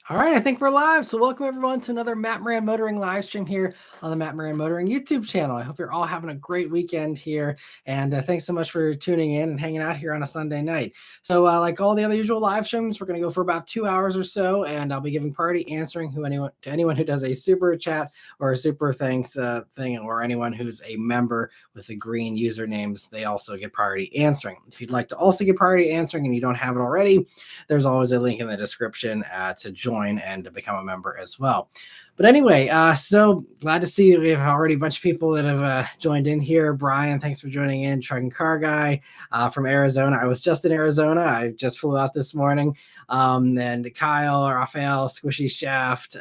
All right, I think we're live. So welcome everyone to another Matt Moran Motoring live stream here on the Matt Moran Motoring YouTube channel. I hope you're all having a great weekend here. And thanks so much for tuning in and hanging out here on a Sunday night. So like all the other usual live streams, we're going to go for about 2 hours or so. And I'll be giving priority answering to anyone who does a super chat or a super thanks thing, or anyone who's a member with the green usernames. They also get priority answering. If you'd like to also get priority answering and you don't have it already, there's always a link in the description to join and to become a member as well. But anyway, so glad to see we have already a bunch of people that have joined in here. Brian, thanks for joining in. Truck and Car Guy from Arizona. I was just in Arizona. I just flew out this morning. And Kyle, Raphael, Squishy Shaft,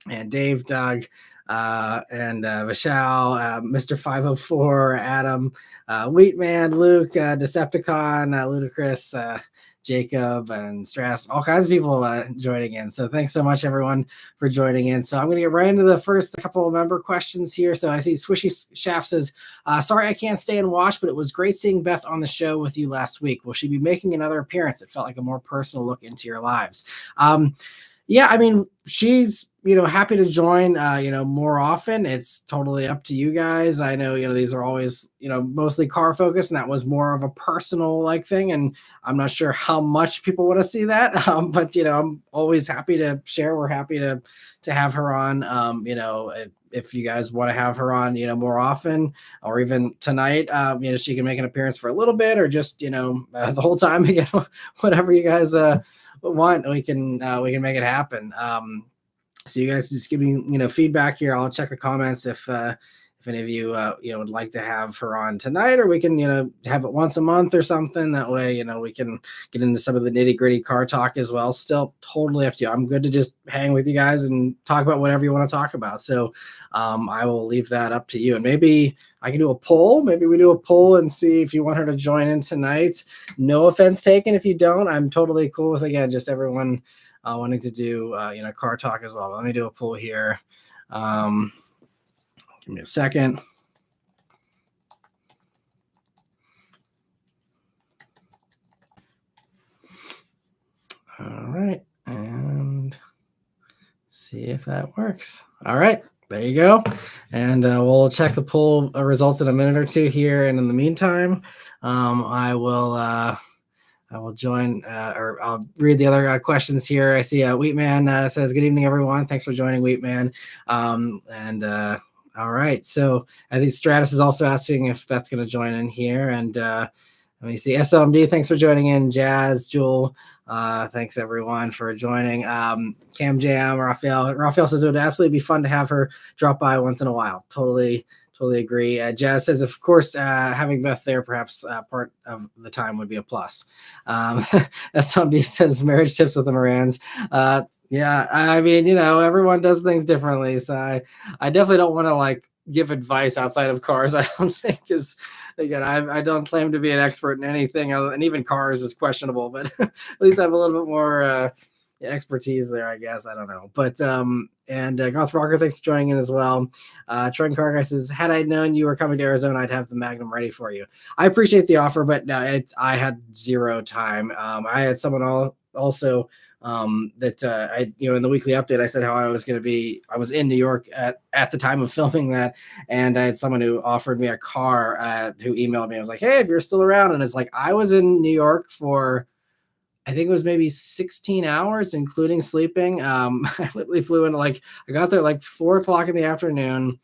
and Dave, Doug, and Vishal, Mr. 504, Adam, Wheatman, Luke, Decepticon, Ludacris, Jacob, and Strass, all kinds of people joining in. So thanks so much, everyone, for joining in. So I'm going to get right into the first couple of member questions here. So I see Swishy Shaft says, sorry I can't stay and watch, but it was great seeing Beth on the show with you last week. Will she be making another appearance? It felt like a more personal look into your lives. Yeah, I mean, she's, happy to join, more often. It's totally up to you guys. I know, these are always, mostly car focused, and that was more of a personal like thing. And I'm not sure how much people want to see that. But, I'm always happy to share. We're happy to have her on, if you guys want to have her on, more often, or even tonight, she can make an appearance for a little bit, or just, the whole time again, whatever you guys, want, we can make it happen. So you guys just give me feedback here. I'll check the comments if any of you would like to have her on tonight, or we can have it once a month or something. That way we can get into some of the nitty gritty car talk as well. Still totally up to you. I'm good to just hang with you guys and talk about whatever you want to talk about. So I will leave that up to you, and maybe I can do a poll. Maybe we do a poll and see if you want her to join in tonight. No offense taken if you don't. I'm totally cool with, again, just everyone wanting to do car talk as well. Let me do a poll here. Give me a second. All right, and see if that works. All right, there you go. And we'll check the poll results in a minute or two here. And in the meantime, I will join, or I'll read the other questions here. I see Wheatman says, good evening, everyone. Thanks for joining, Wheatman. All right. So I think Stratus is also asking if Beth's going to join in here. And let me see. SLMD, thanks for joining in. Jazz, Jewel, thanks, everyone, for joining. Cam Jam, Raphael says it would absolutely be fun to have her drop by once in a while. Totally agree. Jazz says, of course, having Beth there perhaps part of the time would be a plus. Somebody says marriage tips with the Marans. Yeah, I mean, everyone does things differently. So I definitely don't want to give advice outside of cars. I don't think is, again, I don't claim to be an expert in anything, and even cars is questionable, but at least I have a little bit more expertise there, I guess. I don't know. But and Goth Rocker, thanks for joining in as well. Trent Car Guy says, had I known you were coming to Arizona, I'd have the Magnum ready for you. I appreciate the offer, but no, I had zero time. I had someone also that I, in the weekly update, I said how I was in New York at the time of filming that. And I had someone who offered me a car who emailed me. I was like, hey, if you're still around. And it's like, I was in New York for, I think it was maybe 16 hours, including sleeping. I literally flew in I got there 4:00 in the afternoon,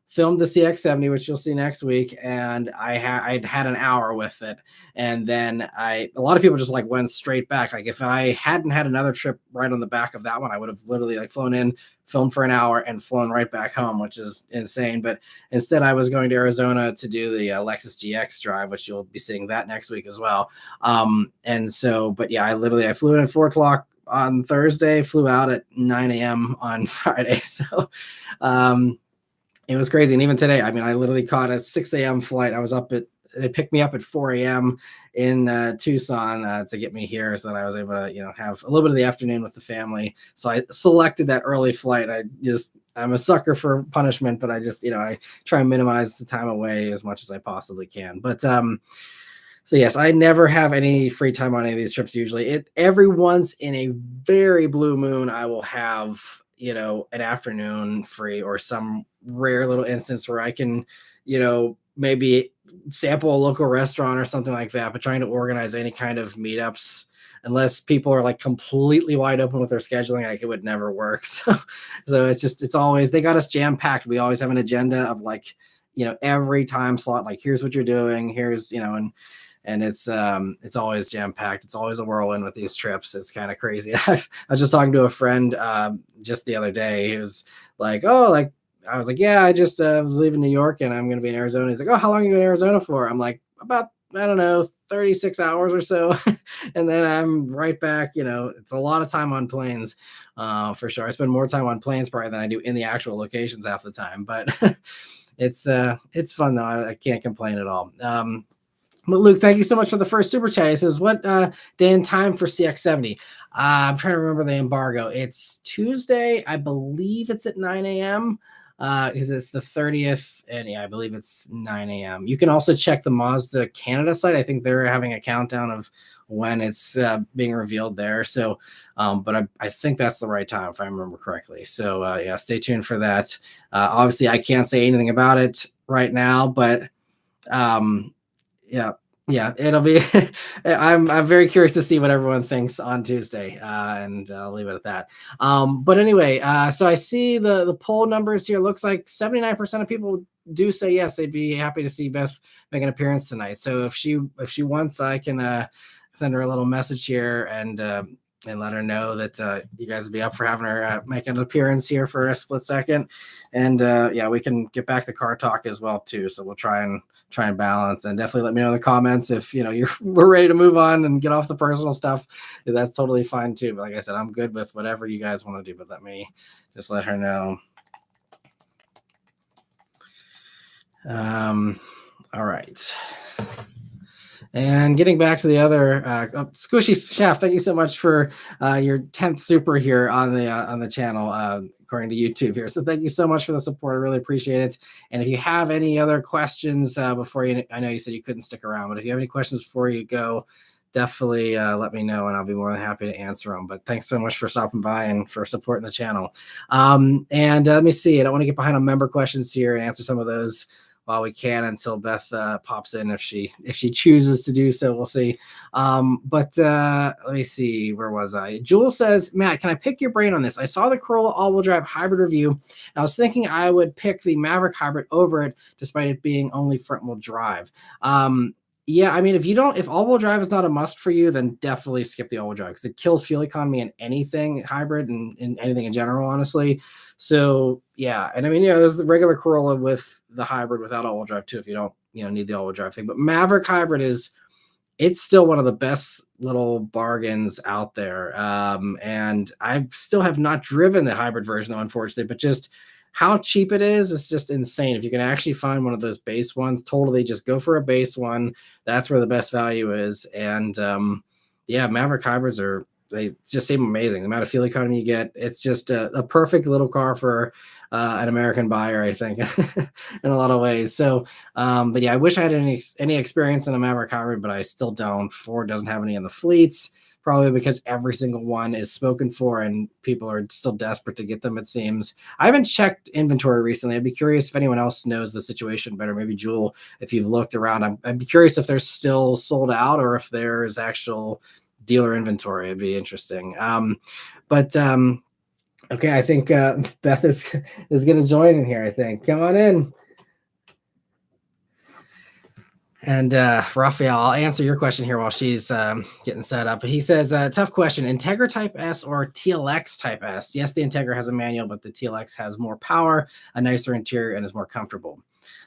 filmed the CX-70, which you'll see next week, and I'd had an hour with it. And then a lot of people just went straight back. If I hadn't had another trip right on the back of that one, I would have literally flown in, filmed for an hour, and flown right back home, which is insane. But instead, I was going to Arizona to do the Lexus GX drive, which you'll be seeing that next week as well. And so, but yeah, I flew in at 4:00 on Thursday, flew out at 9 a.m. on Friday. So, it was crazy. And even today, I mean, I literally caught a 6 a.m. flight. They picked me up at 4 a.m. in Tucson to get me here, so that I was able to, have a little bit of the afternoon with the family. So I selected that early flight. I'm a sucker for punishment, but I just, I try and minimize the time away as much as I possibly can. But So yes, I never have any free time on any of these trips usually. Every once in a very blue moon, I will have, an afternoon free or some rare little instance where I can, maybe sample a local restaurant or something like that. But trying to organize any kind of meetups, unless people are like completely wide open with their scheduling, like it would never work. So it's always, they got us jam packed. We always have an agenda of like, every time slot, like here's what you're doing, here's, and it's always jam packed. It's always a whirlwind with these trips. It's kind of crazy. I was just talking to a friend just the other day. He was like, "Oh, like," I was like, "Yeah, I just was leaving New York and I'm going to be in Arizona." He's like, "Oh, how long are you in Arizona for?" I'm like, "About, I don't know, 36 hours or so," and then I'm right back. It's a lot of time on planes, for sure. I spend more time on planes probably than I do in the actual locations half the time, but it's fun though. I can't complain at all. But Luke, thank you so much for the first super chat. He says, "What day and time for CX70?" I'm trying to remember the embargo. It's Tuesday. I believe it's at 9 a.m. Because it's the 30th, and yeah, I believe it's 9 a.m. You can also check the Mazda Canada site. I think they're having a countdown of when it's being revealed there. So, but I think that's the right time if I remember correctly. So yeah, stay tuned for that. Obviously, I can't say anything about it right now, but yeah, yeah, it'll be. I'm very curious to see what everyone thinks on Tuesday, and I'll leave it at that. But anyway, so I see the poll numbers here. Looks like 79% of people do say yes, they'd be happy to see Beth make an appearance tonight. So if she wants, I can send her a little message here and let her know that you guys will be up for having her make an appearance here for a split second. And yeah, we can get back to car talk as well too. So we'll try and balance, and definitely let me know in the comments if we're ready to move on and get off the personal stuff. That's totally fine too. But like I said, I'm good with whatever you guys want to do, but let me just let her know. All right. And getting back to the other Squishy Chef, thank you so much for your 10th super here on the channel, according to YouTube here. So thank you so much for the support. I really appreciate it. And if you have any other questions before I know you said you couldn't stick around, but if you have any questions before you go, definitely let me know and I'll be more than happy to answer them. But thanks so much for stopping by and for supporting the channel. And let me see. I don't want to get behind on member questions here and answer some of those while we can until Beth pops in if she chooses to do so. We'll see. But let me see. Where was I? Jewel says, "Matt, can I pick your brain on this? I saw the Corolla all-wheel drive hybrid review, and I was thinking I would pick the Maverick hybrid over it, despite it being only front-wheel drive." Yeah, I mean, if all-wheel drive is not a must for you, then definitely skip the all-wheel drive because it kills fuel economy in anything hybrid and in anything in general, honestly. So yeah, and I mean, there's the regular Corolla with the hybrid without all-wheel drive too, if you don't, need the all-wheel drive thing. But Maverick hybrid it's still one of the best little bargains out there. And I still have not driven the hybrid version though, unfortunately, but just how cheap it is just insane. If you can actually find one of those base ones, totally just go for a base one. That's where the best value is. And yeah, Maverick hybrids they just seem amazing. The amount of fuel economy you get, it's just a perfect little car for an American buyer, I think, in a lot of ways. So, but yeah, I wish I had any experience in a Maverick hybrid, but I still don't. Ford doesn't have any in the fleets, probably because every single one is spoken for and people are still desperate to get them, it seems. I haven't checked inventory recently. I'd be curious if anyone else knows the situation better. Maybe Jewel, if you've looked around, I'd be curious if they're still sold out or if there's actual dealer inventory. It'd be interesting. But okay, I think Beth is going to join in here. I think. Come on in. And Raphael, I'll answer your question here while she's getting set up. He says, tough question, Integra Type S or TLX Type S? Yes, the Integra has a manual, but the TLX has more power, a nicer interior, and is more comfortable.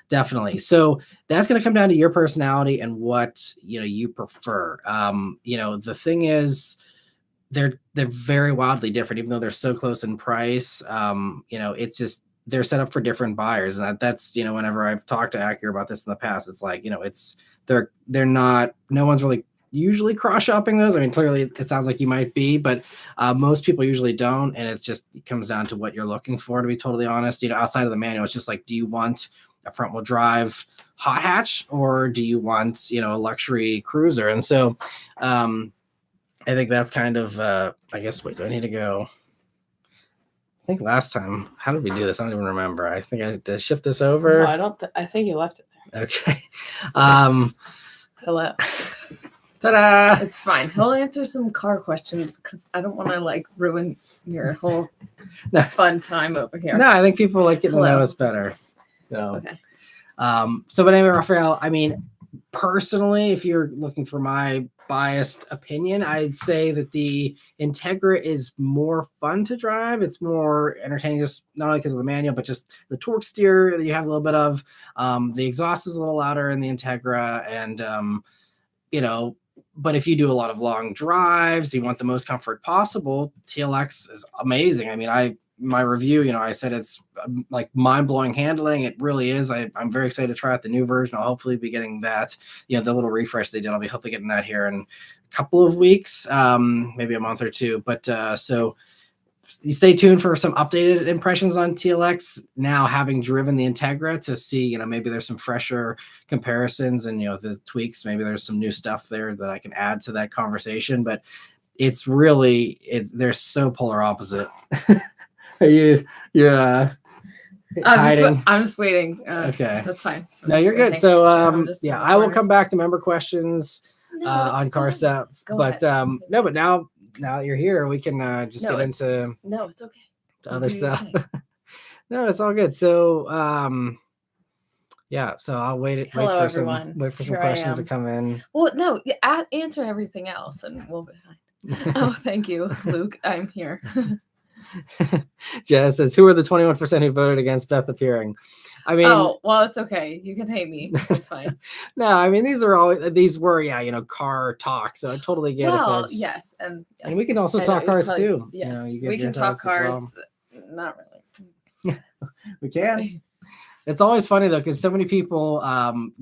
Definitely. So that's going to come down to your personality and what you prefer. The thing is, they're very wildly different, even though they're so close in price. It's just they're set up for different buyers, and that's whenever I've talked to Acura about this in the past, it's like they're not. No one's really usually cross shopping those. I mean, clearly it sounds like you might be, but most people usually don't, and it comes down to what you're looking for. To be totally honest, outside of the manual, it's just like, do you want a front wheel drive hot hatch, or do you want, a luxury cruiser? And so I think that's kind of, I guess, wait, do I need to go? I think last time, how did we do this? I don't even remember. I think I did shift this over. No, I don't. I think you left it there. Okay. Hello. Ta-da! It's fine. He'll answer some car questions because I don't want to ruin your whole fun time over here. No, I think people like getting to know us better. So, okay. But anyway, Raphael, I mean, personally, if you're looking for my biased opinion, I'd say that the Integra is more fun to drive. It's more entertaining, just not only because of the manual, but just the torque steer that you have a little bit of. The exhaust is a little louder in the Integra, and but if you do a lot of long drives, you want the most comfort possible, TLX is amazing. I mean, my review, I said it's like mind-blowing handling. It really is. I'm very excited to try out the new version. I'll hopefully be getting that, the little refresh they did. I'll be hopefully getting that here in a couple of weeks, maybe a month or two. But so you stay tuned for some updated impressions on TLX now, having driven the Integra, to see, maybe there's some fresher comparisons and, the tweaks. Maybe there's some new stuff there that I can add to that conversation. But it's really, they're so polar opposite. Are you? Yeah. I'm just waiting. Okay, that's fine. No, you're good. So I will come back to member questions on car stuff. But no, but now that you're here, we can just get into. No, it's okay. Other stuff. No, it's all good. So so I'll wait for everyone. some questions to come in. Well, no, answer everything else, and we'll be fine. Oh, thank you, Luke. I'm here. Jess says, who are the 21% who voted against Beth appearing? I mean, oh, well, it's okay. You can hate me. It's fine. No, I mean, these were car talk. So I totally get it. Yes. And we can also talk cars too. Yes. We can talk cars. Well. Not really. We can. It's always funny though, because so many people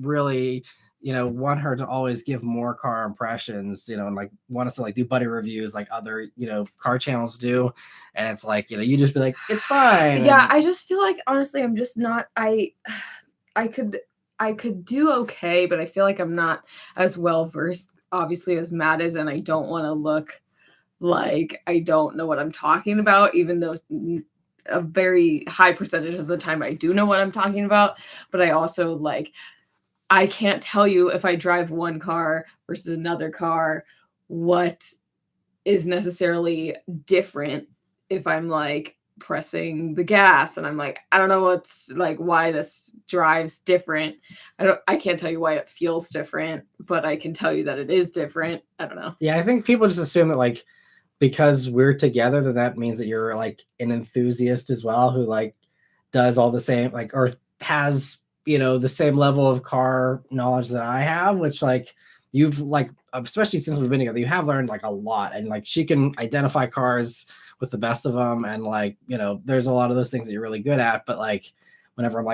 really, want her to always give more car impressions, and want us to do buddy reviews like other, car channels do. And it's you just be like, it's fine. Yeah. I just feel like, honestly, I'm just not, I could do okay, but I feel like I'm not as well versed, obviously, as Matt is. And I don't want to look like I don't know what I'm talking about, even though a very high percentage of the time I do know what I'm talking about. But I also I can't tell you if I drive one car versus another car, what is necessarily different if I'm pressing the gas and I'm I don't know what's why this drives different. I can't tell you why it feels different, but I can tell you that it is different. I don't know. Yeah, I think people just assume that because we're together, that means that you're an enthusiast as well, who does all the same, or has the same level of car knowledge that I have, which you've especially since we've been together, you have learned a lot, and she can identify cars with the best of them, and there's a lot of those things that you're really good at. But whenever I'm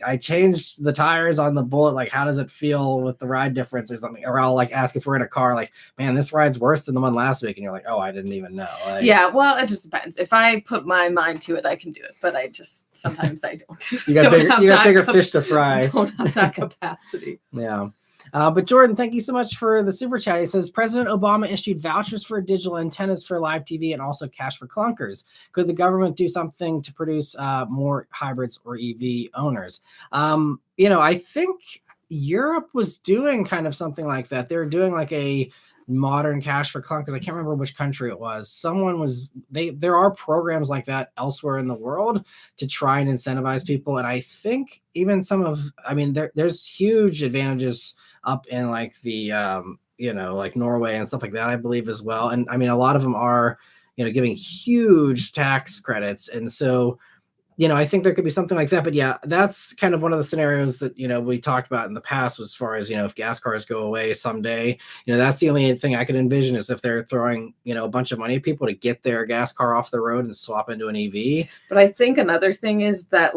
I changed the tires on the Bullet, how does it feel with the ride difference or something? Or I'll ask if we're in a car, man, this ride's worse than the one last week, and you're oh, I didn't even know. Yeah, well, it just depends. If I put my mind to it, I can do it, but I just sometimes I don't. You got bigger fish to fry. I don't have that capacity. Yeah. But Jordan, thank you so much for the super chat. He says, President Obama issued vouchers for digital antennas for live TV and also cash for clunkers. Could the government do something to produce more hybrids or EV owners? I think Europe was doing kind of something like that. They were doing a modern cash for clunkers. I can't remember which country it was. There are programs like that elsewhere in the world to try and incentivize people. And I think even there's huge advantages up in the Norway and stuff like that, I believe, as well. And I mean, a lot of them are giving huge tax credits, and so I think there could be something like that. But yeah, that's kind of one of the scenarios that we talked about in the past, as far as if gas cars go away someday, that's the only thing I could envision, is if they're throwing a bunch of money at people to get their gas car off the road and swap into an EV. But I think another thing is that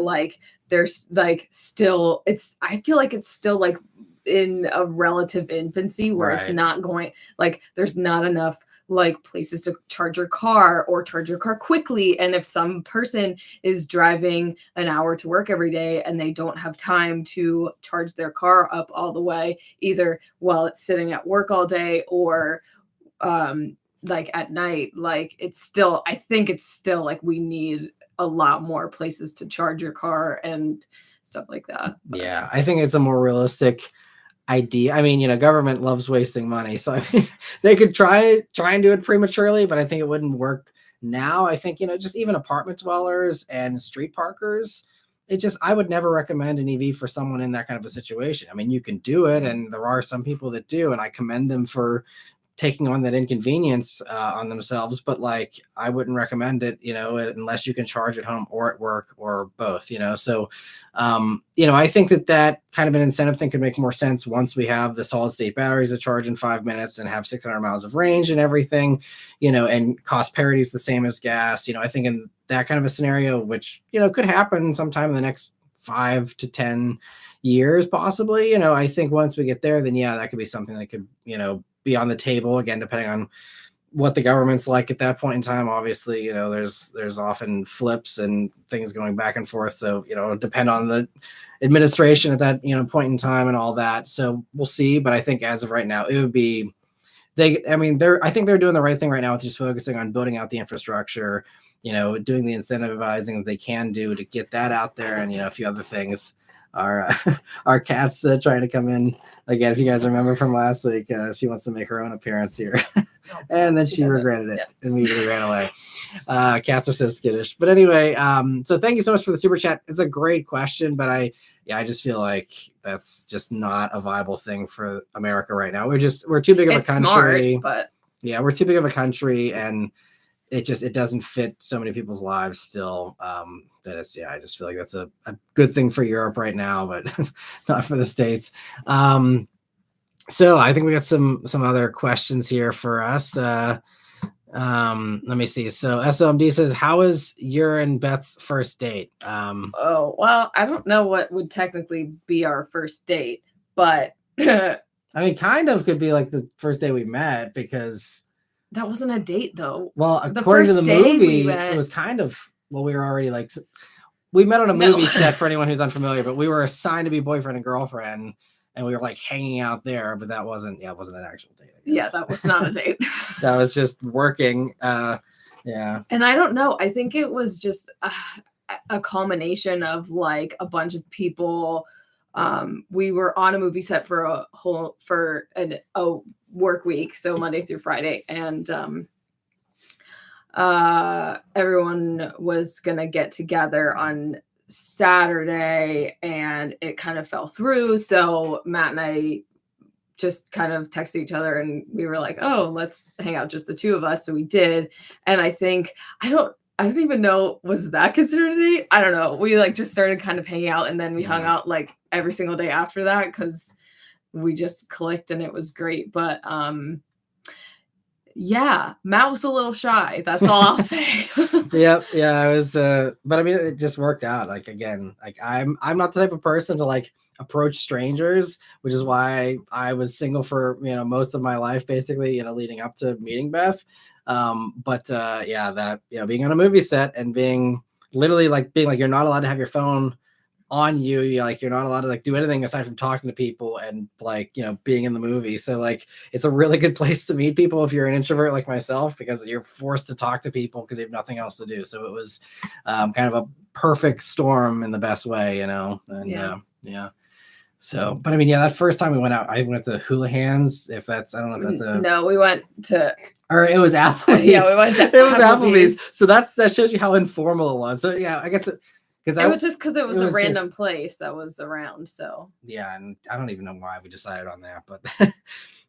there's still, I feel like it's still in a relative infancy where It's not going, there's not enough like places to charge your car or charge your car quickly. And if some person is driving an hour to work every day and they don't have time to charge their car up all the way, either while it's sitting at work all day or like at night, like I think it's still like we need a lot more places to charge your car and stuff like that. But. Yeah, I think it's a more realistic idea. I mean, government loves wasting money, so I mean, they could try and do it prematurely, but I think it wouldn't work now. I think just even apartment dwellers and street parkers. I would never recommend an EV for someone in that kind of a situation. I mean, you can do it, and there are some people that do, and I commend them for taking on that inconvenience on themselves, but like I wouldn't recommend it, unless you can charge at home or at work or both, so I think that kind of an incentive thing could make more sense once we have the solid state batteries that charge in 5 minutes and have 600 miles of range and everything, and cost parity is the same as gas. I think in that kind of a scenario, which could happen sometime in the next 5 to 10 years possibly, I think once we get there, then that could be something that could be on the table again, depending on what the government's like at that point in time. Obviously, there's often flips and things going back and forth. So, it'll depend on the administration at that, point in time and all that. So we'll see. But I think as of right now, it would be, I think they're doing the right thing right now with just focusing on building out the infrastructure, doing the incentivizing that they can do to get that out there, and, a few other things. Our cat's trying to come in again. If you guys remember from last week, she wants to make her own appearance here, and then she regretted it. Yeah. Immediately ran away. Cats are so skittish. But anyway, so thank you so much for the super chat. It's a great question, but I just feel like that's just not a viable thing for America right now. We're too big of a country. Smart, but yeah, we're too big of a country, and it doesn't fit so many people's lives still. That I just feel like that's a good thing for Europe right now, but not for the States. So I think we got some other questions here for us. Let me see. So SOMD says, how is your and Beth's first date? Oh, well, I don't know what would technically be our first date, but I mean, kind of could be like the first day we met, because that wasn't a date though. Well, according to the movie, it was kind of, we were already like, we met on a movie set for anyone who's unfamiliar, but we were assigned to be boyfriend and girlfriend, and we were like hanging out there, but that wasn't an actual date. Yeah, that was not a date. That was just working. Yeah. And I don't know. I think it was just a culmination of like a bunch of people. We were on a movie set for a work week, so Monday through Friday, and everyone was gonna get together on Saturday, and it kind of fell through. So Matt and I just kind of texted each other, and we were like, oh, let's hang out, just the two of us. So we did. And I think I don't even know, was that considered a date? I don't know. We like just started kind of hanging out, and then we hung out like every single day after that, because we just clicked and it was great. But yeah, Matt was a little shy. That's all I'll say. Yep. Yeah, I was, but I mean, it just worked out. Like, again, like I'm not the type of person to like approach strangers, which is why I was single for, most of my life, basically, leading up to meeting Beth. But that, being on a movie set and being literally like you're not allowed to have your phone on you. You're not allowed to like do anything aside from talking to people and like, being in the movie. So like, it's a really good place to meet people if you're an introvert like myself, because you're forced to talk to people because you have nothing else to do. So it was kind of a perfect storm in the best way, and yeah. So, but I mean, that first time we went out, I went to Houlihan's. I don't know if that's no, we went to, or it was Applebee's. Yeah, we went to it was Applebee's. So that shows you how informal it was. So yeah, I guess because it was just because it was a random place that was around. So yeah, and I don't even know why we decided on that, but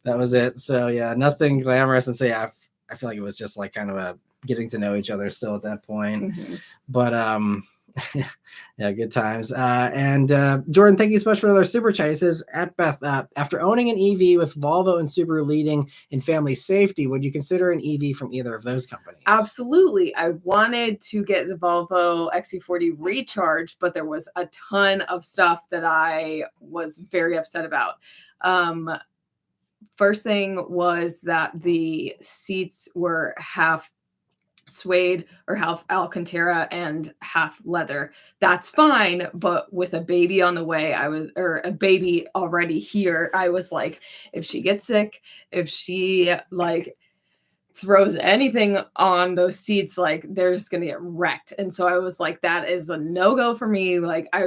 that was it. So yeah, nothing glamorous. And so yeah, I feel like it was just like kind of a getting to know each other still at that point. Mm-hmm. But yeah, good times. And Jordan, thank you so much for another super chat. He says, at Beth, after owning an EV with Volvo and Subaru leading in family safety, would you consider an EV from either of those companies? Absolutely. I wanted to get the Volvo XC40 Recharge, but there was a ton of stuff that I was very upset about. first thing was that the seats were half suede or half Alcantara and half leather. That's fine, but with a baby on the way, or a baby already here, I was like, if she gets sick, if she like throws anything on those seats, like they're just gonna get wrecked. And so I was like, that is a no-go for me. Like I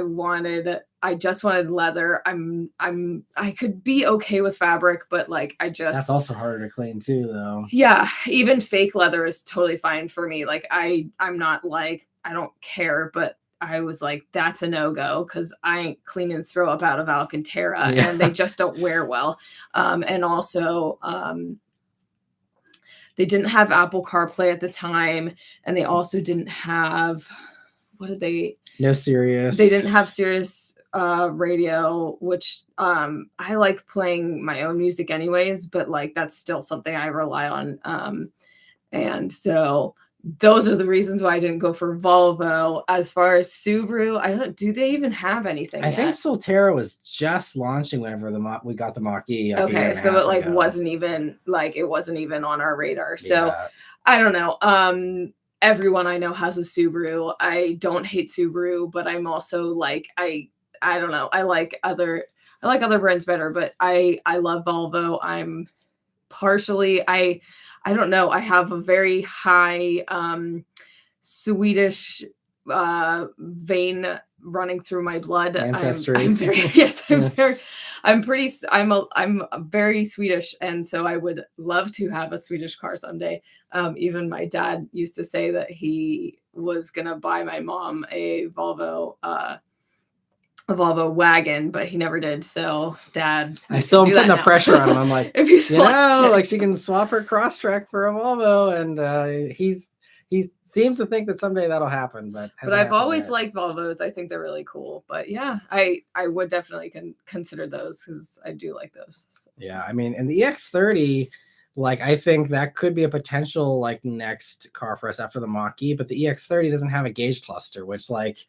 just wanted leather. I could be okay with fabric, but like That's also harder to clean too, though. yeah, even fake leather is totally fine for me. Like I'm not like, I don't care, but I was like, that's a no-go because I ain't cleaning throw up out of Alcantara and they just don't wear well. And also they didn't have Apple CarPlay at the time, and they also didn't have, what did they? No Sirius. They didn't have Sirius radio, which I like playing my own music anyways, but like that's still something I rely on. And so those are the reasons why I didn't go for Volvo. As far as Subaru, do they even have anything I yet? think Solterra was just launching whenever we got the Mach-E. Like okay, so it like wasn't even on our radar. So I don't know. Everyone I know has a Subaru. I don't hate Subaru, but I'm also like I don't know. I like other brands better, but I love Volvo. I'm partially I don't know. I have a very high Swedish vein running through my blood. Ancestry. I'm very Swedish, and so I would love to have a Swedish car someday. Even my dad used to say that he was gonna buy my mom a Volvo wagon, but he never did. So Dad, I still am putting the pressure on him. I'm like, if he's like she can swap her Crosstrek for a Volvo, and he seems to think that someday that'll happen. But I've always liked Volvos. I think they're really cool. But yeah, I would definitely consider those because I do like those. So. Yeah, I mean, and the EX30, like I think that could be a potential like next car for us after the Mach-E. But the EX30 doesn't have a gauge cluster, which like.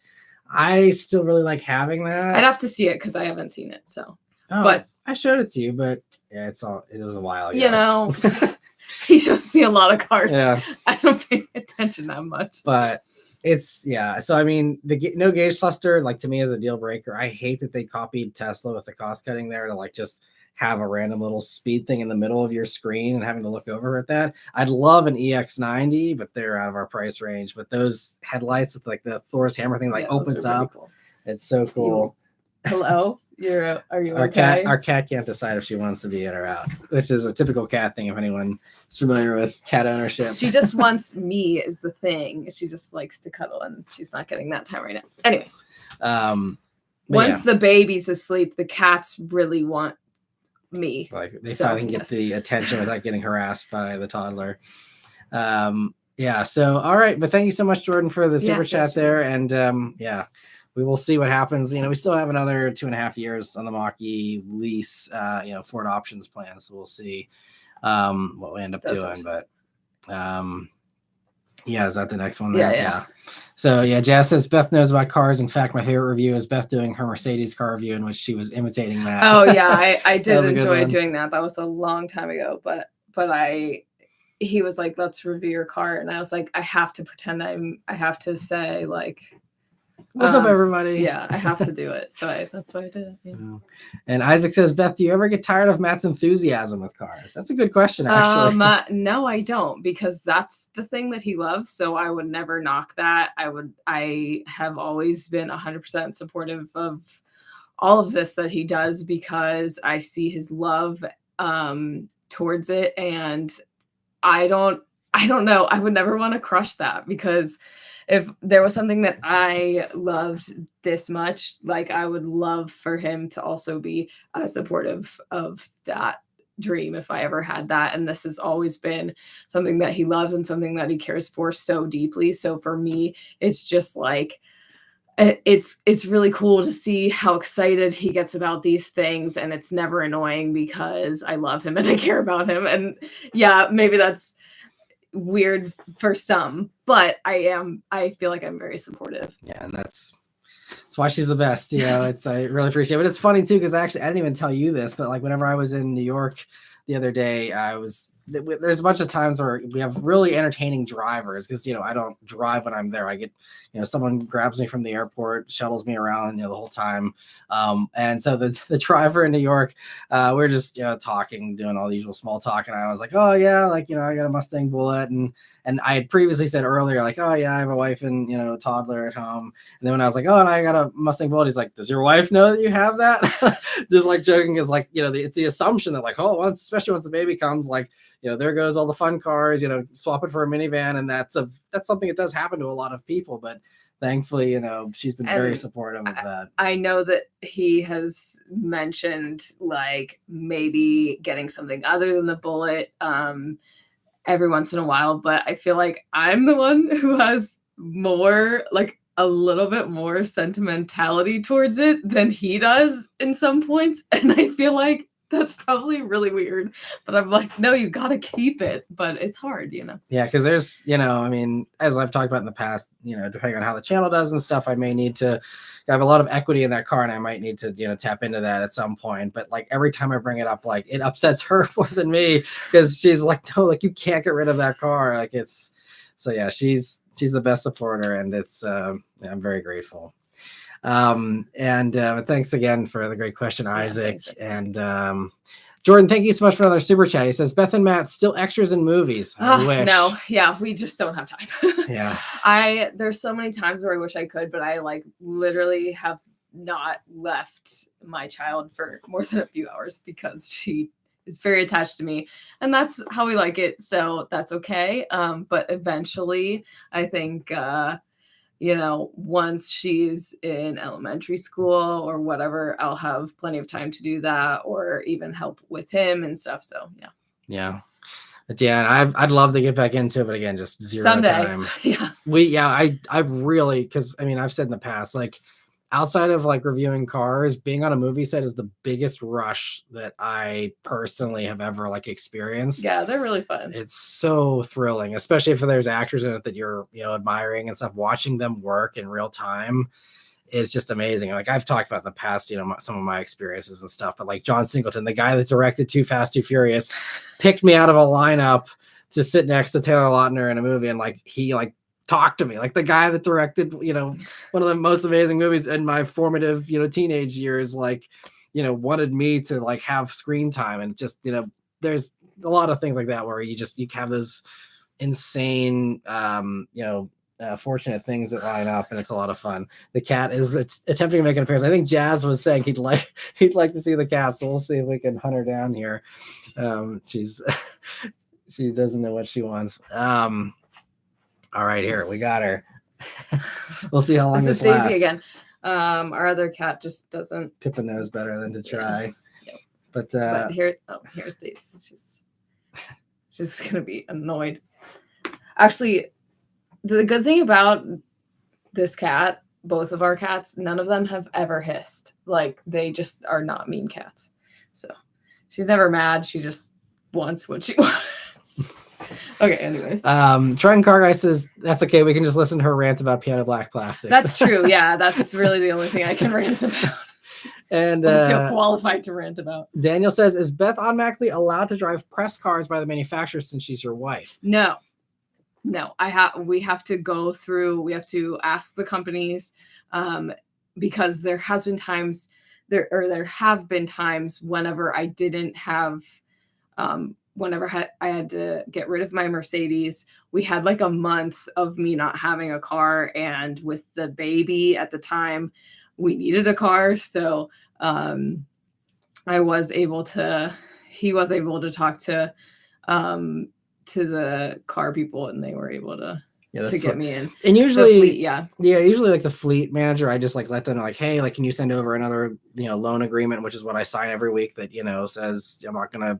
I still really like having that. I'd have to see it because I haven't seen it. So, but I showed it to you. But yeah, it was a while ago. You know, he shows me a lot of cars. Yeah, I don't pay attention that much. But So I mean, the no gauge cluster, like to me, is a deal breaker. I hate that they copied Tesla with the cost cutting there to like just have a random little speed thing in the middle of your screen and having to look over at that. I'd love an EX90, but they're out of our price range. But those headlights with like the Thor's hammer thing opens up. Cool. It's so cool. Hello? Are you our okay? Our cat can't decide if she wants to be in or out, which is a typical cat thing if anyone is familiar with cat ownership. She just wants me is the thing. She just likes to cuddle, and she's not getting that time right now. Anyways. Once the baby's asleep, the cats really want me. Like they finally get the attention without getting harassed by the toddler. So all right, but thank you so much, Jordan, for the super chat there. And we will see what happens. We still have another 2.5 years on the Mach-E lease, Ford options plan, so we'll see what we end up doing. Awesome. But is that the next one there? Yeah. So Jess says Beth knows about cars. In fact, my favorite review is Beth doing her Mercedes car review in which she was imitating that. Oh yeah, I did enjoy doing that. That was a long time ago, but he was like, let's review your car, and I was like, I have to pretend I have to say like, what's up, everybody? Yeah, I have to do it. So that's why I did it. Yeah. And Isaac says, Beth, do you ever get tired of Matt's enthusiasm with cars? That's a good question, actually. No, I don't, because that's the thing that he loves. So I would never knock that. I have always been 100% supportive of all of this that he does because I see his love towards it. And I don't know. I would never want to crush that because if there was something that I loved this much, like I would love for him to also be supportive of that dream if I ever had that. And this has always been something that he loves and something that he cares for so deeply. So for me, it's just like, it's really cool to see how excited he gets about these things. And it's never annoying because I love him and I care about him. And yeah, maybe that's weird for some, but I feel like I'm very supportive. Yeah, and that's why she's the best. I really appreciate it. But it's funny too, because I didn't even tell you this, but like whenever I was in New York the other day, there's a bunch of times where we have really entertaining drivers because, I don't drive when I'm there. I get, someone grabs me from the airport, shuttles me around, the whole time. And so the driver in New York, we're just, talking, doing all the usual small talk. And I was like, oh yeah, like, I got a Mustang Bullet. And I had previously said earlier, like, oh yeah, I have a wife and, a toddler at home. And then when I was like, oh, and I got a Mustang Bullet, he's like, does your wife know that you have that? Just like joking is like, it's the assumption that like, oh, especially once the baby comes, like, there goes all the fun cars, swap it for a minivan. And that's something that does happen to a lot of people. But thankfully, she's been very supportive of that. I know that he has mentioned like maybe getting something other than the Bullet every once in a while. But I feel like I'm the one who has more, like a little bit more sentimentality towards it than he does in some points. And I feel like that's probably really weird, but I'm like, no, you got to keep it, but it's hard, Yeah. Cause there's, as I've talked about in the past, depending on how the channel does and stuff, I may need to have a lot of equity in that car and I might need to, tap into that at some point. But like every time I bring it up, like it upsets her more than me because she's like, no, like you can't get rid of that car. Like so yeah, she's the best supporter and it's, I'm very grateful. And thanks again for the great question, Isaac. Thanks. And Jordan, thank you so much for another super chat. He says, Beth and Matt still extras in movies. I wish. No, yeah, we just don't have time. Yeah. There's so many times where I wish I could, but I like literally have not left my child for more than a few hours because she is very attached to me and that's how we like it. So that's okay. But eventually I think, once she's in elementary school or whatever, I'll have plenty of time to do that or even help with him and stuff. So, yeah. Yeah. But yeah, I'd love to get back into it, but again, just zero Someday. time. Yeah. I've really, cause I mean, I've said in the past, like outside of like reviewing cars, being on a movie set is the biggest rush that I personally have ever like experienced. Yeah, they're really fun. It's so thrilling, especially if there's actors in it that you're, admiring and stuff. Watching them work in real time is just amazing. Like I've talked about in the past, some of my experiences and stuff, but like John Singleton, the guy that directed Too Fast, Too Furious, picked me out of a lineup to sit next to Taylor Lautner in a movie. And like, he like talked to me, like the guy that directed, one of the most amazing movies in my formative, teenage years, like, wanted me to like have screen time. And just, there's a lot of things like that where you have those insane, fortunate things that line up and it's a lot of fun. The cat is attempting to make an appearance. I think Jazz was saying he'd like to see the cat, so we'll see if we can hunt her down here. She doesn't know what she wants. All right, here we got her. We'll see how long this is Daisy lasts. Again. Our other cat just doesn't. Pippa knows better than to try. Yeah. But here's Daisy. She's gonna be annoyed. Actually, the good thing about this cat, both of our cats, none of them have ever hissed. Like they just are not mean cats. So she's never mad. She just wants what she wants. Okay, anyways. Trenton Car Guy says that's okay. We can just listen to her rant about piano black plastics. That's true. Yeah, that's really the only thing I can rant about. And I feel qualified to rant about. Daniel says, is Beth automatically allowed to drive press cars by the manufacturer since she's your wife? No, we have to go through, we have to ask the companies, because there have been times whenever I didn't have, I had to get rid of my Mercedes. We had like a month of me not having a car, and with the baby at the time, we needed a car. So he was able to talk to the car people, and they were able to get me in. And usually, fleet, usually like the fleet manager, I just like let them know, like, hey, like, can you send over another, loan agreement, which is what I sign every week that, says I'm not gonna,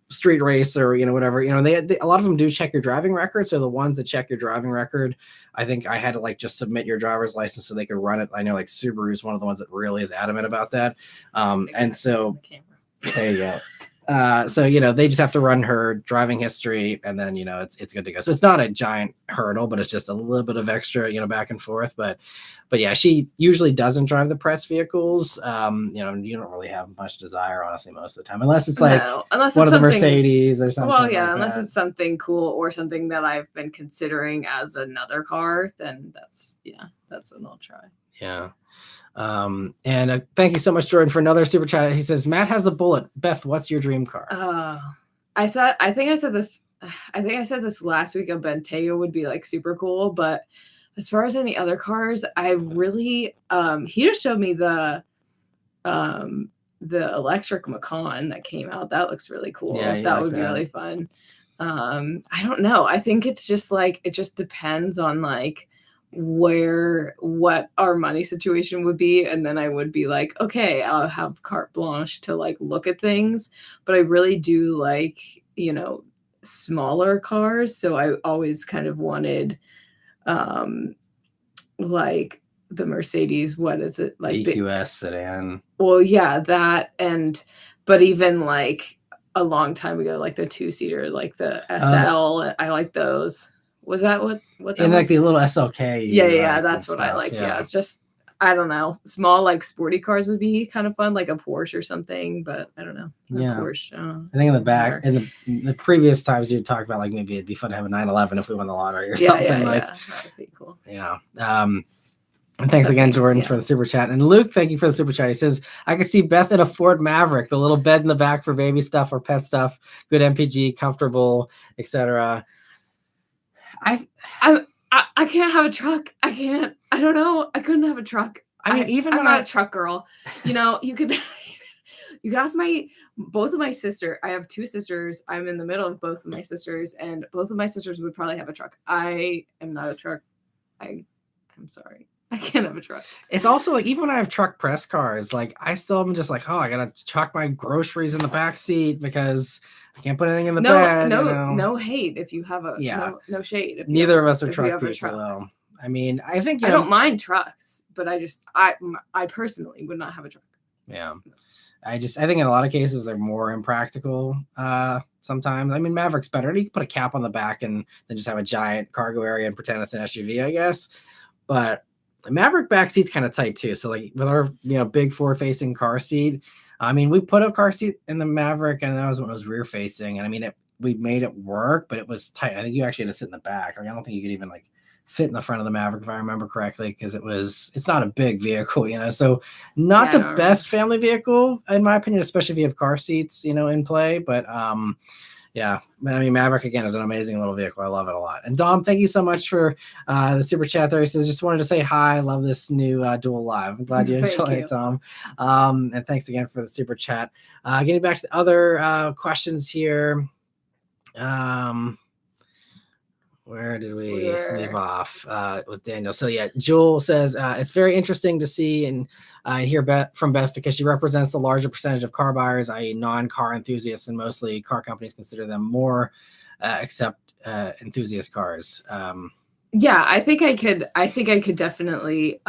street race or, whatever, they a lot of them do check your driving record. So the ones that check your driving record, I think I had to like just submit your driver's license so they could run it. I know like Subaru is one of the ones that really is adamant about that. And so there you go. So, they just have to run her driving history and then, it's good to go. So it's not a giant hurdle, but it's just a little bit of extra, back and forth. But yeah, she usually doesn't drive the press vehicles. You don't really have much desire, honestly, most of the time, unless it's like unless one it's of the Mercedes or something. Well, yeah, like unless that. it's something cool or something that I've been considering as another car, then that's what I'll try. Yeah. And thank you so much, Jordan, for another super chat. He says, Matt has the Bullet. Beth, what's your dream car? I think I said this last week. A Bentayga would be like super cool, but as far as any other cars, I really he just showed me the electric Macan that came out. That looks really cool. Yeah, that would be really fun. I don't know. I think it's just like it just depends on like what our money situation would be, and then I would be like, okay, I'll have carte blanche to like look at things. But I really do like smaller cars, so I always kind of wanted like the Mercedes, what is it, like the EQS sedan? Well, yeah, that, but even like a long time ago, like the 2-seater, like the SL, I like those. Was that what that and was? Like the little SLK? Yeah, that's what I liked. Yeah, just I don't know, small like sporty cars would be kind of fun, like a Porsche or something. But I don't know. Porsche. I think in the back, in the previous times you talked about like maybe it'd be fun to have a 911 if we won the lottery or something. Yeah, that would be cool. Yeah. And thanks again, Jordan, for the super chat. And Luke, thank you for the super chat. He says, I can see Beth in a Ford Maverick, the little bed in the back for baby stuff or pet stuff, good MPG, comfortable, etc. I can't have a truck. I don't know. I couldn't have a truck. I'm not a truck girl. You could ask both of my sisters. I have 2 sisters. I'm in the middle of both of my sisters, and both of my sisters would probably have a truck. I am not a truck. I'm sorry. I can't have a truck. It's also like, even when I have truck press cars, like I still am just like, I gotta chuck my groceries in the back seat because I can't put anything in the bed. No hate if you have a no shade. If neither of us are truck people, though. I mean, I think I don't mind trucks, but I personally would not have a truck. Yeah, I think in a lot of cases they're more impractical. Sometimes, I mean, Maverick's better. You can put a cap on the back and then just have a giant cargo area and pretend it's an SUV, I guess. But the Maverick back seat's kind of tight too. So like with our big forward-facing car seat, I mean, we put a car seat in the Maverick, and that was when it was rear-facing. And I mean, we made it work, but it was tight. I think you actually had to sit in the back. I don't think you could even like fit in the front of the Maverick, if I remember correctly, because it's not a big vehicle, so not the best family vehicle in my opinion, especially if you have car seats, in play. But yeah, I mean, Maverick again is an amazing little vehicle. I love it a lot. And Dom, thank you so much for the super chat there. He says, just wanted to say hi. I love this new Dual Live. I'm glad you enjoy it, Tom. And thanks again for the super chat. Getting back to the other questions here. Where did we leave off with Daniel? So yeah, Jewel says it's very interesting to see and hear from Beth because she represents the larger percentage of car buyers, i.e. non-car enthusiasts, and mostly car companies consider them more except enthusiast cars. Yeah, I think I could definitely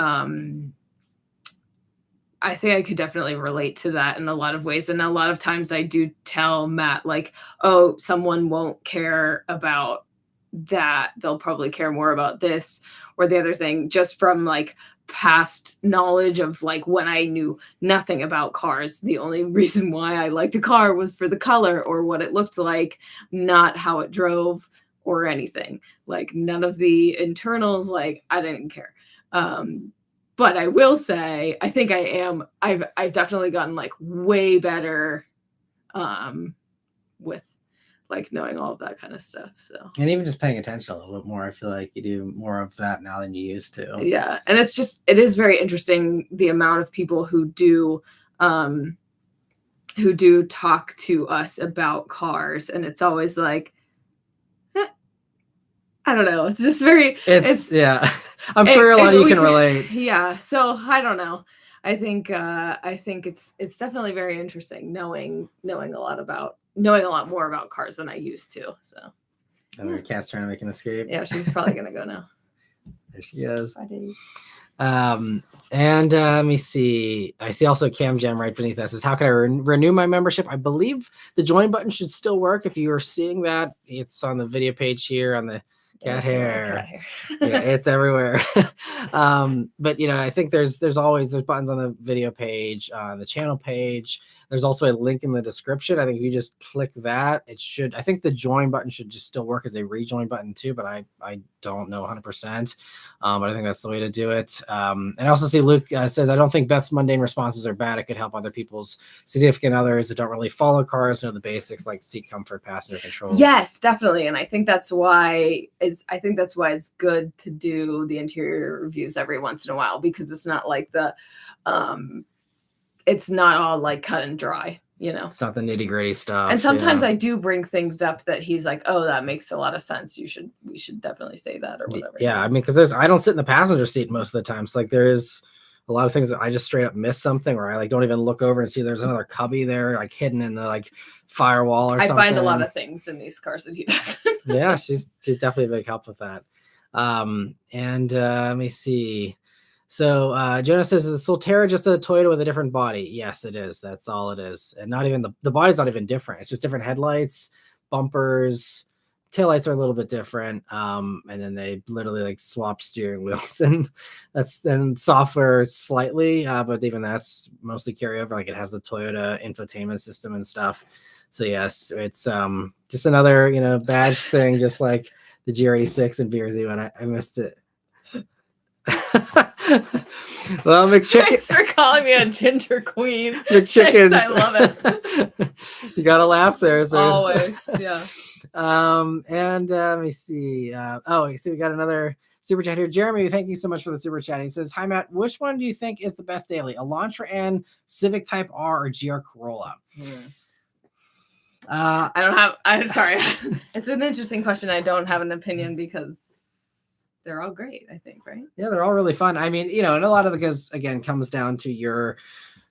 relate to that in a lot of ways. And a lot of times I do tell Matt, like, oh, someone won't care about that, they'll probably care more about this or the other thing, just from like past knowledge of like when I knew nothing about cars. The only reason why I liked a car was for the color or what it looked like, not how it drove or anything. Like none of the internals, like I didn't care. But I will say, I think I've definitely gotten like way better with like knowing all of that kind of stuff. So, and even just paying attention a little bit more, I feel like you do more of that now than you used to. Yeah. And it is very interesting the amount of people who do talk to us about cars, and it's always like, I don't know. It's just very, yeah. I'm sure a lot of you can relate. Yeah. So I don't know. I think it's definitely very interesting knowing a lot more about cars than I used to. So, and your cat's trying to make an escape. Yeah, she's probably gonna go now. There she is. Let me see. I see also Cam Gem right beneath that says, how can I renew my membership? I believe the join button should still work. If you are seeing that, it's on the video page here on the cat hair. Yeah, it's everywhere. But I think there's buttons on the video page, on the channel page. There's also a link in the description. I think if you just click that, I think the join button should just still work as a rejoin button too, but I don't know 100%. But I think that's the way to do it. And I also see Luke says, I don't think Beth's mundane responses are bad. It could help other people's significant others that don't really follow cars, know the basics like seat comfort, passenger controls. Yes, definitely. And I think that's why it's good to do the interior reviews every once in a while, because it's not like it's not all like cut and dry, It's not the nitty gritty stuff. And sometimes I do bring things up that he's like, oh, that makes a lot of sense. We should definitely say that or whatever. Yeah. I mean, because I don't sit in the passenger seat most of the time. So like there's a lot of things that I just straight up miss something, or I like don't even look over and see there's another cubby there, like hidden in the like firewall or something. I find a lot of things in these cars that he doesn't. Yeah, she's definitely a big help with that. Let me see. So Jonas says, is the Solterra just a Toyota with a different body? Yes, it is. That's all it is. And not even the body's not even different. It's just different headlights, bumpers, taillights are a little bit different. And then they literally like swap steering wheels, and that's then software slightly, but even that's mostly carryover. Like it has the Toyota infotainment system and stuff. So yes, it's just another badge thing, just like the GR86 and BRZ when I missed it. Well, McChicken. Thanks for calling me a ginger queen. McChickens. Thanks, I love it. You gotta laugh there. So. Always, yeah. Let me see. So we got another super chat here. Jeremy, thank you so much for the super chat. He says, hi Matt, which one do you think is the best daily? Elantra and Civic Type R or GR Corolla? I'm sorry. It's an interesting question. I don't have an opinion because they're all great, I think, right? Yeah, they're all really fun. I mean, and a lot of it again comes down to your,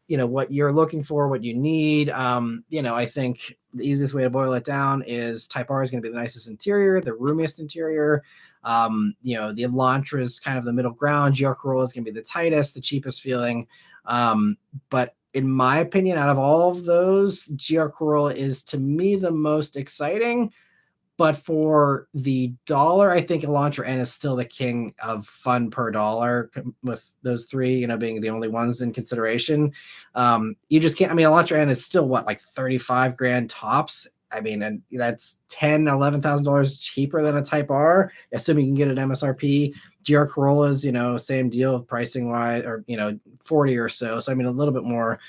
what you're looking for, what you need. I think the easiest way to boil it down is Type R is going to be the nicest interior, the roomiest interior. The Elantra is kind of the middle ground. GR Corolla is going to be the tightest, the cheapest feeling. But in my opinion, out of all of those, GR Corolla is to me the most exciting. But for the dollar, I think Elantra N is still the king of fun per dollar, with those three, being the only ones in consideration. You just can't. I mean, Elantra N is still like 35 grand tops. I mean, and that's $11,000 cheaper than a Type R, assuming you can get an MSRP. GR Corollas, same deal pricing wise, or 40 or so. So I mean, a little bit more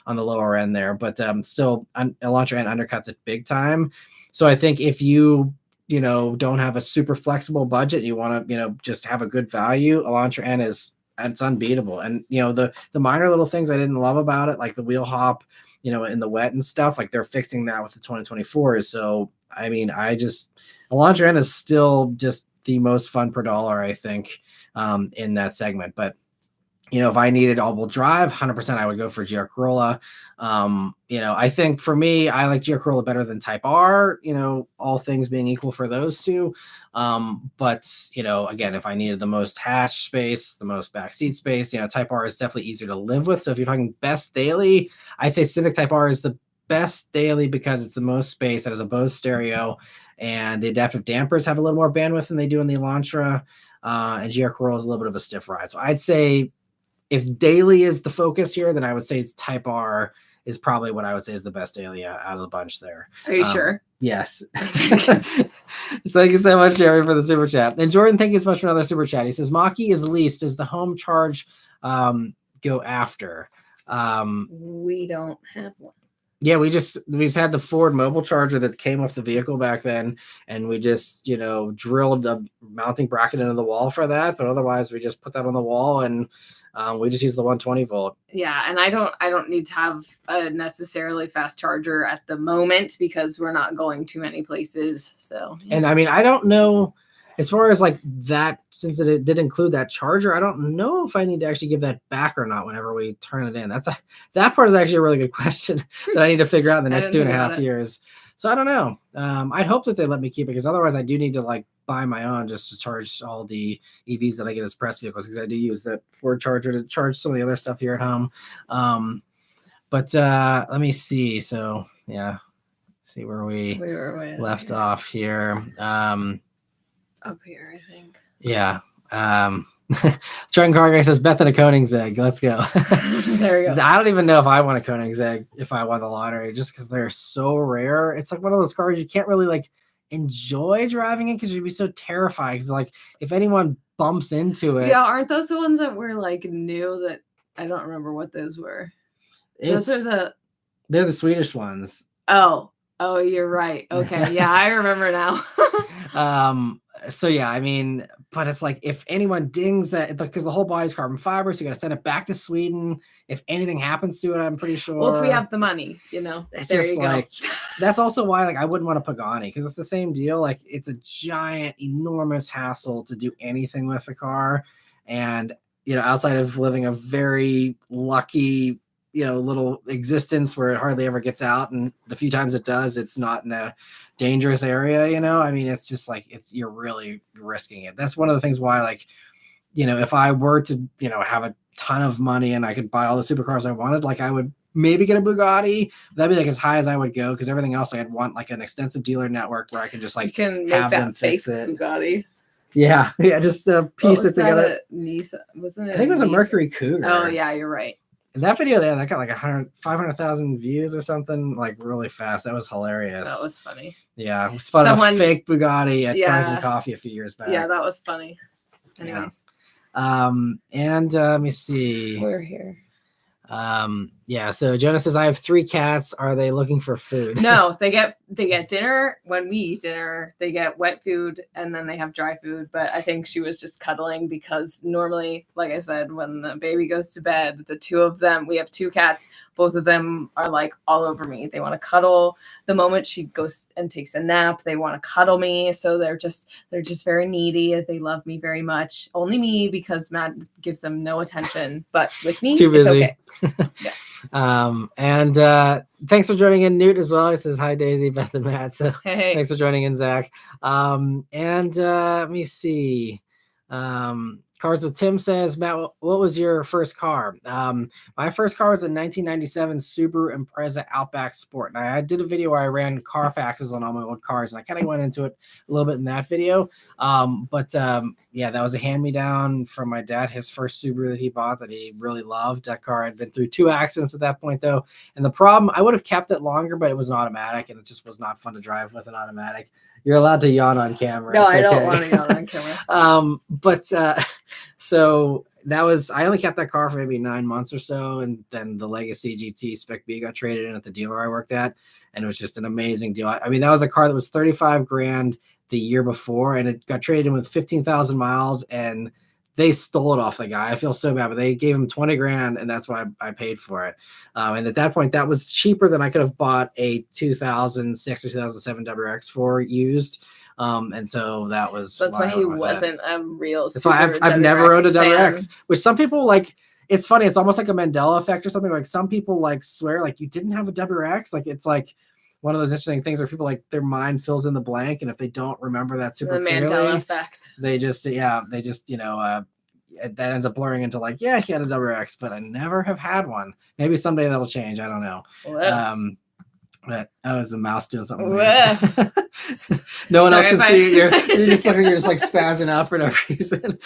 on the lower end there, but still, Elantra N undercuts it big time. So I think if you, don't have a super flexible budget, you want to, just have a good value, Elantra N it's unbeatable. And, the minor little things I didn't love about it, like the wheel hop, in the wet and stuff, like they're fixing that with the 2024s. So, I mean, Elantra N is still just the most fun per dollar, I think, in that segment. But, if I needed all-wheel drive, 100% I would go for GR Corolla. I think for me, I like GR Corolla better than Type R, all things being equal for those two. But, again, if I needed the most hatch space, the most backseat space, Type R is definitely easier to live with. So if you're talking best daily, I say Civic Type R is the best daily because it's the most space. It has a Bose stereo, and the adaptive dampers have a little more bandwidth than they do in the Elantra. And GR Corolla is a little bit of a stiff ride. So I'd say, if daily is the focus here, then I would say it's Type R is probably what I would say is the best daily out of the bunch there. Are you sure? Yes. So thank you so much, Jerry, for the super chat. And Jordan, thank you so much for another super chat. He says, Mach-E is leased. Does the home charge go after? We don't have one. Yeah, we just had the Ford mobile charger that came with the vehicle back then, and we just drilled a mounting bracket into the wall for that. But otherwise, we just put that on the wall, and we just use the 120 volt. Yeah, and I don't need to have a necessarily fast charger at the moment because we're not going to many places. So yeah. And I mean, I don't know. As far as like that, since it did include that charger, I don't know if I need to actually give that back or not whenever we turn it in. That part is actually a really good question that I need to figure out in the next 2.5 years. So I don't know. I'd hope that they let me keep it, because otherwise I do need to like buy my own just to charge all the EVs that I get as press vehicles, because I do use that Ford charger to charge some of the other stuff here at home. But let me see. So yeah, see where we were left off here. Up here, I think. Yeah. Trent Car Guy says Beth and a Koenigsegg. Let's go. There we go. I don't even know if I want a Koenigsegg if I won the lottery, just because they're so rare. It's like one of those cars you can't really like enjoy driving in because you'd be so terrified. Because like if anyone bumps into it, Yeah, aren't those the ones that were like new? That I don't remember what those were. Those are they're the Swedish ones. Oh, you're right. Okay, yeah, I remember now. So yeah, I mean, but it's like if anyone dings that, because the whole body's carbon fiber, so you got to send it back to Sweden. If anything happens to it, I'm pretty sure. Well, if we have the money, it's there just you like go. That's also why like I wouldn't want a Pagani, because it's the same deal. Like it's a giant, enormous hassle to do anything with the car, and outside of living a very lucky little existence where it hardly ever gets out, and the few times it does, it's not in a dangerous area. I mean, it's just like you're really risking it. That's one of the things why, like, if I were to have a ton of money and I could buy all the supercars I wanted, like I would maybe get a Bugatti. That'd be like as high as I would go, because everything else I'd want like an extensive dealer network where I could just like have them fix it. Bugatti. Yeah, just piece it together. Nissan? Wasn't it? I think it was a Mercury Cougar. Oh yeah, you're right. And that video there, that got like 500,000 views or something, like really fast. That was hilarious. That was funny. Yeah, we spotted a fake Bugatti at Cars and Coffee a few years back. Yeah, that was funny. Anyways. Yeah. And let me see. We're here. Yeah, so Jonah says, I have 3 cats. Are they looking for food? No, they get dinner. When we eat dinner, they get wet food and then they have dry food. But I think she was just cuddling, because normally, like I said, when the baby goes to bed, the two of them, we have 2 cats, both of them are like all over me. They want to cuddle. The moment she goes and takes a nap, they want to cuddle me. So they're just very needy. They love me very much. Only me, because Matt gives them no attention. But with me, Too busy. It's okay. Yeah. And thanks for joining in, Newt, as well. He says hi, Daisy, Beth, and Matt. So hey. Thanks for joining in, Zach. And let me see. Cars with Tim says, Matt, what was your first car? My first car was a 1997 Subaru Impreza Outback Sport. And I did a video where I ran Carfaxes on all my old cars, and I kind of went into it a little bit in that video. Yeah, that was a hand-me-down from my dad, his first Subaru that he bought that he really loved. That car had been through 2 accidents at that point, though. And the problem, I would have kept it longer, but it was an automatic, and it just was not fun to drive with an automatic. You're allowed to yawn on camera. No, I don't want to yawn on camera. So that was, I only kept that car for maybe 9 months or so. And then the Legacy GT Spec B got traded in at the dealer I worked at. And it was just an amazing deal. I mean, that was a car that was 35 grand the year before, and it got traded in with 15,000 miles, and they stole it off the guy. I feel so bad, but they gave him 20 grand, and that's what I paid for it. And at that point, that was cheaper than I could have bought a 2006 or 2007 WRX for used. And so that was that's why he wasn't a real. That's why I've never owned a WRX, which some people like. It's funny. It's almost like a Mandela effect or something. Like some people like swear like you didn't have a WRX. Like it's like one of those interesting things where people like their mind fills in the blank, and if they don't remember that super clearly, Mandela effect. They just that ends up blurring into like, yeah, he had a WRX, but I never have had one. Maybe someday that'll change. I don't know. But is the mouse doing something weird? No one else can see you. You're just looking. You're just like spazzing out for no reason.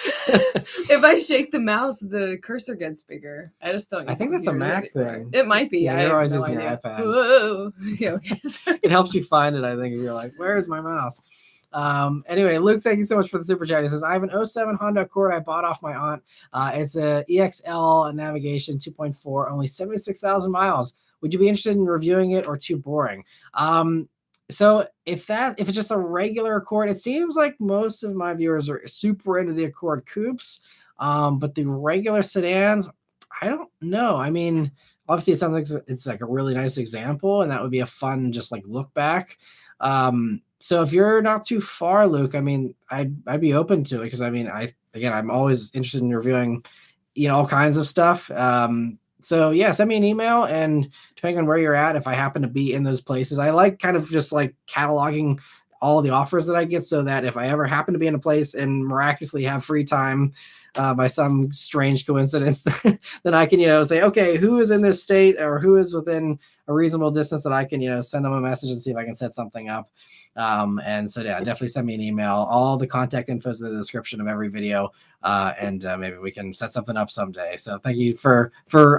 If I shake the mouse, the cursor gets bigger. I just don't. I think that's a Mac thing. It might be. Yeah, you're always using your iPad. Whoa. Yeah, okay, it helps you find it. I think if you're like, where is my mouse? Anyway, Luke, thank you so much for the super chat. He says, I have an 07 Honda Accord I bought off my aunt. It's a EXL navigation 2.4, only 76,000 miles. Would you be interested in reviewing it, or too boring? So if it's just a regular Accord, it seems like most of my viewers are super into the Accord coupes. But the regular sedans, I don't know. I mean, obviously it sounds like it's like a really nice example, and that would be a fun, just like look back. So if you're not too far, Luke, I mean, I'd be open to it, because I mean, I'm always interested in reviewing, all kinds of stuff. So yeah, send me an email, and depending on where you're at, if I happen to be in those places, I like kind of just like cataloging all the offers that I get, so that if I ever happen to be in a place and miraculously have free time by some strange coincidence, then I can, say, okay, who is in this state or who is within a reasonable distance that I can, send them a message and see if I can set something up. And so, yeah, definitely send me an email. All the contact info is in the description of every video, and maybe we can set something up someday. So thank you for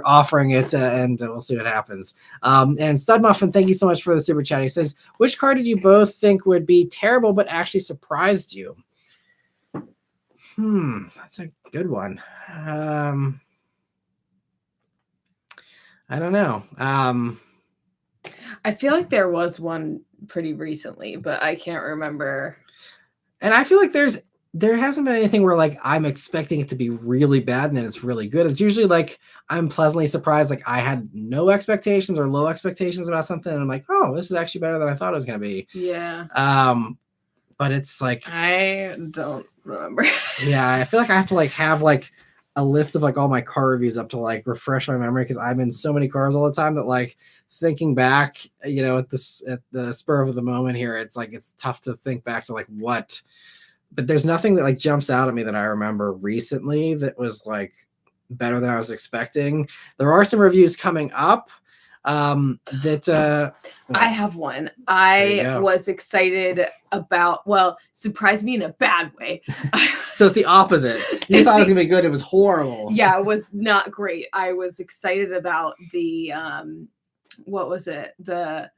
offering it, and we'll see what happens. And Stud Muffin, thank you so much for the super chat. He says, which car did you both think would be terrible but actually surprised you? That's a good one. I don't know. I feel like there was one pretty recently, but I can't remember. And I feel like there hasn't been anything where like I'm expecting it to be really bad and then it's really good. It's usually like I'm pleasantly surprised. Like I had no expectations or low expectations about something, and I'm like, oh, this is actually better than I thought it was going to be. Yeah. But it's like I don't remember. Yeah, I feel like I have to like have like a list of like all my car reviews up to like refresh my memory, because I'm in so many cars all the time that like thinking back, at the spur of the moment here, it's like it's tough to think back to like what. But there's nothing that like jumps out at me that I remember recently that was like better than I was expecting. There are some reviews coming up that I have one. I was excited about, surprised me in a bad way. So it's the opposite. You thought it was gonna be good, it was horrible. Yeah, it was not great. I was excited about the what was it? The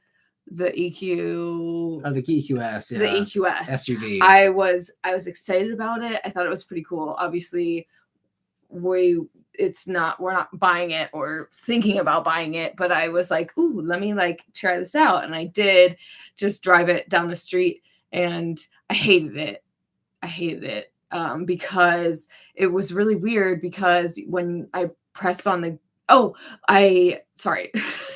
EQ. Oh, the EQS, yeah. The EQS SUV. I was excited about it. I thought it was pretty cool. Obviously, we're not buying it or thinking about buying it, but I was like, ooh, let me like try this out. And I did just drive it down the street, and I hated it. Because it was really weird, because when I pressed on the,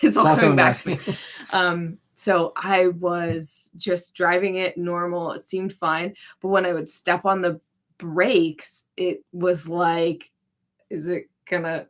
it's all coming back to me. So I was just driving it normal. It seemed fine. But when I would step on the brakes, it was like, is it gonna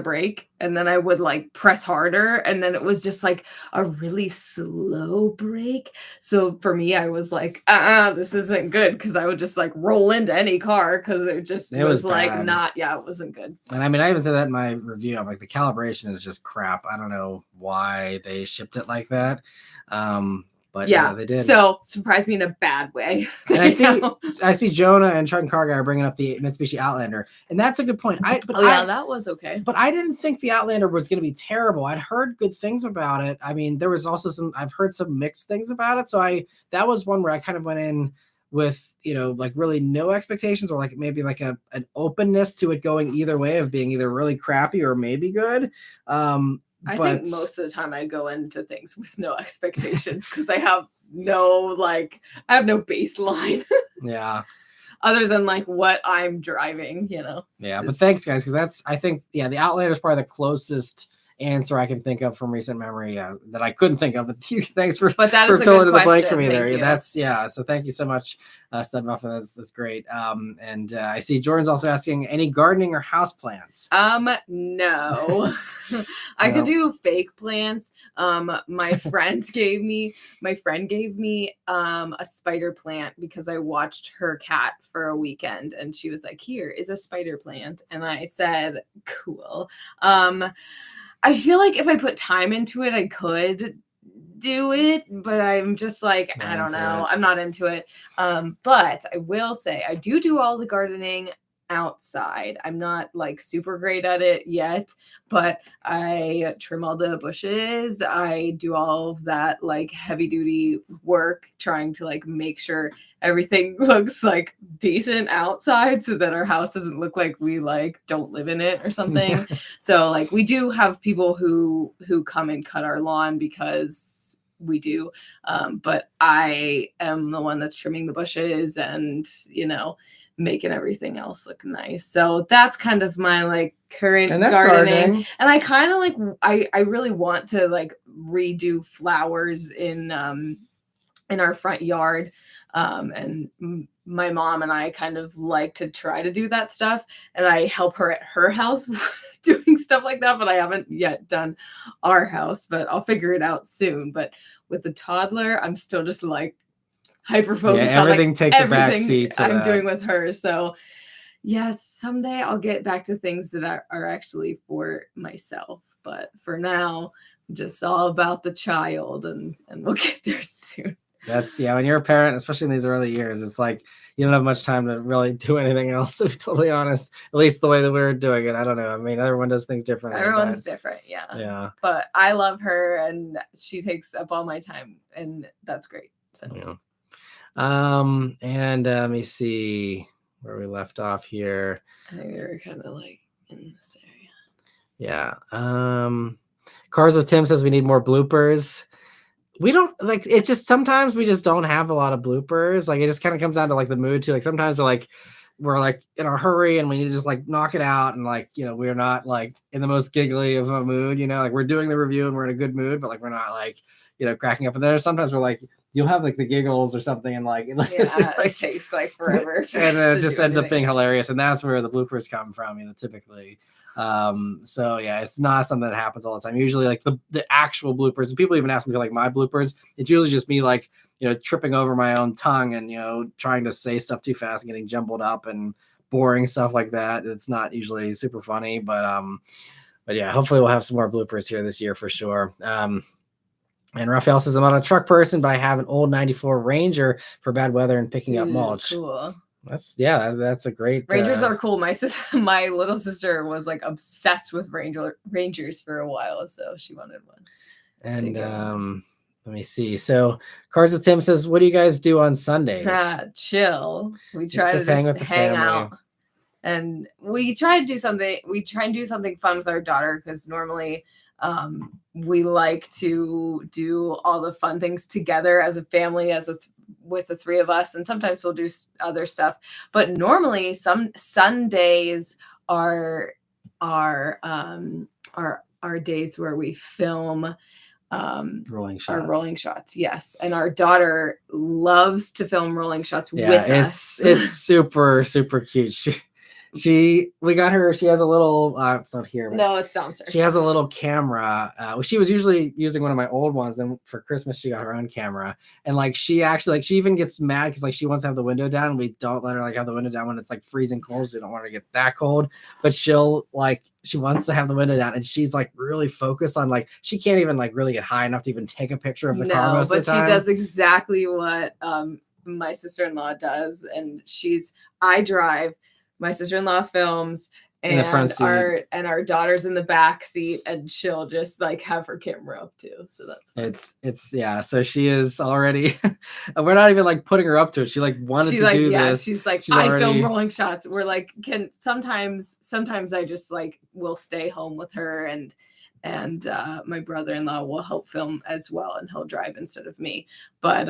break? And then I would like press harder, and then it was just like a really slow brake. So for me, I was like, this isn't good, because I would just like roll into any car, because it was like bad. It wasn't good. And I mean, I even said that in my review. I'm like, the calibration is just crap. I don't know why they shipped it like that. But yeah, they did. So surprised me in a bad way. And I see Jonah and Truck and Car Guy are bringing up the Mitsubishi Outlander, and that's a good point. That was okay. But I didn't think the Outlander was going to be terrible. I'd heard good things about it. I mean, there was also I've heard some mixed things about it. So that was one where I kind of went in with, like really no expectations, or like maybe like an openness to it going either way, of being either really crappy or maybe good. I think most of the time I go into things with no expectations, because I have no baseline. Yeah. Other than like what I'm driving, Yeah, but thanks guys, because I think the Outlander is probably the closest answer I can think of from recent memory that I couldn't think of. But thanks for filling in the blank for me there. So thank you so much, Stud Muffin. That's great. And I see Jordan's also asking, any gardening or house plants? No. I could do fake plants. My friend gave me a spider plant, because I watched her cat for a weekend, and she was like, here is a spider plant, and I said, cool. I feel like if I put time into it, I could do it, but I'm just like, I don't know. I'm not into it. But I will say I do all the gardening outside. I'm not like super great at it yet, but I trim all the bushes. I do all of that like heavy duty work, trying to like make sure everything looks like decent outside, so that our house doesn't look like we like don't live in it or something. So like we do have people who come and cut our lawn, because we do. But I am the one that's trimming the bushes and, making everything else look nice. So that's kind of my like current gardening. And I kind of like, I really want to like redo flowers in our front yard. And my mom and I kind of like to try to do that stuff, and I help her at her house doing stuff like that, but I haven't yet done our house, but I'll figure it out soon. But with the toddler, I'm still just like hyper focused on everything like takes a back everything seat to I'm that. doing with her. So yes, someday I'll get back to things that are actually for myself. But for now, just all about the child, and we'll get there soon. That's when you're a parent, especially in these early years, it's like you don't have much time to really do anything else, to be totally honest. At least the way that we're doing it. I don't know. I mean, everyone does things differently. Everyone's different, yeah. Yeah. But I love her, and she takes up all my time, and that's great. So and let me see where we left off here. I think we were kind of like in this area. Yeah. Cars with Tim says we need more bloopers. We don't like it. Just sometimes we just don't have a lot of bloopers. Like it just kind of comes down to like the mood too. Like sometimes we're like in a hurry and we need to just like knock it out, and like we're not like in the most giggly of a mood. Like we're doing the review and we're in a good mood, but like we're not like cracking up. And then sometimes we're like you'll have like the giggles or something, and like it takes like forever, and it just ends up being hilarious, and that's where the bloopers come from. Typically. So yeah, it's not something that happens all the time. Usually like the actual bloopers, and people even ask me like my bloopers, it's usually just me like tripping over my own tongue and trying to say stuff too fast and getting jumbled up and boring stuff like that. It's not usually super funny, but yeah, hopefully we'll have some more bloopers here this year for sure. And Raphael says I'm not a truck person, but I have an old 94 Ranger for bad weather and picking up mulch. Cool. That's a great. Rangers are cool. My little sister was like obsessed with Rangers for a while, so she wanted one. And let me see. So Cars with Tim says, what do you guys do on Sundays? Chill. We try to just hang out. And we try and do something fun with our daughter, because normally we like to do all the fun things together as a family, with the three of us, and sometimes we'll do other stuff. But normally some Sundays are days where we film our rolling shots. Yes. And our daughter loves to film rolling shots with us. It's super, super cute. We got her, she has a little it's not here, but no, it's downstairs. She has a little camera. She was usually using one of my old ones, then for Christmas she got her own camera, and like she actually like she even gets mad because like she wants to have the window down, and we don't let her like have the window down when it's like freezing cold, so we don't want her to get that cold, but she wants to have the window down, and she's like really focused on like she can't even like really get high enough to even take a picture of the car most of the time. But she does exactly what my sister-in-law does, and I drive, my sister-in-law films, and our daughter's in the back seat, and she'll just like have her camera up too. So that's fun. It's yeah. So she is already. We're not even like putting her up to it. She like wanted to do this. She's like, I film rolling shots. We're like, sometimes I just like will stay home with her, and my brother-in-law will help film as well, and he'll drive instead of me. But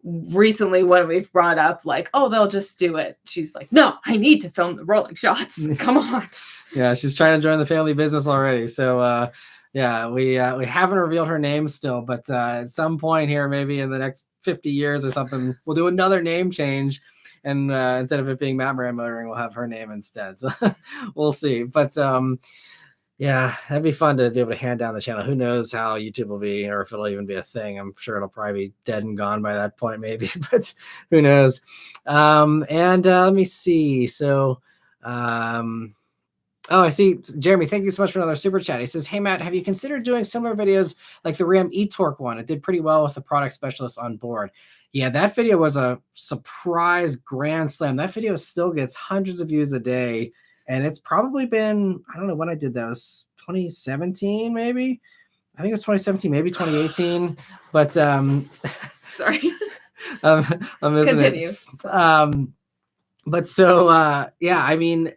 recently when we've brought up like, oh, they'll just do it, she's like, no, I need to film the rolling shots. Come on. Yeah, she's trying to join the family business already. So yeah, we haven't revealed her name still, but at some point here, maybe in the next 50 years or something, we'll do another name change, and instead of it being Matt Maran Motoring, we'll have her name instead. So we'll see. But yeah, that'd be fun to be able to hand down the channel. Who knows how YouTube will be, or if it'll even be a thing. I'm sure it'll probably be dead and gone by that point, maybe, but who knows? And let me see. So, I see Jeremy. Thank you so much for another super chat. He says, hey, Matt, have you considered doing similar videos like the Ram eTorque one? It did pretty well with the product specialist on board. Yeah, that video was a surprise grand slam. That video still gets hundreds of views a day. And it's probably been, I don't know when I did that. It was 2017, maybe. I think it was 2017, maybe 2018. But sorry. I'm missing Continue. It. But so yeah, I mean,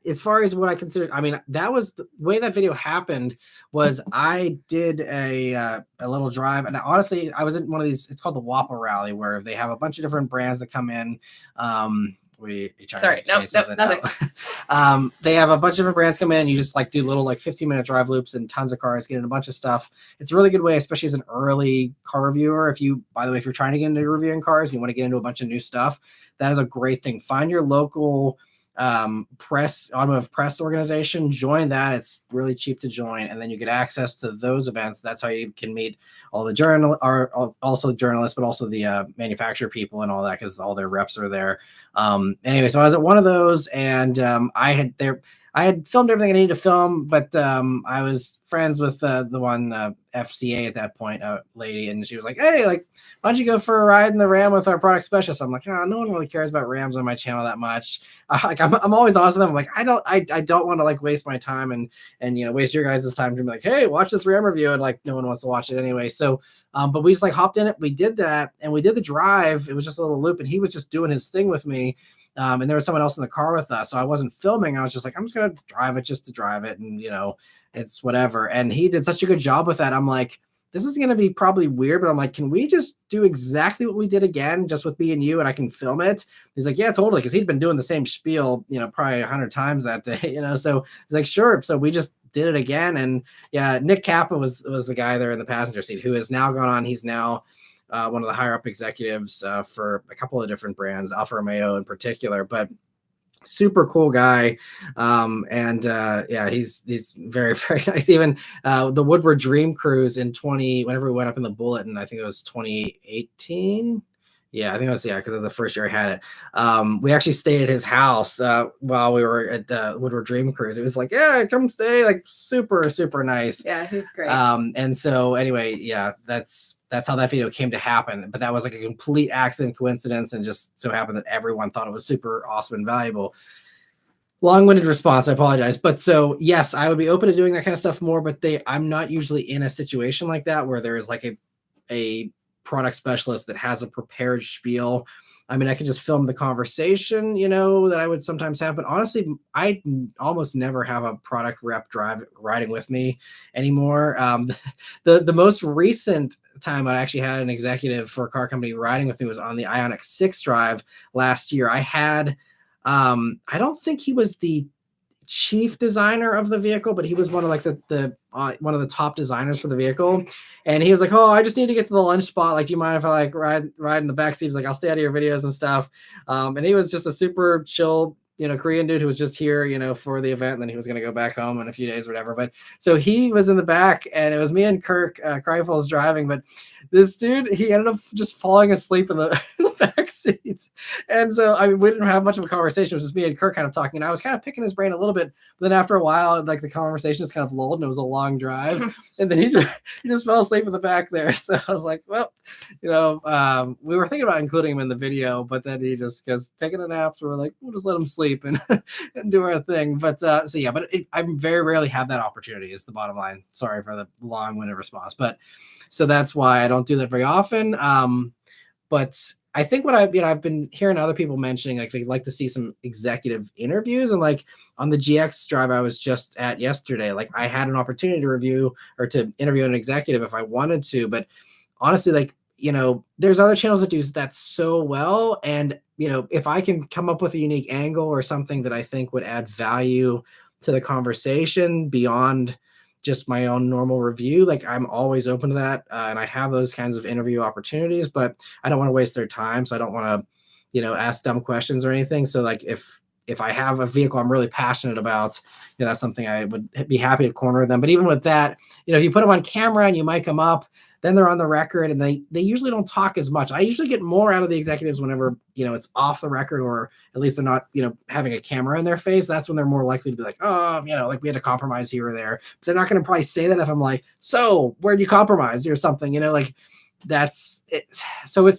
as far as what I consider, I mean, that was the way that video happened. Was I did a little drive, and honestly, I was in one of these. It's called the Wappa Rally, where they have a bunch of different brands that come in. Nothing. They have a bunch of different brands come in. You just like do little like 15-minute drive loops and tons of cars, get in a bunch of stuff. It's a really good way, especially as an early car reviewer. If you're trying to get into reviewing cars, you want to get into a bunch of new stuff, that is a great thing. Find your local automotive press organization. Join that. It's really cheap to join, and then you get access to those events. That's how you can meet all the also journalists, but also the manufacturer people and all that, because all their reps are there. Anyway, so I was at one of those, and I had filmed everything I needed to film, but I was friends with the one FCA at that point, lady, and she was like, "Hey, like, why don't you go for a ride in the Ram with our product specialist?" I'm like, "Oh, no one really cares about Rams on my channel that much." I'm always honest with them. I'm like, I don't want to like waste my time and waste your guys' time to be like, "Hey, watch this Ram review," and like no one wants to watch it anyway. So, but we just like hopped in it. We did that, and we did the drive. It was just a little loop, and he was just doing his thing with me. And there was someone else in the car with us, so I wasn't filming. I was just like, I'm just gonna drive it just to drive it, and it's whatever. And he did such a good job with that. I'm like, this is gonna be probably weird, but I'm like, can we just do exactly what we did again, just with me and you, and I can film it? He's like, yeah, totally, because he'd been doing the same spiel, probably 100 times that day, So he's like, sure. So we just did it again, and yeah, Nick Kappa was the guy there in the passenger seat who has now gone on. He's now one of the higher up executives for a couple of different brands, Alfa Romeo in particular, but super cool guy. Yeah, he's very, very nice. Even the Woodward Dream Cruise whenever we went up in the Bullet, and I think it was 2018. Yeah, I think it was, because it was the first year I had it. We actually stayed at his house while we were at the Woodward Dream Cruise. It was like, yeah, come stay, like super, super nice. Yeah, he's great. And so anyway, yeah, that's how that video came to happen. But that was like a complete accident, coincidence, and just so happened that everyone thought it was super awesome and valuable. Long-winded response, I apologize. But so yes, I would be open to doing that kind of stuff more, but I'm not usually in a situation like that where there is like a product specialist that has a prepared spiel. I mean, I could just film the conversation, that I would sometimes have, but honestly, I almost never have a product rep riding with me anymore. The most recent time I actually had an executive for a car company riding with me was on the Ioniq 6 drive last year. I had, I don't think he was the chief designer of the vehicle, but he was one of like the one of the top designers for the vehicle. And he was like, "Oh, I just need to get to the lunch spot. Like, do you mind if I like ride in the back seat?" He's like, "I'll stay out of your videos and stuff." And he was just a super chill, Korean dude who was just here, for the event. And then he was going to go back home in a few days or whatever. But so he was in the back, and it was me and Kirk Kreifels driving. But this dude, he ended up just falling asleep in the back seats. And so, I mean, we didn't have much of a conversation. It was just me and Kirk kind of talking. And I was kind of picking his brain a little bit. But then after a while, like the conversation just kind of lulled, and it was a long drive. And then he just fell asleep in the back there. So I was like, well, we were thinking about including him in the video, but then he just goes taking a nap. So we're like, we'll just let him sleep and do our thing. But so yeah, but I very rarely have that opportunity is the bottom line. Sorry for the long-winded response, but so that's why I don't do that very often. But I think what I've been hearing other people mentioning, like they'd like to see some executive interviews, and like on the GX drive I was just at yesterday, like I had an opportunity to review or to interview an executive if I wanted to, but honestly, like, there's other channels that do that so well. And, if I can come up with a unique angle or something that I think would add value to the conversation beyond just my own normal review, like I'm always open to that. And I have those kinds of interview opportunities, but I don't want to waste their time. So I don't want to, ask dumb questions or anything. So like if I have a vehicle I'm really passionate about, that's something I would be happy to corner them. But even with that, if you put them on camera and you mic them up, then they're on the record, and they usually don't talk as much. I usually get more out of the executives whenever, it's off the record, or at least they're not, having a camera in their face. That's when they're more likely to be like, oh, like we had to compromise here or there. But they're not going to probably say that if I'm like, so where'd you compromise or something, like that's it. So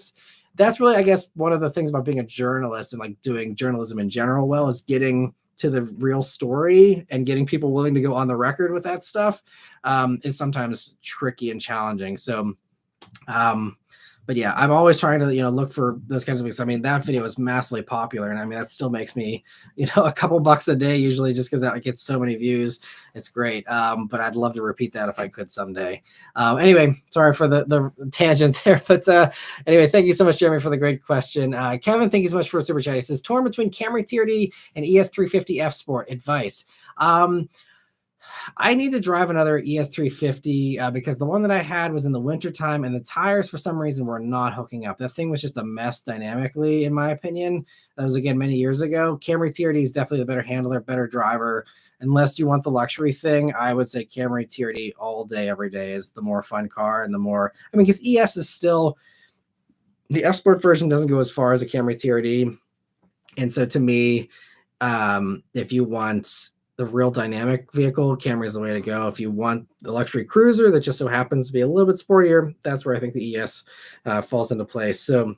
that's really, I guess, one of the things about being a journalist and like doing journalism in general well is getting to the real story and getting people willing to go on the record with that stuff is sometimes tricky and challenging. So, but yeah, I'm always trying to, look for those kinds of things. I mean, that video is massively popular, and I mean, that still makes me, a couple bucks a day usually, just because that gets so many views. It's great. But I'd love to repeat that if I could someday. Anyway, sorry for the tangent there, but anyway, thank you so much, Jeremy, for the great question. Kevin, thank you so much for a super chat. He says, torn between Camry TRD and ES350 F Sport. Advice. I need to drive another ES350 because the one that I had was in the wintertime and the tires for some reason were not hooking up. That thing was just a mess dynamically, in my opinion. That was again many years ago. Camry TRD is definitely a better handler, better driver. Unless you want the luxury thing, I would say Camry TRD all day, every day is the more fun car and the more, I mean, because ES is still, the F Sport version doesn't go as far as a Camry TRD. And so to me, if you want the real dynamic vehicle, Camry is the way to go. If you want the luxury cruiser that just so happens to be a little bit sportier, that's where I think the ES falls into place. So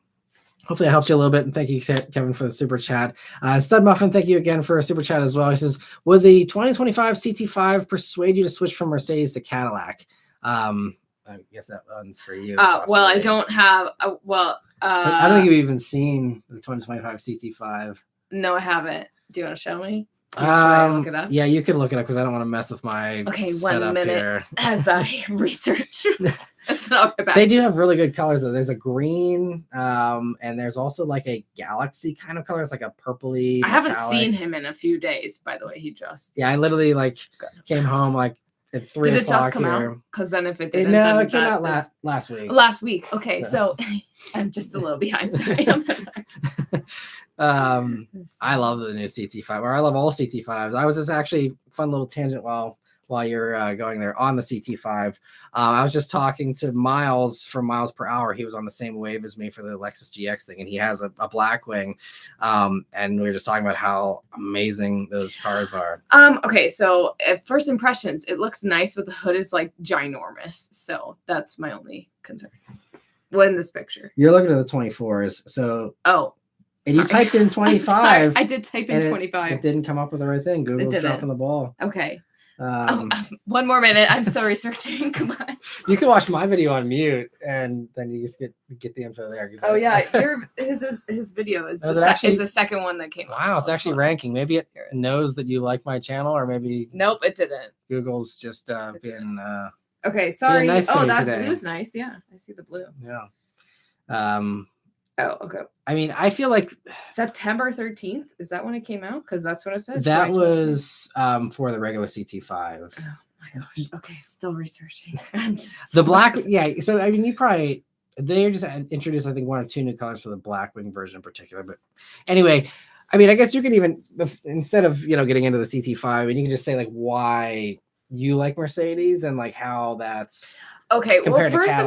hopefully that helps you a little bit. And thank you, Kevin, for the super chat. Stud Muffin, thank you again for a super chat as well. He says, would the 2025 CT5 persuade you to switch from Mercedes to Cadillac? I guess that one's for you. Well, I don't have, I don't think you've even seen the 2025 CT5. No, I haven't. Do you want to show me? Should I look it up? Yeah, you can look it up because I don't want to mess with my setup 1 minute here. as I research. I'll get back. They do have really good colors though. There's a green, and there's also like a galaxy kind of color. It's like a purpley. I haven't metallic. seen him in a few days, by the way. He just I literally like came home like at 3 Did it o'clock just come here. out? Because then if it didn't, No, it came out last week. Last week. Okay, so I'm just a little behind. Sorry, I'm so sorry. I love the new CT5, or I love all CT5s. I was just actually fun little tangent while you're going there on the CT5. I was just talking to Miles from Miles Per Hour. He was on the same wave as me for the Lexus GX thing, and he has a Blackwing. And we were just talking about how amazing those cars are. Okay, so at first impressions, it looks nice, but the hood is like ginormous. So that's my only concern. Well, in this picture, you're looking at the 24s. So and you typed in 25. I did type in 25. It didn't come up with the right thing. Google's dropping the ball. Okay. 1 more minute. I'm still researching. Come on. You can watch my video on mute, and then you just get the info there. Oh yeah, his video is the second one that came. Wow, it's actually ranking. Maybe it knows that you like my channel, or maybe nope, it didn't. Google's just been. Okay, sorry. Nice that today. blue's nice. Yeah, I see the blue. Yeah. Oh, okay. I mean, I feel like September 13th. Is that when it came out? Because that's what it says. That was for the regular CT5. Oh my gosh. Okay, still researching. I'm just the black. Yeah. So I mean, they just introduced I think 1 or 2 new colors for the Blackwing version in particular. But anyway, I mean, I guess you can even instead of getting into the CT5, I mean, you can just say like why you like Mercedes and like how that's okay. Well, first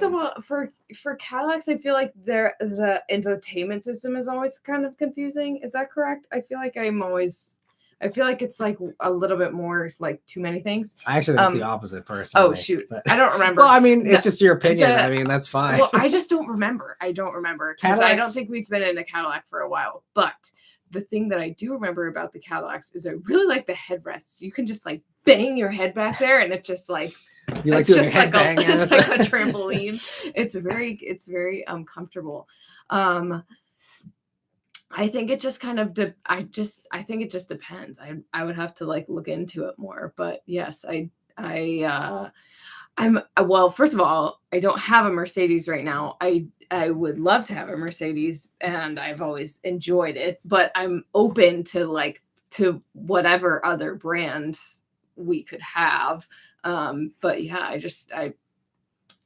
of all, for Cadillacs, I feel like the infotainment system is always kind of confusing. Is that correct? I feel like it's like a little bit more like too many things. I actually think it's the opposite personally. Oh shoot, but I don't remember. Well, I mean, it's just your opinion. I mean, that's fine. Well, I just don't remember. I don't remember because I don't think we've been in a Cadillac for a while. But the thing that I do remember about the Cadillacs is I really like the headrests. You can just like bang your head back there, and it just like you like doing your head bang. It's like a trampoline. It's very comfortable. I think it just kind of I think it just depends. I would have to like look into it more. But yes, well, first of all, I don't have a Mercedes right now. I would love to have a Mercedes, and I've always enjoyed it, but I'm open to whatever other brands we could have. But yeah, I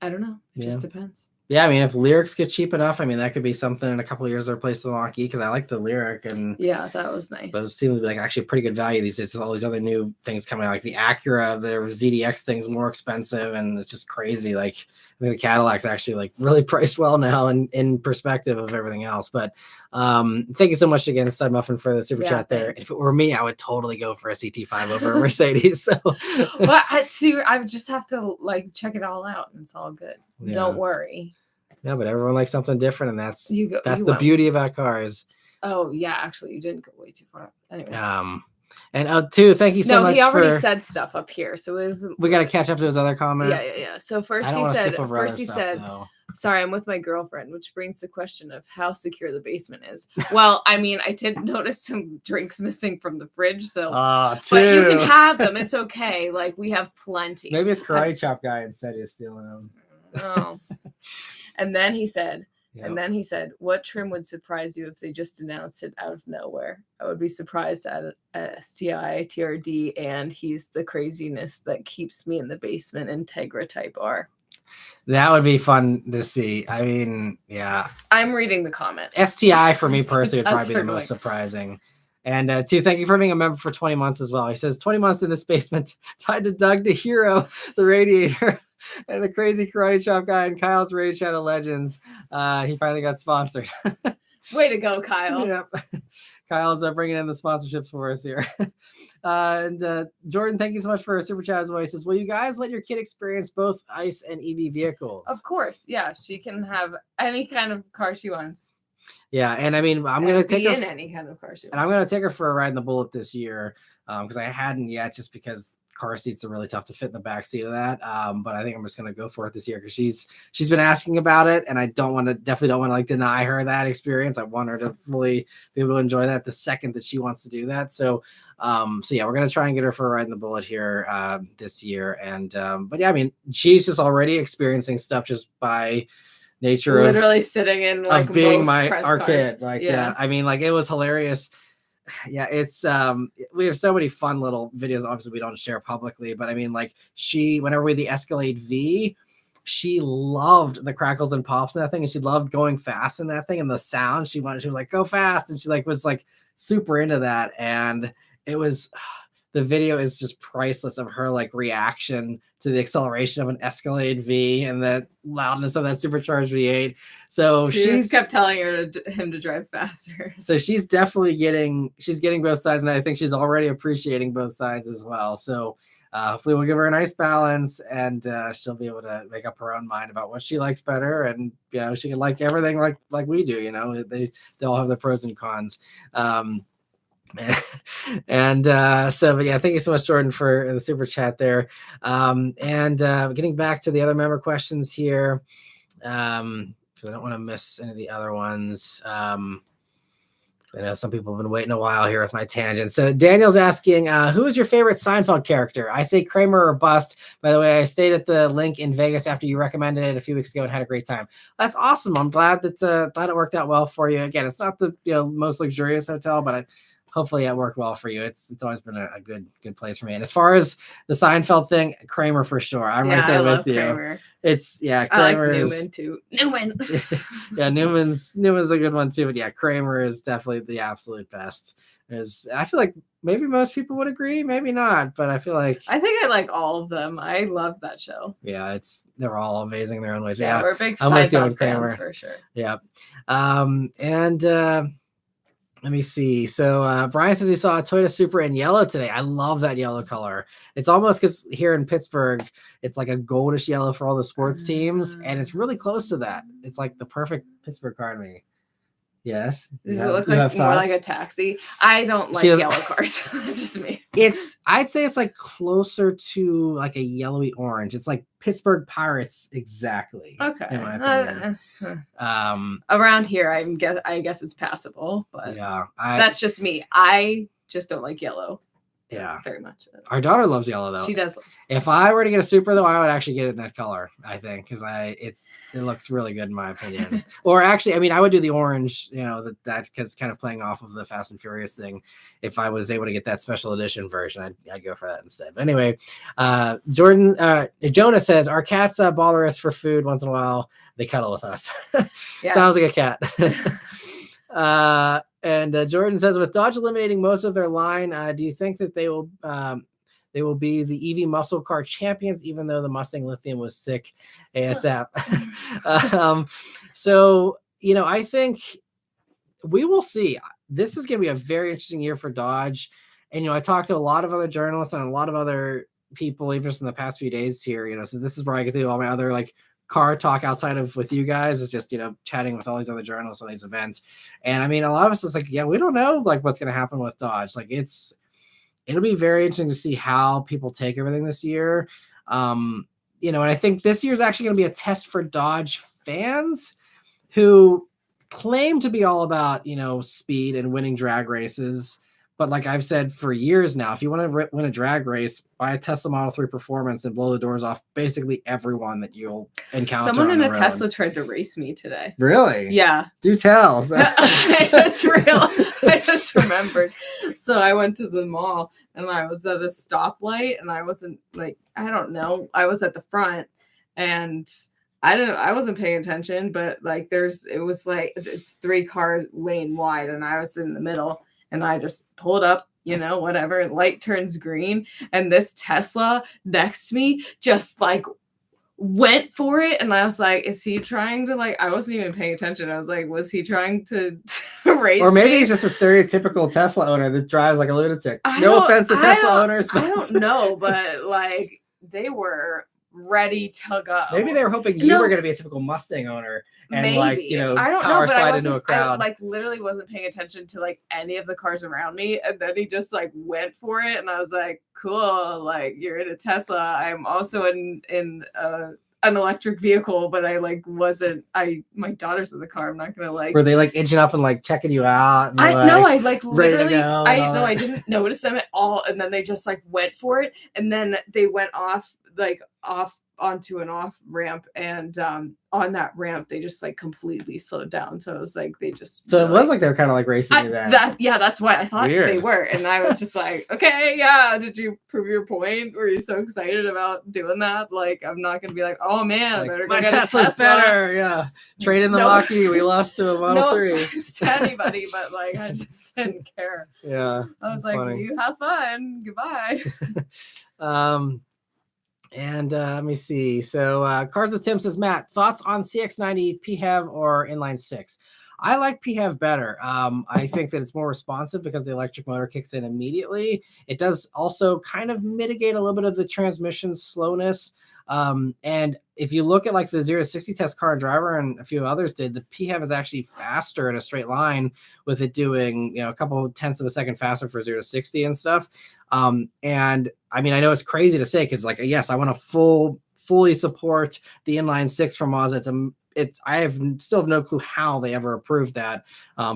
don't know. It just depends. Yeah, I mean, if lyrics get cheap enough, I mean, that could be something in a couple of years to replace the Mach-E, because I like the lyric. And yeah, that was nice. Those seem to be like actually pretty good value these days. All these other new things coming out, like the Acura, the ZDX thing's more expensive, and it's just crazy. Like, I think the Cadillac's actually like really priced well now in perspective of everything else. But thank you so much again, Stud Muffin, for the super chat there. If it were me, I would totally go for a CT5 over a Mercedes. So well, I would just have to like check it all out, and it's all good. Yeah. Don't worry. Yeah, but everyone likes something different, and that's the beauty about cars. Oh yeah, actually, you didn't go way too far. Anyways. And too, thank you so much. No, he already said stuff up here, so we got to catch up to his other comment. Yeah. So first he said, sorry, I'm with my girlfriend, which brings the question of how secure the basement is. Well, I mean, I did notice some drinks missing from the fridge, so but you can have them. It's okay. Like, we have plenty. Maybe it's Karate Chop guy instead of stealing them. Oh. And then he said, And then he said, what trim would surprise you if they just announced it out of nowhere? I would be surprised at a STI, TRD, and he's the craziness that keeps me in the basement, Integra Type R. That would be fun to see. I mean, yeah. I'm reading the comments. STI for me personally would probably be the most surprising. And too, thank you for being a member for 20 months as well. He says 20 months in this basement, tied to Doug the Hero, the Radiator, and the crazy karate chop guy, and Kyle's Raid Shadow Legends. He finally got sponsored. Way to go, Kyle. Yep. Kyle's bringing in the sponsorships for us here. And Jordan, thank you so much for super chat as well. He says, will you guys let your kid experience both ICE and EV vehicles? Of course. Yeah. She can have any kind of car she wants. Yeah. And I mean, I'm going to take her in any kind of car she wants. And I'm going to take her for a ride in the Bullet this year because I hadn't yet, just because car seats are really tough to fit in the back seat of that. But I think I'm just going to go for it this year because she's been asking about it, and I definitely don't want to like deny her that experience. I want her to fully be able to enjoy that the second that she wants to do that. So yeah, we're going to try and get her for a ride in the Bullet here this year. And but yeah, I mean, she's just already experiencing stuff just by nature literally sitting in like of being our cars. kid. Like, yeah, I mean, like, it was hilarious. Yeah, it's we have so many fun little videos. Obviously, we don't share publicly, but I mean, like, whenever we the Escalade V, she loved the crackles and pops in that thing, and she loved going fast in that thing, and the sound she was like, go fast, and she like was like super into that. And it was, the video is just priceless of her like reaction to the acceleration of an Escalade V and the loudness of that supercharged V8. So she just kept telling him to drive faster. So she's definitely getting both sides, and I think she's already appreciating both sides as well. So hopefully we'll give her a nice balance, and she'll be able to make up her own mind about what she likes better, and she can like everything like we do. They all have the pros and cons. And so, but yeah, thank you so much, Jordan, for the super chat there. And getting back to the other member questions here, so I don't want to miss any of the other ones. I know some people have been waiting a while here with my tangent. So Daniel's asking, who is your favorite Seinfeld character? I say Kramer or bust. By the way, I stayed at the Link in Vegas after you recommended it a few weeks ago and had a great time. That's awesome. I'm glad that it worked out well for you. Again, it's not the most luxurious hotel, but hopefully it worked well for you. It's always been a good place for me. And as far as the Seinfeld thing, Kramer for sure. I'm right there with you. Kramer. Kramer. I like Newman too. Newman. Yeah, Newman's a good one too. But yeah, Kramer is definitely the absolute best. I feel like maybe most people would agree, maybe not, but I think I like all of them. I love that show. Yeah, they're all amazing in their own ways. Yeah, we're big Seinfeld fans for sure. Yeah. Let me see. So Brian says he saw a Toyota Supra in yellow today. I love that yellow color. It's almost, because here in Pittsburgh, it's like a goldish yellow for all the sports teams, and it's really close to that. It's like the perfect Pittsburgh car to me. Yes. Does it look like more like a taxi? I don't like yellow cars. That's just me. I'd say it's like closer to like a yellowy orange. It's like Pittsburgh Pirates exactly. Okay. In my opinion. Around here, I guess it's passable, but yeah, that's just me. I just don't like yellow. Yeah, very much. Our daughter loves yellow though. She does. If I were to get a Supra though, I would actually get it in that color. I think because it looks really good in my opinion. Or actually, I mean, I would do the orange. That because kind of playing off of the Fast and Furious thing. If I was able to get that special edition version, I'd go for that instead. But anyway, Jonah says our cats bother us for food once in a while. They cuddle with us. Yes. Sounds like a cat. And Jordan says, with Dodge eliminating most of their line, do you think that they will be the EV muscle car champions, even though the Mustang Lithium was sick ASAP? So, I think we will see. This is going to be a very interesting year for Dodge. And, I talked to a lot of other journalists and a lot of other people, even just in the past few days here, so this is where I get to do all my other car talk outside of with you guys. Is just chatting with all these other journalists on these events. And I mean, a lot of us is like, yeah, we don't know what's going to happen with Dodge. It'll be very interesting to see how people take everything this year. And I think this year is actually going to be a test for Dodge fans who claim to be all about speed and winning drag races, But like I've said for years now, if you want to win a drag race, buy a Tesla Model 3 Performance and blow the doors off basically everyone that you'll encounter. Someone in in a road. Tesla tried to race me today. Really? Yeah. Do tell. I just remembered. So I went to the mall and I was at a stoplight and I wasn't like, I don't know. I was at the front and I wasn't paying attention, but like it was like it's 3-car lane wide and I was in the middle and I just pulled up, whatever, light turns green and this Tesla next to me just like went for it. And I was like, is he trying to I wasn't even paying attention. I was like, was he trying to race Or maybe me? he's just a stereotypical Tesla owner that drives like a lunatic. No offense to Tesla owners. But I don't know, but like they were ready to go. Maybe they were hoping you were going to be a typical Mustang owner and maybe. I don't power slide into a crowd. I literally wasn't paying attention to any of the cars around me, and then he just went for it, and I was like, cool, you're in a Tesla. I'm also in an electric vehicle, but I wasn't. My daughter's in the car. I'm not gonna Were they inching up and checking you out? And I literally I didn't notice them at all, and then they just went for it, and then they went off onto an off ramp, and on that ramp they just completely slowed down. So it was they just it was they were kind of racing you then. That's why I thought Weird. They were, and I was just okay, yeah, did you prove your point? Were you so excited about doing that? I'm not gonna be oh man, I better go get Tesla's a Tesla. Better, yeah. Trade in the Mach-E, we lost to a Model 3. No offense to anybody, but I just didn't care. Yeah, I was funny. You have fun, goodbye. And let me see. So Cars with Tim says, Matt, thoughts on CX-90 PHEV or inline 6? I like PHEV better. I think that it's more responsive because the electric motor kicks in immediately. It does also kind of mitigate a little bit of the transmission slowness. And if you look at the 0 to 60 test Car and Driver and a few others did, the PHEV is actually faster in a straight line with it doing, a couple tenths of a second faster for 0 to 60 and stuff. And I mean, I know it's crazy to say because yes, I want to fully support the inline 6 from Mazda. I still have no clue how they ever approved that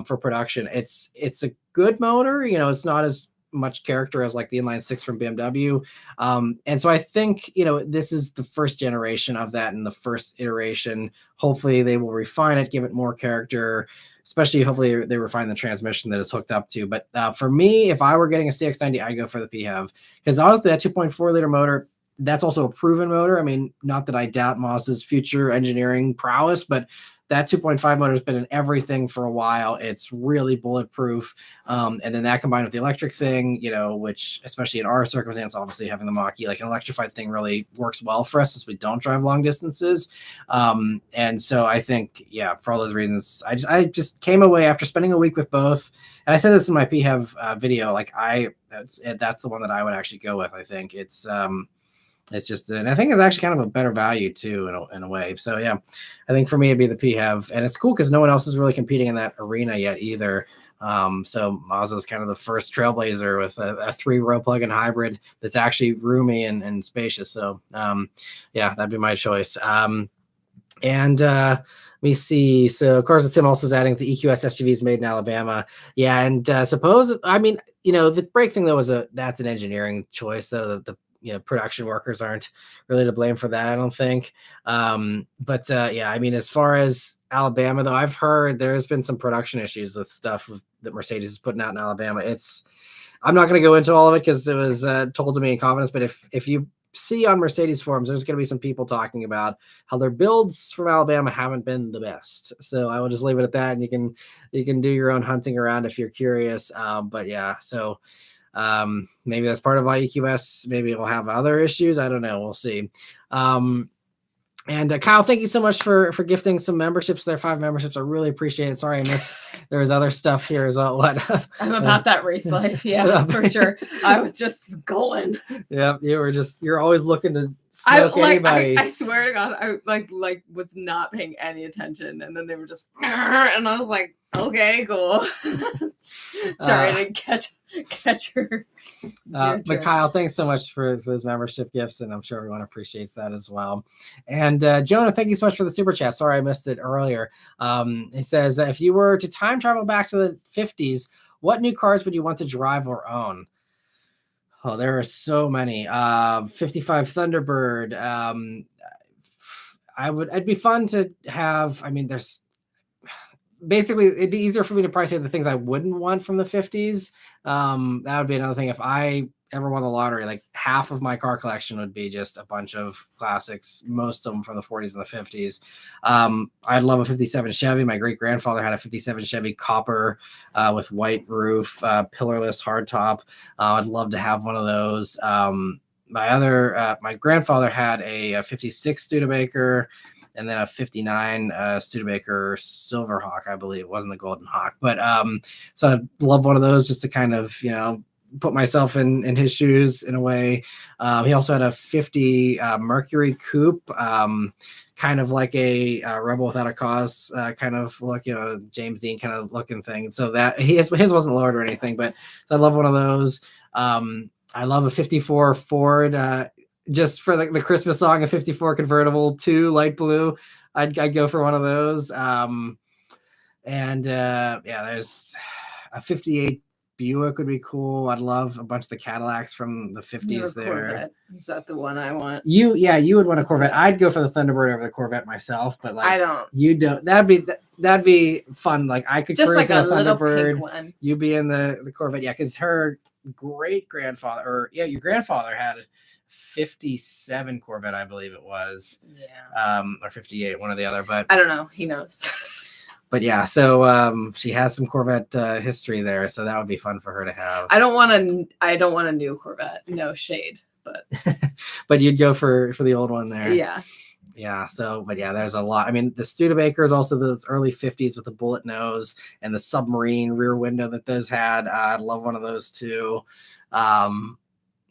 for production. It's a good motor, it's not as much character as the inline 6 from BMW. And so I think, this is the first generation of that and the first iteration. Hopefully they will refine it, give it more character, especially hopefully they refine the transmission that it's hooked up to. But for me, if I were getting a CX-90, I'd go for the PHEV because honestly, that 2.4 liter motor, that's also a proven motor. I mean, not that I doubt Mazda's future engineering prowess, but that 2.5 motor has been in everything for a while. It's really bulletproof. And then that combined with the electric thing, which especially in our circumstance, obviously having the Mach-E, an electrified thing really works well for us since we don't drive long distances. And so I think, for all those reasons, I just came away after spending a week with both. And I said this in my PHEV video, that's the one that I would actually go with. I think it's just, and I think it's actually kind of a better value too, in a way. So yeah, I think for me, it'd be the PHEV, and it's cool because no one else is really competing in that arena yet either. So Mazda is kind of the first trailblazer with a 3-row plug-in hybrid that's actually roomy and spacious. So yeah, that'd be my choice. And let me see. So Cars with Tim also is adding the EQS SUVs made in Alabama. Yeah, and the brake thing though that's an engineering choice though. The production workers aren't really to blame for that, I don't think. As far as Alabama though, I've heard there's been some production issues with stuff that Mercedes is putting out in Alabama. I'm not going to go into all of it because it was told to me in confidence, but if you see on Mercedes forums, there's going to be some people talking about how their builds from Alabama haven't been the best. So I will just leave it at that, and you can do your own hunting around if you're curious. Maybe that's part of why EQS maybe will have other issues. I don't know. We'll see. And Kyle, thank you so much for gifting some memberships. There are 5 memberships. I really appreciate it. Sorry I missed. There was other stuff here as well. I'm about that race life. Yeah, for sure. I was just going. Yeah, you're always looking to smoke anybody. I swear to God, I was not paying any attention, and then they were just, and I was like, okay, cool. Sorry, I didn't catch your but Kyle, thanks so much for those membership gifts, and I'm sure everyone appreciates that as well. And Jonah, thank you so much for the super chat. Sorry I missed it earlier. It says, if you were to time travel back to the 50s, What new cars would you want to drive or own? Oh, there are so many. 55 Thunderbird. It'd be fun to have. I mean, there's basically it'd be easier for me to price out the things I wouldn't want from the 50s. That would be another thing. If I ever won the lottery, like half of my car collection would be just a bunch of classics, most of them from the 40s and the 50s. I'd love a 57 Chevy. My great grandfather had a 57 Chevy copper with white roof, pillarless hardtop. I'd love to have one of those. My grandfather had a 56 Studebaker and then a 59 Studebaker Silverhawk, I believe. It wasn't the Golden Hawk. But so I'd love one of those just to kind of, put myself in his shoes in a way. He also had a 50 Mercury Coupe, kind of like a Rebel Without a Cause kind of look, James Dean kind of looking thing. So that his wasn't lowered or anything, but I love one of those. I love a 54 Ford, just for the Christmas song, a 54 convertible 2 light blue. I'd go for one of those. There's a 58 Buick would be cool. I'd love a bunch of the Cadillacs from the 50s there. Corvette. Is that the one I want? You would want a Corvette. I'd go for the Thunderbird over the Corvette myself, but like I don't. You don't. That'd be fun. Like I could just cruise like in the a little Thunderbird. pink one. You be in the Corvette, yeah, because her great grandfather, your grandfather had a 57 Corvette, I believe it was. Yeah. Or 58, one or the other, but I don't know. He knows. But yeah, so she has some Corvette history there, so that would be fun for her to have. I don't want a new Corvette. No shade, but but you'd go for the old one there. Yeah. Yeah. So, but yeah, there's a lot. I mean, the Studebaker is also those early 50s with the bullet nose and the submarine rear window that those had. I'd love one of those too.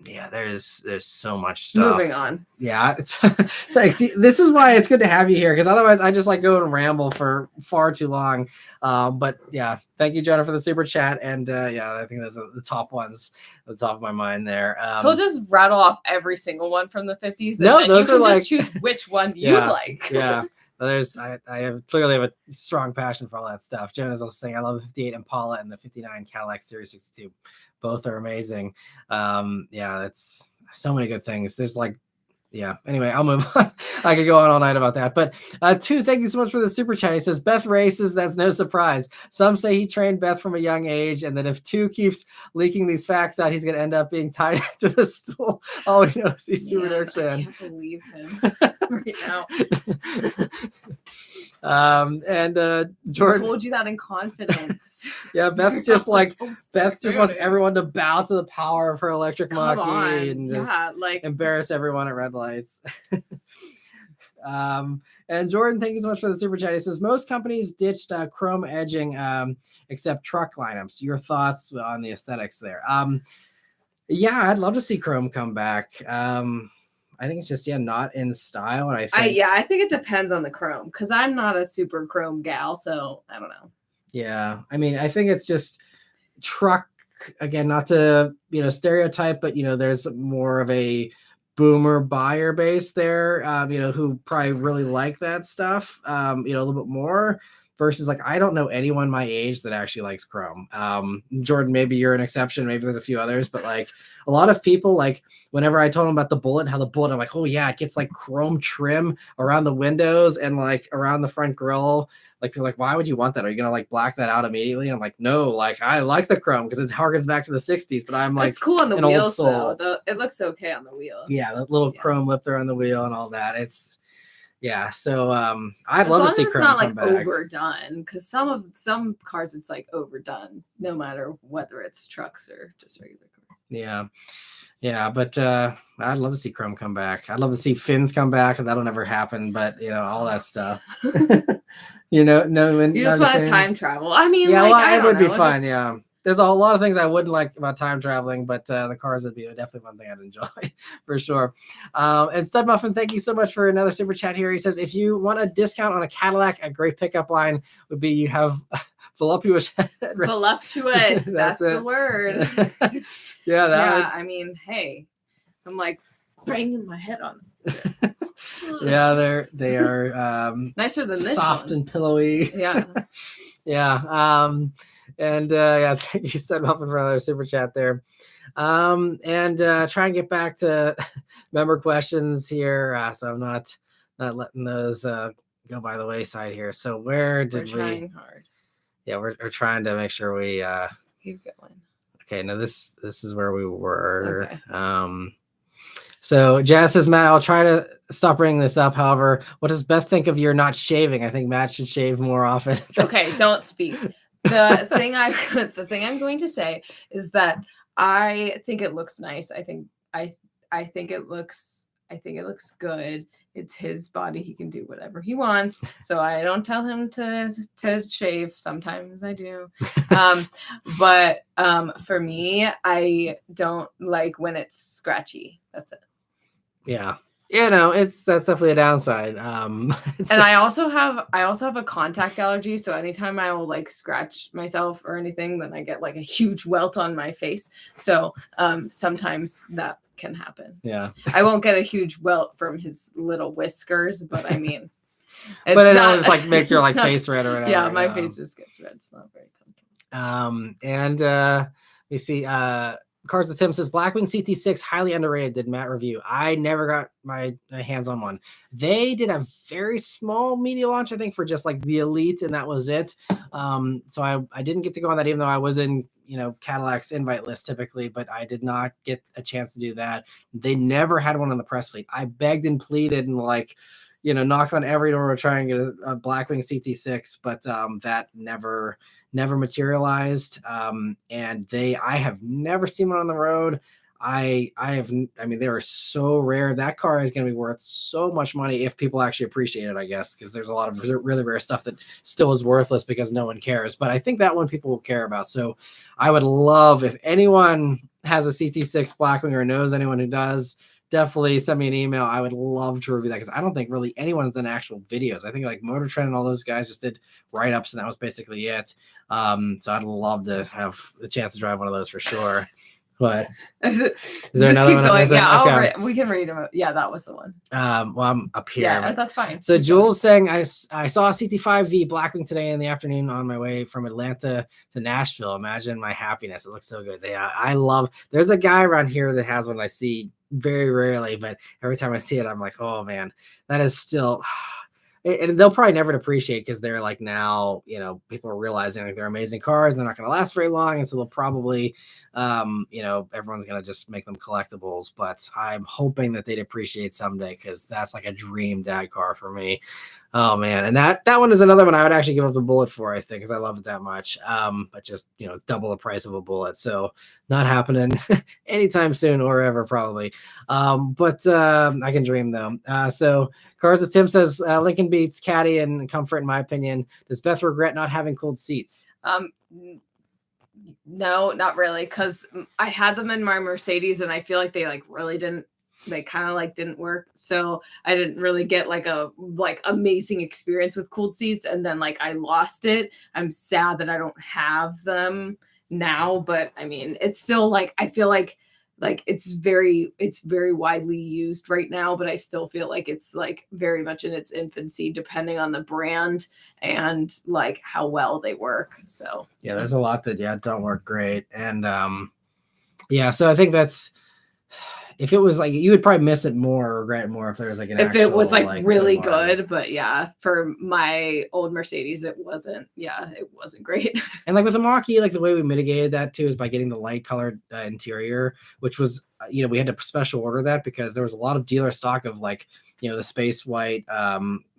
Yeah, there's so much stuff. Moving on. Yeah, thanks. See, this is why it's good to have you here, because otherwise I just like go and ramble for far too long. But yeah, thank you, Jonah, for the super chat. And I think those are the top ones at the top of my mind there. He'll just rattle off every single one from the 50s. No, those you are can like just choose which one you like. Yeah. I clearly have a strong passion for all that stuff. Jonah's also saying I love the 58 Impala and the 59 Cadillac Series 62. Both are amazing. It's so many good things. There's anyway, I'll move on. I could go on all night about that. But two, thank you so much for the super chat. He says, Beth races, that's no surprise. Some say he trained Beth from a young age, and that if two keeps leaking these facts out, he's going to end up being tied to the stool. All he knows, he's super nerd fan. I can't believe him right now. Jordan I told you that in confidence. Yeah, Beth just wants everyone to bow to the power of her electric Mach-E and just embarrass everyone at red lights. And Jordan, thank you so much for the super chat. He says most companies ditched chrome edging except truck lineups. Your thoughts on the aesthetics there? I'd love to see chrome come back. I think it's just not in style, and I think it depends on the chrome, because I'm not a super chrome gal, so I don't know. Yeah, I mean, I think it's just truck again, not to stereotype, but there's more of a boomer buyer base there, who probably really like that stuff, a little bit more. Versus I don't know anyone my age that actually likes chrome. Jordan, maybe you're an exception. Maybe there's a few others, but a lot of people, whenever I told them about the Bullet, I'm like, oh yeah, it gets chrome trim around the windows and around the front grille. People are like, why would you want that? Are you gonna black that out immediately? I'm like, no, I like the chrome because it harkens back to the 60s. But I'm it's cool on the wheels though. It looks okay on the wheels. Yeah, that little chrome lifter on the wheel and all that. So I'd love to see chrome come back. Overdone, because some cars it's overdone, no matter whether it's trucks or just regular cars. Yeah, but I'd love to see chrome come back. I'd love to see fins come back, and that'll never happen. But all that stuff. You just want to time travel. I mean, it would be fun. Yeah. There's a lot of things I wouldn't like about time traveling, but the cars would be definitely one thing I'd enjoy for sure. And Stud Muffin, thank you so much for another super chat here. He says, if you want a discount on a Cadillac, a great pickup line would be you have voluptuous headrests. Voluptuous, that's the word. I mean, hey, I'm banging my head on it. Yeah, they are nicer than this soft one. and pillowy. Yeah. Yeah. And yeah, thank you, Stud Muffin, for another super chat there. And try and get back to member questions here. So I'm not letting those go by the wayside here. So where did We're trying hard. Yeah, we're trying to make sure we keep going. Okay, now this is where we were. Okay. So Jazz says, Matt, I'll try to stop bringing this up. However, what does Beth think of your not shaving? I think Matt should shave more often. Okay, don't speak. The thing I'm going to say is that I think it looks nice. I think it looks good. It's his body. He can do whatever he wants. So I don't tell him to shave. Sometimes I do. But for me, I don't like when it's scratchy. That's it. Yeah. Yeah, no, that's definitely a downside. And I also have a contact allergy, so anytime I will like scratch myself or anything, then I get like a huge welt on my face. So sometimes that can happen. Yeah. I won't get a huge welt from his little whiskers, but I mean, but it doesn't like make your like face red or whatever. Yeah, my face just gets red. It's not very comfortable. And we see Cars the Tim says Blackwing CT6 highly underrated. Did Matt review? I never got my hands on one. They did a very small media launch, I think, for just like the elite, and that was it. So I didn't get to go on that, even though I was in Cadillac's invite list typically, but I did not get a chance to do that. They never had one on the press fleet. I begged and pleaded and like knocked on every door to try and get a Blackwing CT6, but that never materialized. And I have never seen one on the road. I mean, they are so rare. That car is going to be worth so much money if people actually appreciate it, I guess, because there's a lot of really rare stuff that still is worthless because no one cares. But I think that one people will care about. So I would love if anyone has a CT6 Blackwing or knows anyone who does, definitely send me an email. I would love to review that because I don't think really anyone's done actual videos. I think like Motor Trend and all those guys just did write-ups, and that was basically it. So I'd love to have the chance to drive one of those for sure. But is there just another keep one? going. Yeah, we can read them. Yeah, that was the one. Well, I'm up here. Yeah, that's fine. So Jules saying I saw a CT5V Blackwing today in the afternoon on my way from Atlanta to Nashville. Imagine my happiness. It looks so good. I love. There's a guy around here that has one I see very rarely, but every time I see it, I'm like, oh man, that is still. And they'll probably never appreciate because they're like now, people are realizing like they're amazing cars. They're not going to last very long. And so they'll probably, everyone's going to just make them collectibles. But I'm hoping that they'd appreciate someday because that's like a dream dad car for me. Oh man. And that one is another one I would actually give up the Bullet for, I think, because I love it that much. But just, double the price of a Bullet. So not happening anytime soon or ever probably. But I can dream though. So Cars with Tim says Lincoln beats Caddy in comfort, in my opinion. Does Beth regret not having cooled seats? No, not really, because I had them in my Mercedes and I feel like they like really didn't. They kind of like didn't work, so I didn't really get like a amazing experience with cooled seats. And then like I lost it. I'm sad that I don't have them now, but I mean it's still like I feel like it's very widely used right now, but I still feel like it's like very much in its infancy, depending on the brand and like how well they work. So yeah, there's a lot that don't work great, and so I think that's. If it was like you would probably miss it more or regret it more if there was like if it was like really good, but yeah, for my old Mercedes it wasn't great. And like with the Mach-E, like the way we mitigated that too is by getting the light colored interior, which was we had to special order that because there was a lot of dealer stock of like the space white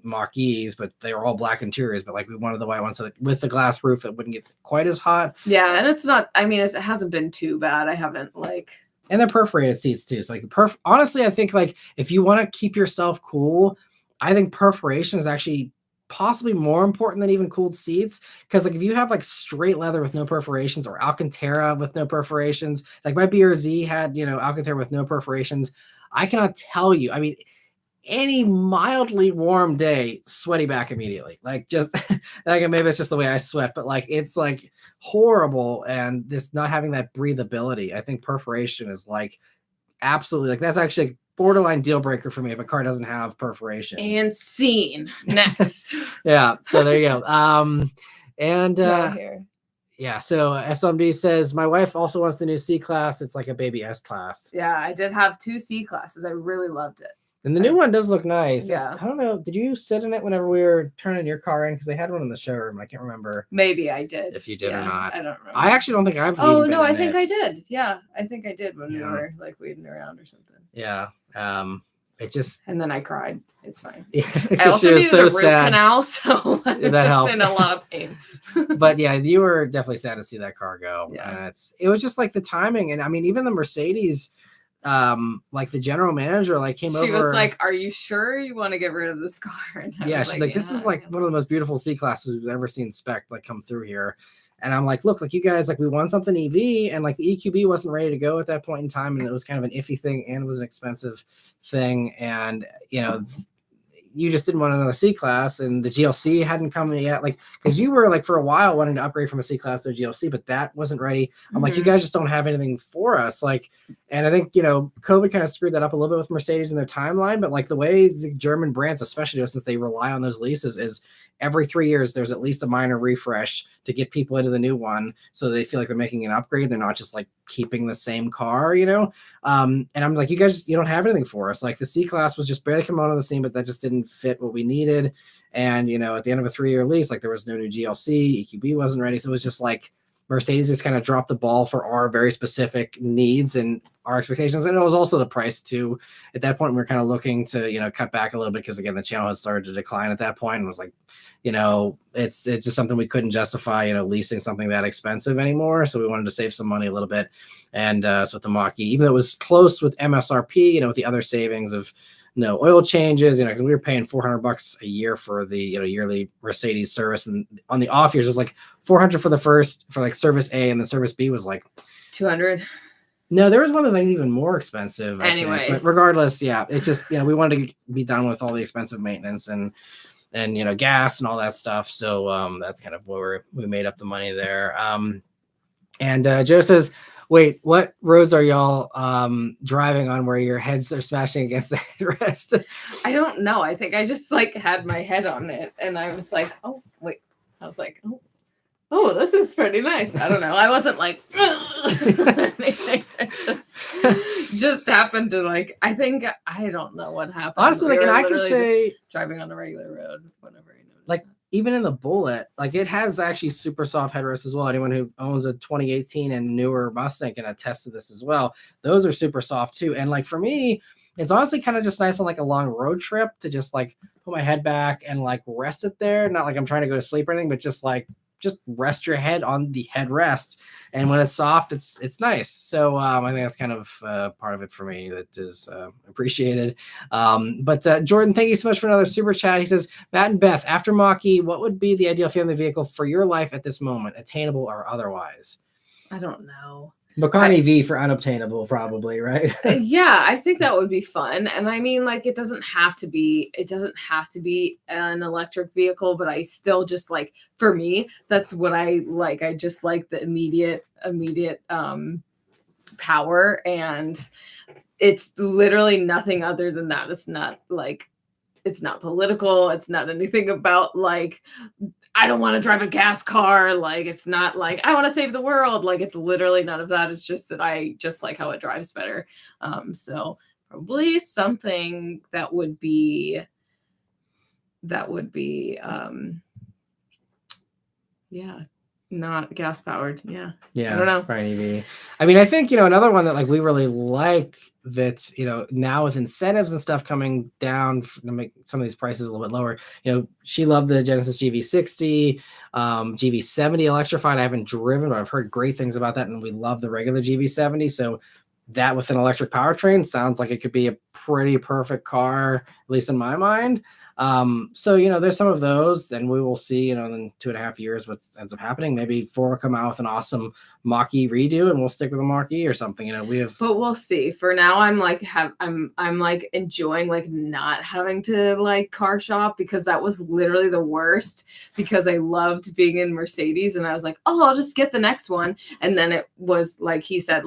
Mach-E's, but they were all black interiors, but like we wanted the white one so that with the glass roof it wouldn't get quite as hot. Yeah, and it's not, I mean it hasn't been too bad. I haven't like. And they're perforated seats too. So like honestly, I think like if you want to keep yourself cool, I think perforation is actually possibly more important than even cooled seats. Because like if you have like straight leather with no perforations or Alcantara with no perforations, like my BRZ had Alcantara with no perforations. I cannot tell you. I mean, any mildly warm day, sweaty back immediately. Like just like maybe it's just the way I sweat, but like it's like horrible. And this not having that breathability, I think perforation is like absolutely like that's actually a borderline deal breaker for me if a car doesn't have perforation. And scene next. Yeah, so there you go. And here. Yeah. So SMD says my wife also wants the new C-Class. It's like a baby S-Class. Yeah, I did have 2 C-Classes. I really loved it. And the new one does look nice. Yeah. I don't know. Did you sit in it whenever we were turning your car in? Because they had one in the showroom. I can't remember. Maybe I did. If you did or not. I don't remember. I actually don't think I've. Oh no, I think I did. Yeah, I think I did when we were like waiting around or something. Yeah. It just. And then I cried. It's fine. Yeah, I also needed so a root canal, so I'm just helped. in a lot of pain. But yeah, you were definitely sad to see that car go. Yeah. And it was just like the timing, and I mean, even the Mercedes. Like the general manager came over. She was like, "Are you sure you want to get rid of this car?" And yeah, she's like, "This is like one of the most beautiful C-Classes we've ever seen spec come through here." And I'm like, "Look, you guys, we want something EV, and the EQB wasn't ready to go at that point in time, and it was kind of an iffy thing, and it was an expensive thing, and you just didn't want another C-Class, and the GLC hadn't come yet, because you were for a while wanting to upgrade from a C-Class to a GLC, but that wasn't ready. I'm like, you guys just don't have anything for us. And I think, COVID kind of screwed that up a little bit with Mercedes in their timeline, but the way the German brands, especially since they rely on those leases, is every 3 years, there's at least a minor refresh to get people into the new one. So they feel like they're making an upgrade. They're not just keeping the same car, and I'm like, you guys, you don't have anything for us. The C-Class was just barely coming out on the scene, but that just didn't fit what we needed. And, at the end of a 3-year lease, there was no new GLC, EQB wasn't ready. So it was just Mercedes just kind of dropped the ball for our very specific needs and our expectations. And it was also the price too. At that point, we were kind of looking to, cut back a little bit because again, the channel had started to decline at that point, and was it's just something we couldn't justify, leasing something that expensive anymore. So we wanted to save some money a little bit. And so with the Mach-E, even though it was close with MSRP, with the other savings of no oil changes, because we were paying $400 a year for the yearly Mercedes service, and on the off years it was $400 for the first for service A, and the service B was $200. No, there was one that was even more expensive. Anyways, but regardless, yeah, it just we wanted to be done with all the expensive maintenance and gas and all that stuff. So that's kind of where we made up the money there. And Joe says, wait, what roads are y'all driving on where your heads are smashing against the headrest? I don't know. I think I just had my head on it, and I was like, oh wait. I was like, oh, this is pretty nice. I don't know. I wasn't anything. It just happened to I think I don't know what happened. Honestly, and I can say driving on a regular road whenever I noticed. Even in the Bullet, it has actually super soft headrests as well. Anyone who owns a 2018 and newer Mustang can attest to this as well. Those are super soft too. And for me, it's honestly kind of just nice on a long road trip to just put my head back and rest it there. Not I'm trying to go to sleep or anything, but just rest your head on the headrest. And when it's soft, it's nice. So I think that's kind of part of it for me that is appreciated. But Jordan, thank you so much for another super chat. He says, Matt and Beth, after Mach-E, what would be the ideal family vehicle for your life at this moment, attainable or otherwise? I don't know. Macan EV for unobtainable, probably, right? Yeah, I think that would be fun. And I mean, it doesn't have to be an electric vehicle, but I still just for me, that's what I like. I just like the immediate power, and it's literally nothing other than that. It's not it's not political. It's not anything about I don't want to drive a gas car. It's not I want to save the world. It's literally none of that. It's just that I just like how it drives better. So probably something that would be not gas powered. Yeah. I don't know. Probably EV. I mean, I think, another one that we really like that, now with incentives and stuff coming down to make some of these prices a little bit lower, she loved the Genesis GV60, GV70 electrified. I haven't driven, but I've heard great things about that. And we love the regular GV70. So that with an electric powertrain sounds like it could be a pretty perfect car, at least in my mind. So, there's some of those, and we will see, in 2.5 years what ends up happening. Maybe Ford will come out with an awesome Mach-E redo, and we'll stick with a Mach-E or something. But we'll see. For now, I'm enjoying not having to car shop, because that was literally the worst, because I loved being in Mercedes, and I was oh, I'll just get the next one. And then it was he said,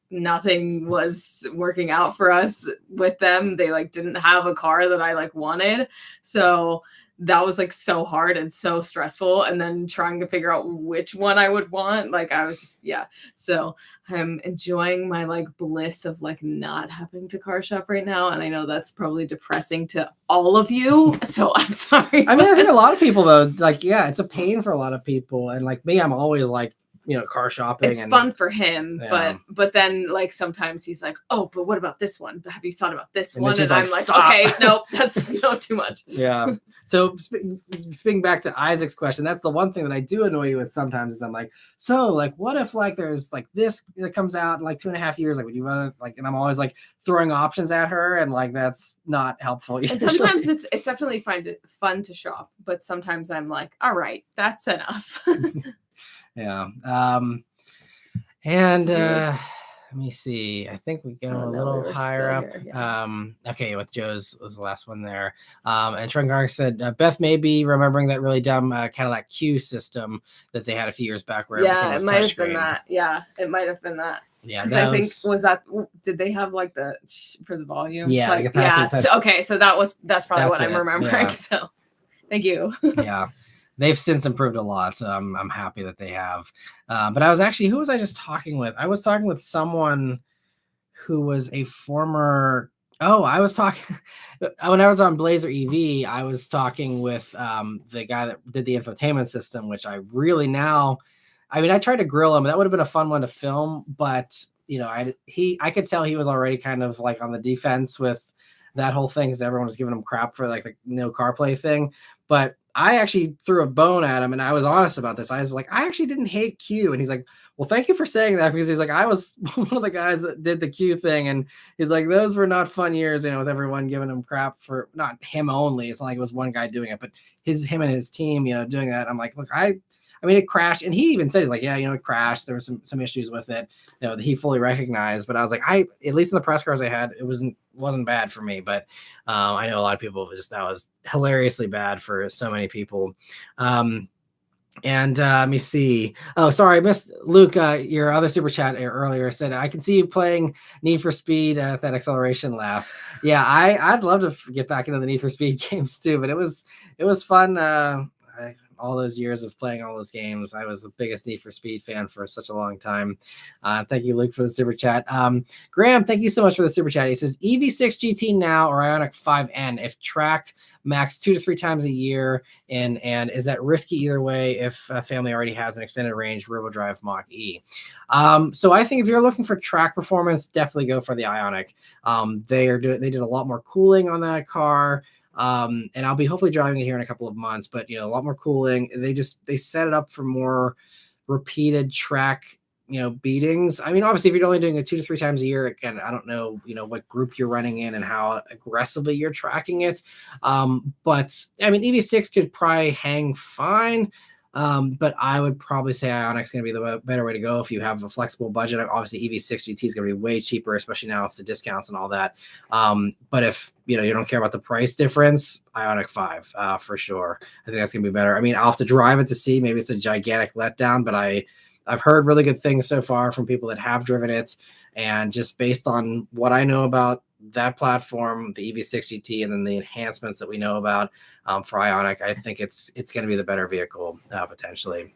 nothing was working out for us with them. They like didn't have a car that I like wanted. So that was like so hard and so stressful. And then trying to figure out which one I would want. Like I was just, yeah. So I'm enjoying my like bliss of like not having to car shop right now. And I know that's probably depressing to all of you. So I'm sorry. I mean, I think a lot of people though, like, yeah, it's a pain for a lot of people. And like me, I'm always like, car shopping. It's fun for him, Yeah. but then like sometimes he's like, oh, but what about this one? Have you thought about this And one? then she's And like, I'm like, "Stop." okay, nope, that's too much. Yeah. So speaking back to Isaac's question, that's the one thing that I do annoy you with sometimes is I'm like, so like, what if like there's like this that comes out in like 2.5 years? Like, would you want to like, and I'm always like throwing options at her, and like that's not helpful. And sometimes it's definitely fun to shop, but sometimes I'm like, all right, that's enough. Yeah. And let me see. I think we go a little higher up. Here, yeah. Okay, with Joe's was the last one there. And Trengar said Beth may be remembering that really dumb Cadillac Q system that they had a few years back where everything was it might have touchscreen. been that. Yeah, it might have been that. Yeah, because I think did they have like the for the volume? Yeah, like, okay, so that's probably what I'm remembering. Yeah. So thank you. Yeah. They've since improved a lot, so I'm happy that they have. But I was actually, who was I just talking with? I was talking with someone who was a former. Oh, I was talking when I was on Blazer EV. I was talking with the guy that did the infotainment system, which I really now. I mean, I tried to grill him. That would have been a fun one to film, but I could tell he was already kind of like on the defense with that whole thing because everyone was giving him crap for like the no CarPlay thing. But I actually threw a bone at him and I was honest about this. I was like, I actually didn't hate Q. And he's like, well, thank you for saying that, because he's like, I was one of the guys that did the Q thing. And he's like, those were not fun years, with everyone giving him crap for not him only. It's not like it was one guy doing it, but him and his team, doing that. I'm like, look, I mean, it crashed. And he even said, he's like, yeah, it crashed. There were some issues with it, that he fully recognized. But I was like, at least in the press cars I had, it wasn't bad for me. But I know a lot of people that was hilariously bad for so many people. And let me see. Oh, sorry, I missed Luke. Your other super chat earlier said, I can see you playing Need for Speed at that acceleration laugh. Yeah, I'd love to get back into the Need for Speed games too, but it was fun. All those years of playing all those games, I was the biggest Need for Speed fan for such a long time. Thank you, Luke, for the super chat. Graham, thank you so much for the super chat. He says EV6 GT now or Ioniq 5N if tracked max 2 to 3 times a year, and is that risky either way if a family already has an extended range rear-wheel drive Mach E? So I think if you're looking for track performance, definitely go for the Ioniq. They did a lot more cooling on that car. And I'll be hopefully driving it here in a couple of months, but a lot more cooling. They set it up for more repeated track, beatings. I mean, obviously if you're only doing it 2 to 3 times a year, again, I don't know, what group you're running in and how aggressively you're tracking it. But I mean, EV6 could probably hang fine. But I would probably say Ioniq is going to be the better way to go if you have a flexible budget. Obviously, EV6 GT is going to be way cheaper, especially now with the discounts and all that. But if you don't care about the price difference, Ioniq 5 for sure. I think that's going to be better. I mean, I'll have to drive it to see. Maybe it's a gigantic letdown, but I've heard really good things so far from people that have driven it, and just based on what I know about that platform, the EV6 GT, and then the enhancements that we know about for Ioniq, I think it's going to be the better vehicle potentially.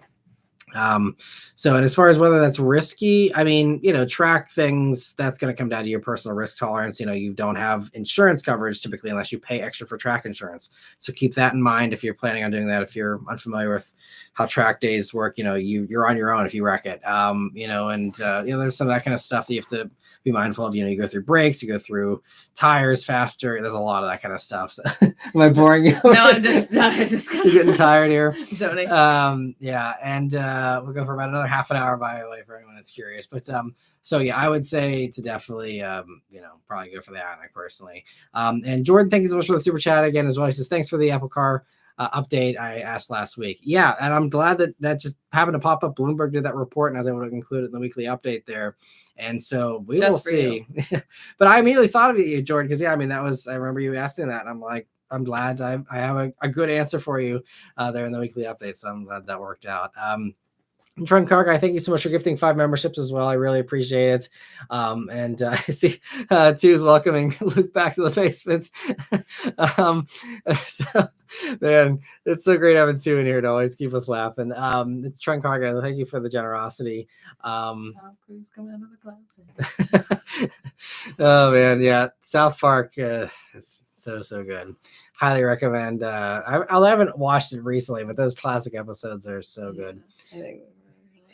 So, and as far as whether that's risky, I mean, track things, that's going to come down to your personal risk tolerance. You don't have insurance coverage typically unless you pay extra for track insurance. So keep that in mind if you're planning on doing that. If you're unfamiliar with how track days work, you're on your own if you wreck it. There's some of that kind of stuff that you have to be mindful of. You go through brakes, you go through tires faster. There's a lot of that kind of stuff. So, am I boring you? No, I'm just kind of getting tired here. Zoning. Yeah. And we'll go for about another half an hour, by the way, for anyone that's curious. But so yeah, I would say to definitely probably go for the Ioniq personally. And Jordan, thank you so much for the super chat again as well. He says thanks for the Apple Car update I asked last week. Yeah, and I'm glad that just happened to pop up. Bloomberg did that report, and I was able to include it in the weekly update there. And so we will see. But I immediately thought of you, Jordan, because I remember you asking that, and I'm like, I'm glad I have a good answer for you there in the weekly update. So I'm glad that worked out. Trent Carter, thank you so much for gifting 5 memberships as well. I really appreciate it. And I see Two's welcoming Luke back to the basement. So, man, it's so great having Two in here to always keep us laughing. It's Trent Carter. Thank you for the generosity. Tom Cruise coming out of the clouds. Oh man, yeah, South Park. It's so good. Highly recommend. I haven't watched it recently, but those classic episodes are so good. I think.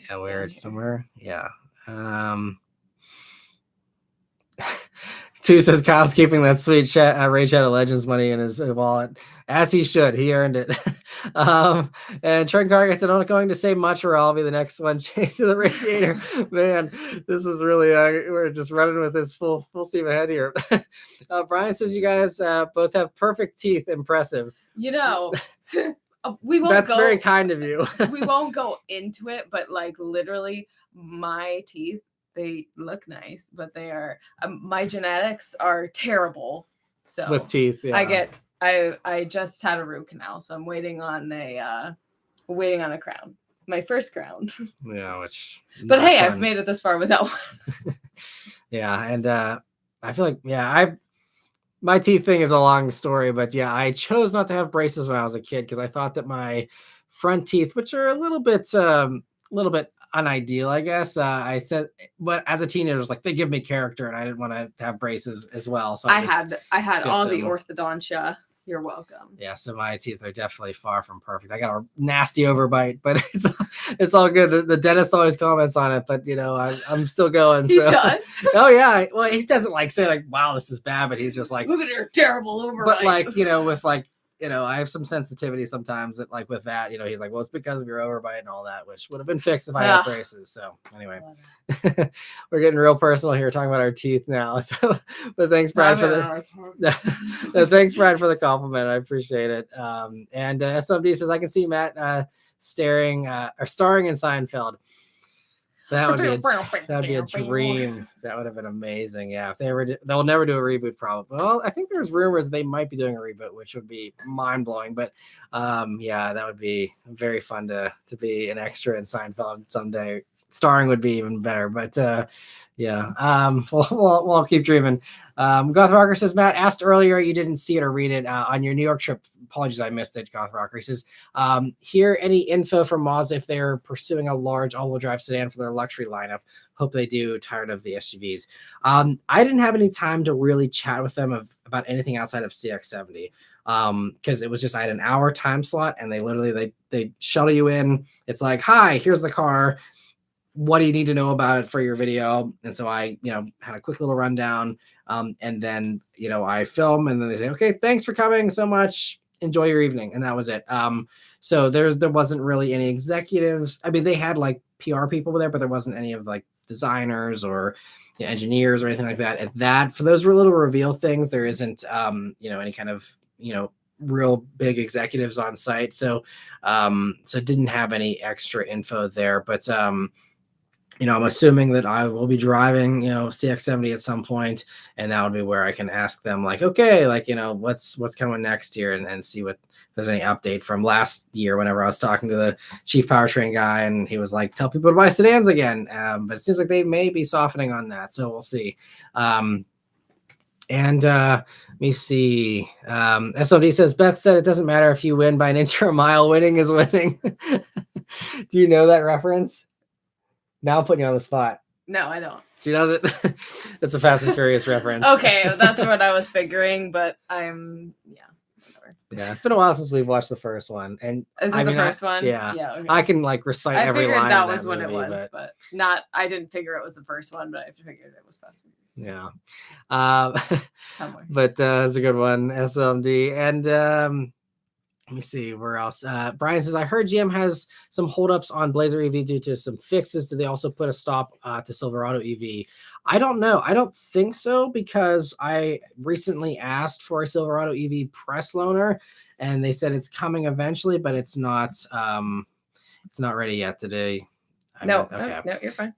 Yeah, where somewhere. Yeah. Two says Kyle's keeping that sweet Raid Shadow Legends money in his wallet, as he should. He earned it. And Trent Carter said, I'm not going to say much or I'll be the next one. Change to the radiator. Man, this is really, we're just running with this full steam ahead here. Brian says you guys both have perfect teeth. Impressive. You know, we won't. That's very kind of you. We won't go into it, but like literally, my teeth, they look nice, but they are my genetics are terrible. So with teeth, yeah. I just had a root canal, so I'm waiting on a crown, my first crown. Yeah, which. But hey, fun. I've made it this far without one. Yeah, and I feel like my teeth thing is a long story, but yeah, I chose not to have braces when I was a kid because I thought that my front teeth, which are a little bit unideal, I guess. I said, but as a teenager, like they give me character, and I didn't want to have braces as well. So I had all the orthodontia. You're welcome. Yeah, so my teeth are definitely far from perfect. I got a nasty overbite, but it's all good. The dentist always comments on it, but I'm still going. He does. Oh yeah. Well, he doesn't like say like, "Wow, this is bad," but he's just like, "Look at your terrible overbite." But like with like. I have some sensitivity sometimes that like with that, he's like, well, it's because of your overbite and all that, which would have been fixed if I had braces. So anyway, we're getting real personal here, talking about our teeth now. So, but thanks, Brad, thanks, Brad, for the compliment. I appreciate it. And SMD says, I can see Matt starring in Seinfeld. That would be a dream. That would have been amazing. Yeah, if they'll never do a reboot, probably. Well, I think there's rumors they might be doing a reboot, which would be mind blowing. But yeah, that would be very fun to be an extra in Seinfeld someday. Starring would be even better. But yeah, we'll keep dreaming. Goth Rocker says, Matt asked earlier, you didn't see it or read it on your New York trip. Apologies, I missed it. Goth Rocker, he says, hear any info from Mazda if they're pursuing a large all-wheel drive sedan for their luxury lineup? Hope they do. Tired of the SUVs. I didn't have any time to really chat with them about anything outside of CX-70 because it was just I had an hour time slot, and they literally they shuttle you in. It's like, hi, here's the car. What do you need to know about it for your video? And so I, had a quick little rundown. And then, I film, and then they say, okay, thanks for coming so much. Enjoy your evening. And that was it. So there wasn't really any executives. I mean, they had like PR people there, but there wasn't any of like designers or engineers or anything like that. For those little reveal things, there isn't, any kind of, real big executives on site. So didn't have any extra info there, but, I'm assuming that I will be driving, CX-70 at some point, and that would be where I can ask them like, okay, like, what's coming next here, and see if there's any update from last year whenever I was talking to the chief powertrain guy, and he was like, tell people to buy sedans again. But it seems like they may be softening on that. So we'll see. And let me see. SOD says, Beth said it doesn't matter if you win by an inch or a mile, winning is winning. Do you know that reference? Now I'm putting you on the spot. No, I don't. She does it. That's a Fast and Furious reference. Okay, that's what I was figuring, but whatever. Yeah, it's been a while since we've watched the first one. And is it the first one? Yeah. Okay. I can like recite every line. That was what it was, but not. I didn't figure it was the first one, but I figured it was Fast and Furious. Yeah. Somewhere. But it's a good one, SMD. And let me see where else. Brian says, I heard GM has some holdups on Blazer EV due to some fixes. Did they also put a stop to Silverado EV? I don't know. I don't think so, because I recently asked for a Silverado EV press loaner, and they said it's coming eventually, but it's not ready yet today. No, you're fine.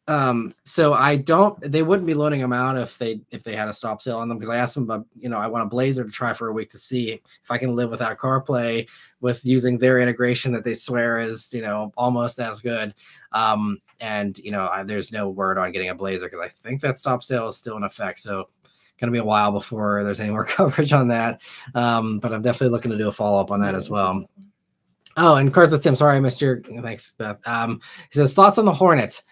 So they wouldn't be loading them out if they had a stop sale on them, because I asked them about, I want a Blazer to try for a week to see if I can live without CarPlay with using their integration that they swear is, almost as good. And there's no word on getting a Blazer because I think that stop sale is still in effect. So going to be a while before there's any more coverage on that. But I'm definitely looking to do a follow-up on that as well. Oh, and of course, Tim, sorry I missed your, thanks, Beth. He says, thoughts on the Hornet.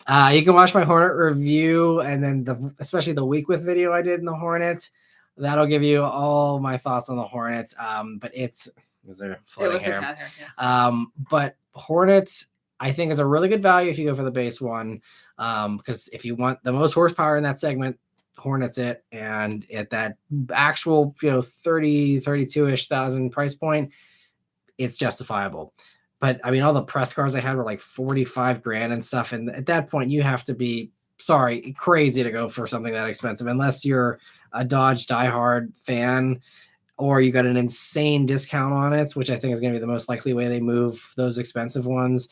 You can watch my Hornet review, and then especially the week with video I did in the Hornet. That'll give you all my thoughts on the Hornet. But is there floating hair? A cat hair, yeah. But Hornet, I think, is a really good value if you go for the base one. Because if you want the most horsepower in that segment, Hornet's it. And at that actual, 32-ish thousand price point, it's justifiable. But I mean, all the press cars I had were like 45 grand and stuff. And at that point, you have to be crazy to go for something that expensive, unless you're a Dodge diehard fan or you got an insane discount on it, which I think is going to be the most likely way they move those expensive ones.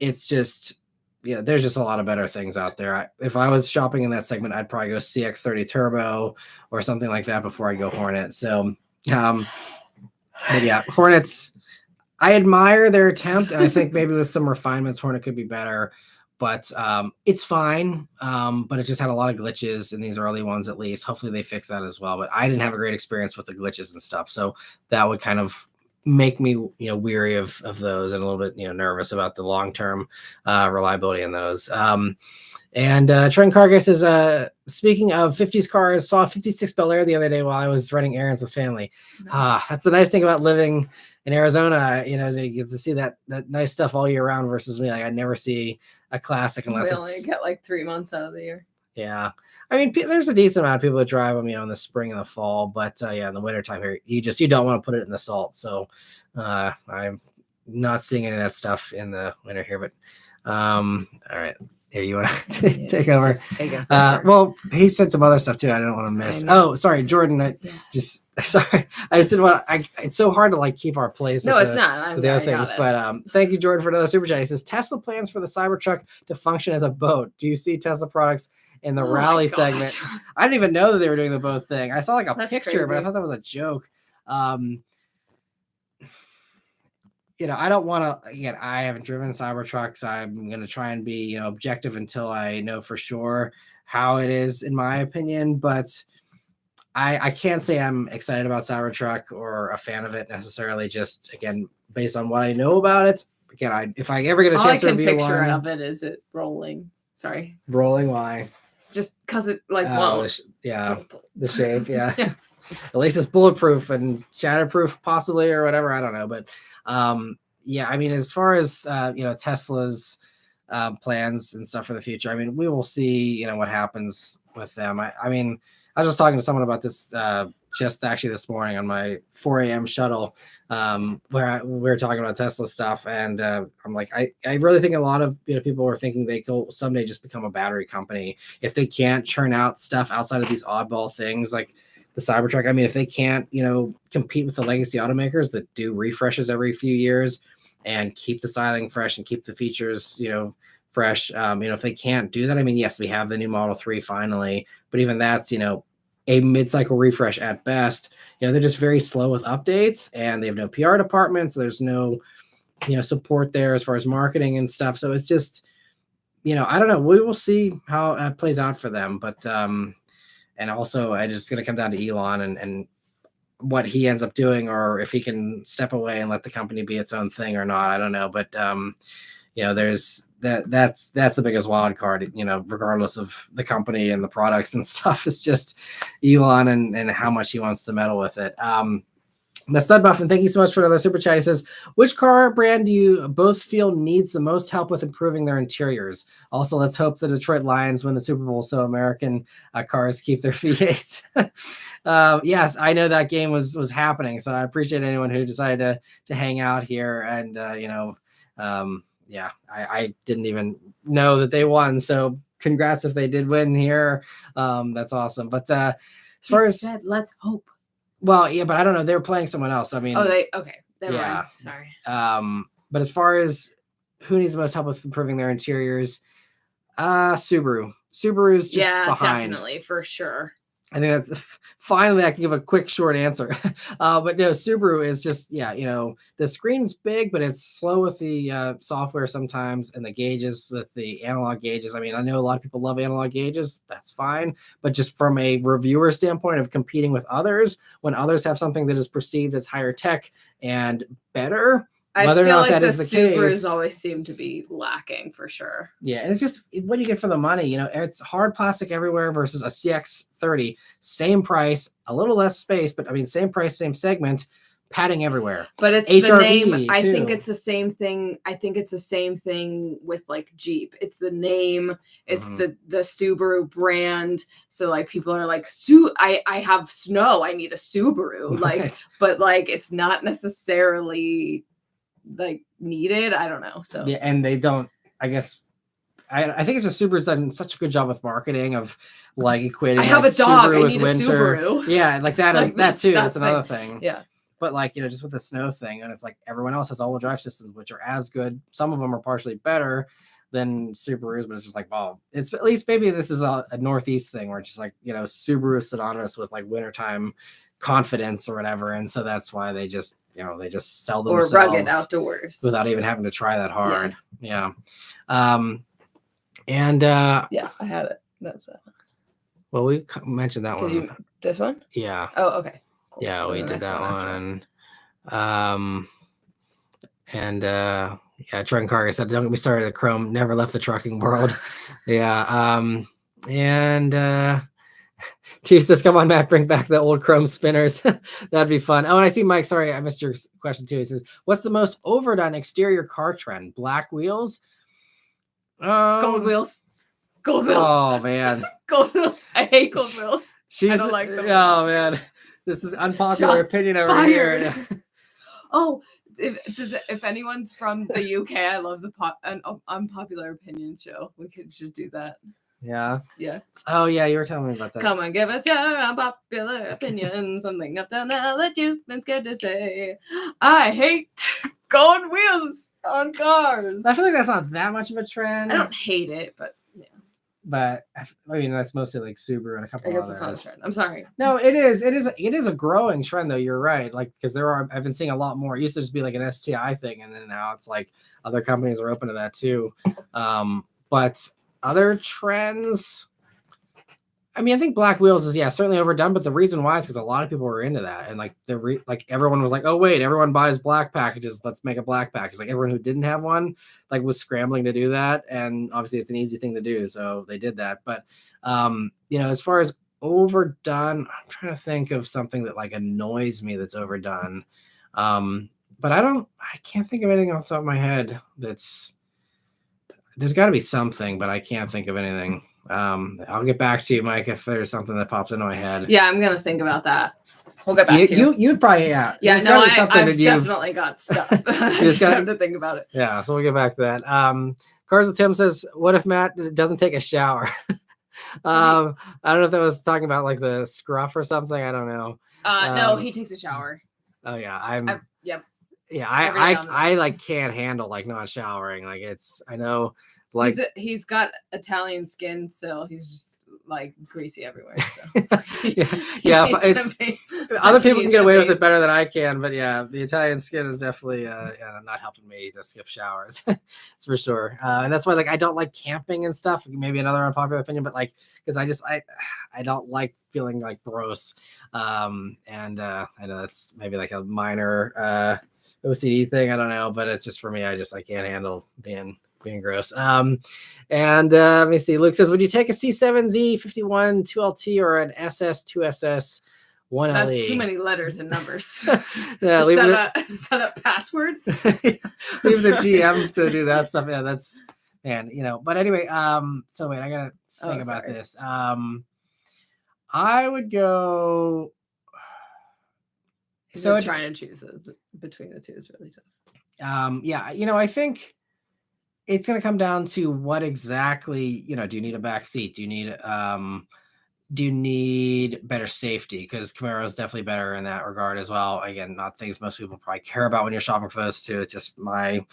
It's just, there's just a lot of better things out there. If I was shopping in that segment, I'd probably go CX-30 Turbo or something like that before I'd go Hornet. So, but yeah, Hornets, I admire their attempt, and I think maybe with some refinements, Hornet could be better, but it's fine. But it just had a lot of glitches in these early ones, at least. Hopefully they fix that as well. But I didn't have a great experience with the glitches and stuff, so that would kind of make me, weary of those and a little bit, nervous about the long-term reliability in those. And Trent Cargus is speaking of 50s cars, saw a 56 Bel Air the other day while I was running errands with family. Nice. That's the nice thing about living in Arizona, you get to see that nice stuff all year round versus me. Like, I never see a classic unless we only get like 3 months out of the year. Yeah. I mean, there's a decent amount of people that drive them, in the spring and the fall, but in the wintertime here, you don't want to put it in the salt. So I'm not seeing any of that stuff in the winter here, but all right. Here, you want to take over? Well, he said some other stuff too. I don't want to miss. Oh, sorry, Jordan. I just didn't want. It's so hard to keep our place. No, it's not. With the other things, but thank you, Jordan, for another super chat. He says Tesla plans for the Cybertruck to function as a boat. Do you see Tesla products in the rally segment? I didn't even know that they were doing the boat thing. I saw a picture, but I thought that was a joke. I don't want to, again, I haven't driven Cybertrucks. I'm going to try and be, objective until I know for sure how it is, in my opinion. But I can't say I'm excited about Cybertruck or a fan of it necessarily, just, again, based on what I know about it. Again, if I ever get a chance to review one. All I can picture of it is it rolling. Sorry. Rolling, why? Just because it, won't. The shape, yeah. Yeah. At least it's bulletproof and shatterproof, possibly, or whatever. I don't know, but I mean, as far as Tesla's plans and stuff for the future, I mean, we will see what happens with them. I mean, I was just talking to someone about this just actually this morning on my 4 a.m. shuttle, where we were talking about Tesla stuff, and I'm like, I really think a lot of people are thinking they could someday just become a battery company if they can't churn out stuff outside of these oddball things like the Cybertruck. I mean, if they can't, compete with the legacy automakers that do refreshes every few years and keep the styling fresh and keep the features, fresh, if they can't do that, I mean, yes, we have the new Model 3 finally, but even that's, a mid-cycle refresh at best. They're just very slow with updates, and they have no PR department, so there's no, support there as far as marketing and stuff. So it's just, I don't know. We will see how it plays out for them, but and also, I just going to come down to Elon and what he ends up doing, or if he can step away and let the company be its own thing or not. I don't know, but there's that's the biggest wild card. Regardless of the company and the products and stuff, it's just Elon and how much he wants to meddle with it. The Stud Muffin, thank you so much for another super chat. He says, which car brand do you both feel needs the most help with improving their interiors? Also, let's hope the Detroit Lions win the Super Bowl so American cars keep their V8s. Yes, I know that game was happening, so I appreciate anyone who decided to hang out here. And, I didn't even know that they won, so congrats if they did win here. That's awesome. But as far as let's hope. Well, yeah, but I don't know. They were playing someone else. I mean, okay. Yeah. Sorry. But as far as who needs the most help with improving their interiors, Subaru's just behind. Definitely, for sure. I think that's finally I can give a quick short answer. But no, Subaru is just, the screen's big, but it's slow with the software sometimes, and the gauges with the analog gauges. I mean, I know a lot of people love analog gauges. That's fine. But just from a reviewer standpoint of competing with others, when others have something that is perceived as higher tech and better, whether or not that is the case, always seem to be lacking for sure. Yeah, and it's just what do you get for the money? It's hard plastic everywhere versus a CX-30, same price, a little less space, but I mean, same price, same segment, padding everywhere. But it's HRV the name. I think it's the same thing. I think it's the same thing with like Jeep. It's the name. It's the Subaru brand. So like people are like, I have snow. I need a Subaru. Like, right. But like it's not necessarily like needed. I don't know. So yeah, and they don't. I guess I think it's just Subaru's done such a good job with marketing of like equating. I have a dog. I need a Subaru. Yeah, like that is that too. That's another thing. Yeah. But like just with the snow thing, and it's like everyone else has all-wheel drive systems, which are as good. Some of them are partially better than Subaru's, but it's just like, well, it's at least maybe this is a Northeast thing where it's just like Subaru is synonymous with like wintertime confidence or whatever, and so that's why they just they just sell themselves or rugged outdoors without even having to try that hard. Yeah. And yeah, I had it. That's it. Well, we mentioned that one. Did you this one? Yeah. Oh, okay. Cool. Yeah, we did that one. And Trent Carter said, "Don't get me started. The Chrome never left the trucking world." Yeah. And Chief says, "Come on, Matt, bring back the old Chrome spinners." That'd be fun. Oh, and I see Mike. Sorry, I missed your question too. He says, "What's the most overdone exterior car trend? Black wheels?" Gold wheels. Gold wheels. Oh man. Gold wheels. I hate gold wheels. I don't like them. Oh man. This is unpopular opinion over here. Oh, if anyone's from the UK, I love an unpopular opinion show. We should do that. Yeah. Yeah. Oh yeah, you were telling me about that. Come on, give us your unpopular opinion. Something up till now that you've been scared to say. I hate gold wheels on cars. I feel like that's not that much of a trend. I don't hate it, but yeah. But I mean, that's mostly like Subaru and a couple. I guess it's not a trend. I'm sorry. No, it is. It is a growing trend, though. You're right. Like because I've been seeing a lot more. It used to just be like an STI thing, and then now it's like other companies are open to that too. But other trends, I mean, I think black wheels is certainly overdone, but the reason why is because a lot of people were into that, and like like everyone was like, oh wait, everyone buys black packages, let's make a black package. Like everyone who didn't have one like was scrambling to do that, and obviously it's an easy thing to do, so they did that. But as far as overdone, I'm trying to think of something that like annoys me that's overdone, but I can't think of anything off the top of my head. There's got to be something, but I can't think of anything. I'll get back to you, Mike, if there's something that pops into my head. Yeah, I'm gonna think about that. We'll get back to you. You'd probably I've definitely got stuff. I just have to think about it. Yeah, so we'll get back to that. Cars with Tim says, "What if Matt doesn't take a shower?" I don't know if that was talking about like the scruff or something. I don't know. No, he takes a shower. Oh yeah, yep. Yeah, I like can't handle like not showering. Like I know like he's got Italian skin, so he's just like greasy everywhere. So yeah, it's other people can get away with it better than I can, but yeah, the Italian skin is definitely not helping me to skip showers. It's for sure, and that's why like I don't like camping and stuff. Maybe another unpopular opinion, but like because I don't like feeling like gross, and I know that's maybe like a minor OCD thing. I don't know, but it's just for me. I can't handle being gross. And let me see. Luke says, would you take a C7Z 51 2LT or an SS 2SS 1LE? That's too many letters and numbers. Yeah, set up password. Leave the GM to do that stuff. Yeah, that's But anyway, so wait, I gotta think about this. I would go. So trying to choose between the two is really tough. I think it's going to come down to what exactly, do you need a back seat? Do you need, do you need better safety? Because Camaro is definitely better in that regard as well. Again, not things most people probably care about when you're shopping for those two. It's just my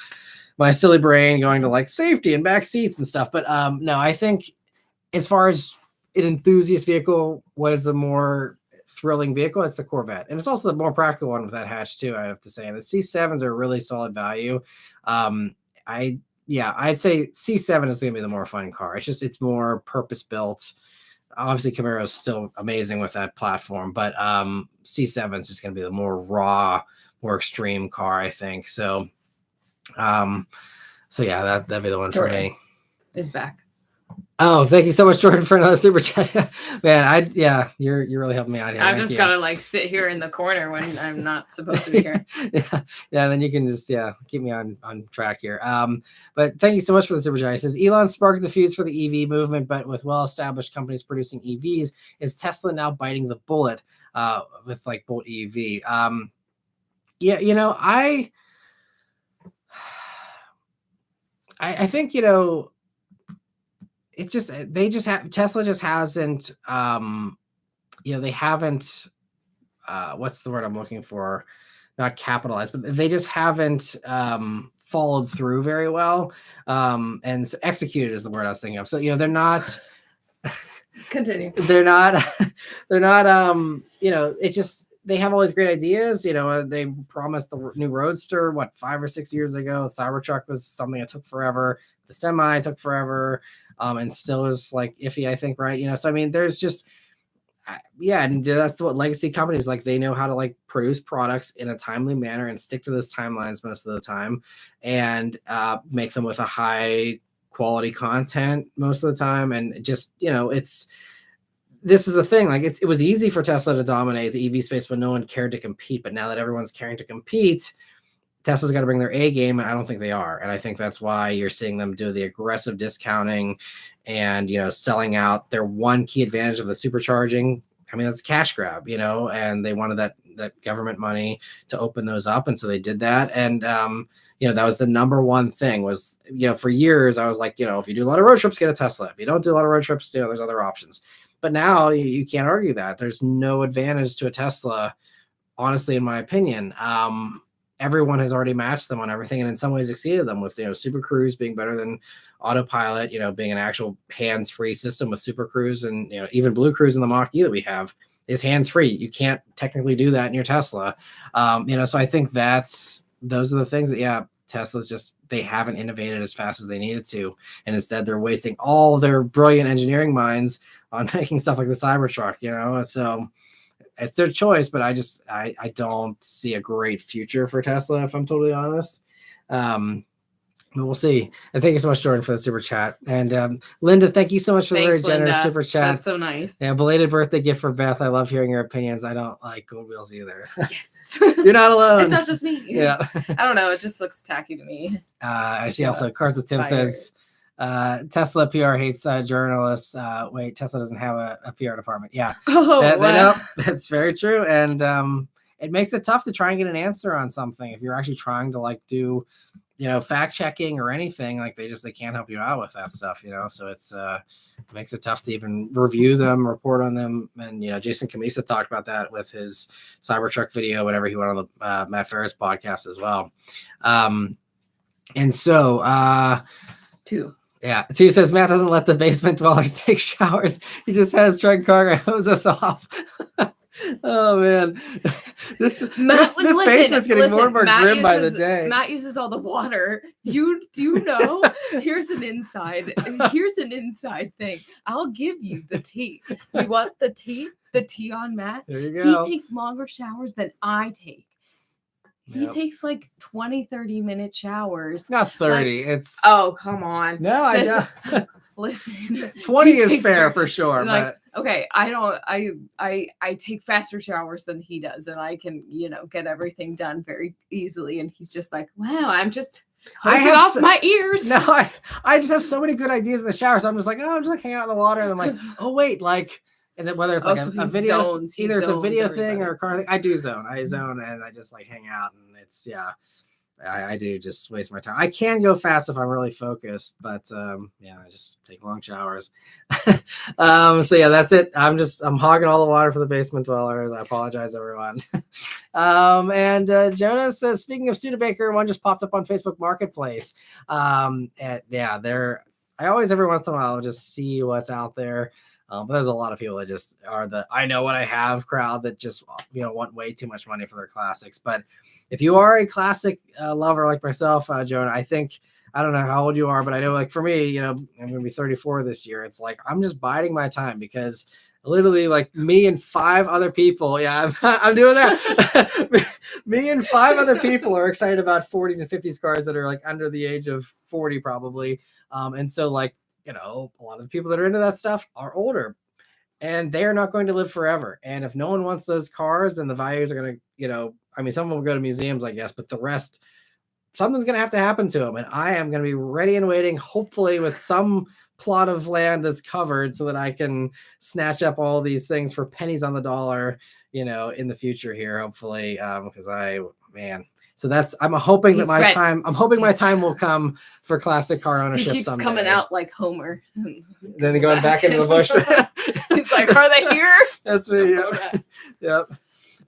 silly brain going to like safety and back seats and stuff. But no, I think as far as an enthusiast vehicle, what is the more thrilling vehicle? It's the Corvette, and it's also the more practical one with that hatch too, I have to say. And the C7s are really solid value. I'd say C7 is going to be the more fun car. It's more purpose built. Obviously, Camaro is still amazing with that platform, but C7 is just going to be the more raw, more extreme car, I think. So, yeah, that'd be the one for me. Is back. Oh, thank you so much, Jordan, for another super chat. Man, you're really helping me out here. I've just got to like sit here in the corner when I'm not supposed to be here. Yeah. Then you can just keep me on track here. But thank you so much for the super chat. It says Elon sparked the fuse for the EV movement, but with well-established companies producing EVs, is Tesla now biting the bullet with like Bolt EV? I think it's just Tesla just hasn't they haven't what's the word I'm looking for, not capitalized, but they just haven't followed through very well, and so executed is the word I was thinking of. So they're not continue they're not it's just they have all these great ideas. They promised the new Roadster 5 or 6 years ago. The Cybertruck was something that took forever. The Semi took forever, and still is like iffy, I think, right? So I mean, there's just and that's what legacy companies like. They know how to like produce products in a timely manner and stick to those timelines most of the time, and make them with a high quality content most of the time. And just this is the thing. Like it was easy for Tesla to dominate the EV space when no one cared to compete. But now that everyone's caring to compete, Tesla's got to bring their A game, and I don't think they are. And I think that's why you're seeing them do the aggressive discounting and, selling out their one key advantage of the supercharging. I mean, that's a cash grab, and they wanted that government money to open those up. And so they did that. And, that was the number one thing was, for years, I was like, if you do a lot of road trips, get a Tesla. If you don't do a lot of road trips, there's other options. But now you can't argue that. There's no advantage to a Tesla, honestly, in my opinion. Everyone has already matched them on everything, and in some ways exceeded them with Super Cruise being better than autopilot, being an actual hands-free system with Super Cruise, and even Blue Cruise in the Mach-E that we have is hands-free. You can't technically do that in your Tesla. So I think those are the things that Tesla's just, they haven't innovated as fast as they needed to, and instead they're wasting all their brilliant engineering minds on making stuff like the Cybertruck. So it's their choice, but I don't see a great future for Tesla, if I'm totally honest. But we'll see. And thank you so much, Jordan, for the super chat. And Linda, thank you so much for the very generous super chat. That's so nice. Yeah, belated birthday gift for Beth. I love hearing your opinions. I don't like gold wheels either. Yes. You're not alone. It's not just me. Yeah. I don't know. It just looks tacky to me. I see also Cars with Tim says, Tesla PR hates journalists. Wait, Tesla doesn't have a PR department. Yeah. That's very true. And it makes it tough to try and get an answer on something if you're actually trying to like do fact checking or anything. Like they can't help you out with that stuff. So it's it makes it tough to even review them, report on them. And Jason Camisa talked about that with his Cybertruck video whenever he went on the Matt Ferris podcast as well. And so Two says Matt doesn't let the basement dwellers take showers. He just has Trent Carter hose us off. Oh man, this basement's getting more and more grim by the day. Matt uses all the water. Do you know? Here's an inside thing. I'll give you the tea. You want the tea? The tea on Matt. There you go. He takes longer showers than I take. He takes like 20-30 minute showers. It's not 30. It's come on. No, I don't. Listen, 20 is fair for sure. Like, but okay, I take faster showers than he does, and I can get everything done very easily. And he's just like, wow, I'm just off my ears. No, I just have so many good ideas in the shower. So I'm just like, I'm just like hanging out in the water, and I'm like, oh wait, like. And then whether it's like a video, either it's a video thing or a car thing, I zone, and I just like hang out, and it's I do just waste my time. I can go fast if I'm really focused, but yeah, I just take long showers. So yeah, that's it. I'm hogging all the water for the basement dwellers. I apologize, everyone. And Jonas says, speaking of Studebaker, one just popped up on Facebook Marketplace. And yeah, I always every once in a while just see what's out there. But there's a lot of people that just are the I know what I have crowd that just want way too much money for their classics. But if you are a classic lover like myself, Jonah, I think I don't know how old you are, but I know like for me, I'm going to be 34 this year. It's like I'm just biding my time because literally like me and 5 other people. Yeah, I'm doing that. Me and 5 other people are excited about 40s and 50s cars that are like under the age of 40 probably. And so like, a lot of the people that are into that stuff are older and they are not going to live forever. And if no one wants those cars, then the values are going to, I mean, some of them will go to museums, I guess, but the rest, something's going to have to happen to them. And I am going to be ready and waiting, hopefully with some plot of land that's covered so that I can snatch up all these things for pennies on the dollar, in the future here, hopefully, because so I'm hoping that my time will come for classic car ownership. He keeps someday. Coming out like Homer. Then going back into the bush. He's like, are they here? That's me. Yeah. Yep.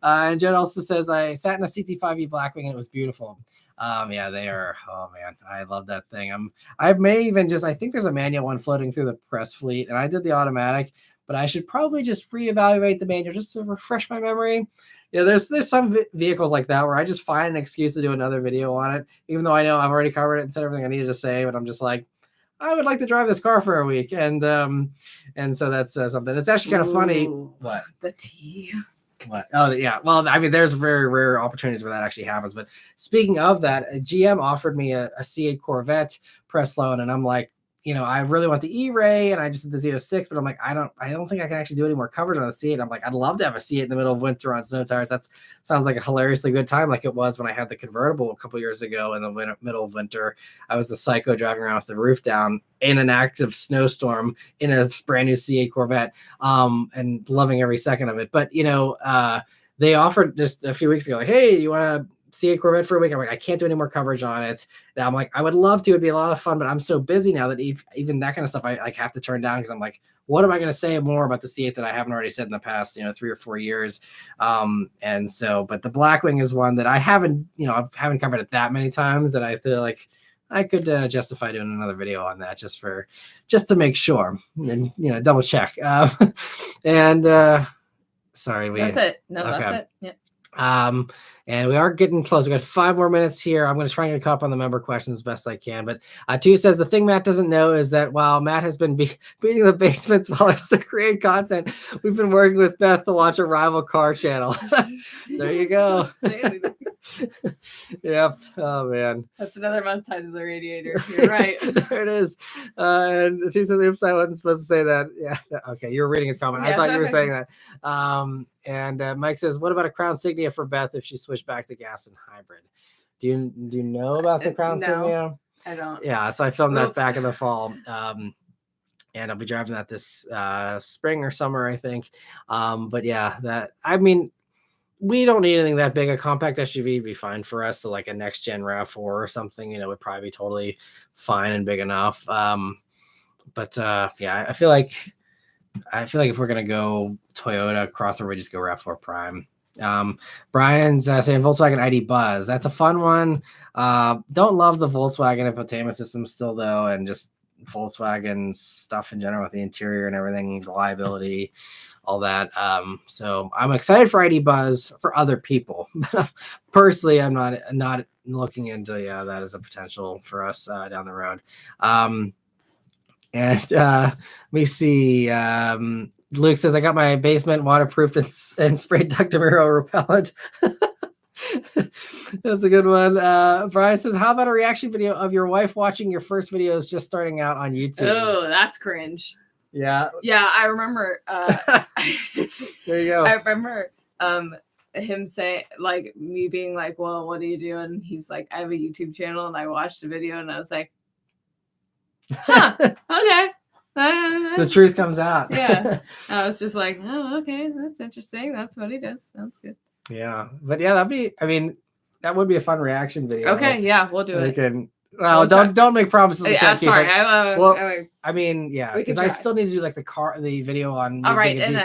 And Jen also says, I sat in a CT5 Blackwing and it was beautiful. Yeah, they are. Oh man, I love that thing. I think there's a manual one floating through the press fleet, and I did the automatic, but I should probably just reevaluate the manual just to refresh my memory. There's some vehicles like that where I just find an excuse to do another video on it, even though I know I've already covered it and said everything I needed to say, but I'm just like, I would like to drive this car for a week. And so that's something. It's actually kind of funny. What? The T. What? Oh, yeah. Well, I mean, there's very rare opportunities where that actually happens. But speaking of that, GM offered me a C8 Corvette press loan, and I'm like, I really want the E-Ray, and I just did the Z06, but I'm like, I don't think I can actually do any more coverage on the C8. I'm like, I'd love to have a C8 in the middle of winter on snow tires. That sounds like a hilariously good time, like it was when I had the convertible a couple years ago in the middle of winter. I was the psycho driving around with the roof down in an active snowstorm in a brand new C8 Corvette, and loving every second of it. But they offered just a few weeks ago, like, hey, you want to see a Corvette for a week? I'm like, I can't do any more coverage on it. And I'm like, I would love to. It'd be a lot of fun, but I'm so busy now that even that kind of stuff I have to turn down because I'm like, what am I going to say more about the C8 that I haven't already said in the past, 3 or 4 years? And so, but the Blackwing is one that I haven't covered it that many times that I feel like I could justify doing another video on that just to make sure and double check. And sorry, that's it. No, okay. That's it. Yeah. And we are getting close. We got 5 more minutes here. I'm going to try and get caught up on the member questions as best I can. But Tu says the thing Matt doesn't know is that while Matt has been beating the basements while to create content, we've been working with Beth to launch a rival car channel. There you go. Yep. Oh man. That's another month tied to the radiator. You're right. There it is. And Tu says, oops, I wasn't supposed to say that. Yeah. Okay. You were reading his comment. Yeah, I thought you were saying that. And Mike says, what about a Crown Signia for Beth if she switched back to gas and hybrid? Do you know about the Crown Signia? I don't. Yeah, so I filmed that back in the fall. And I'll be driving that this spring or summer, I think. But yeah, we don't need anything that big. A compact SUV would be fine for us. So like a next gen RAV4 or something, would probably be totally fine and big enough. But I feel like if we're gonna go Toyota crossover, we just go RAV4 Prime. Brian's saying Volkswagen ID Buzz. That's a fun one. Don't love the Volkswagen infotainment system still though, and just Volkswagen stuff in general with the interior and everything, reliability, all that. So I'm excited for ID Buzz for other people. Personally, I'm not looking into that as a potential for us down the road. And let me see. Luke says, I got my basement waterproofed and sprayed ducted mirror repellent. That's a good one. Brian says, how about a reaction video of your wife watching your first videos just starting out on YouTube? Oh, that's cringe. Yeah. Yeah, I remember. There you go. I remember him saying, like, me being like, well, what are you doing? He's like, I have a YouTube channel, and I watched the video, and I was like, huh, okay. The truth comes out. Yeah. I was just like, oh, okay, that's interesting. That's what he does. Sounds good. Yeah. But yeah, that'd be, that would be a fun reaction video. Okay, yeah, we'll do it. Well, don't make promises. Sorry. I mean, yeah, because I still need to do like the video on. All right, okay.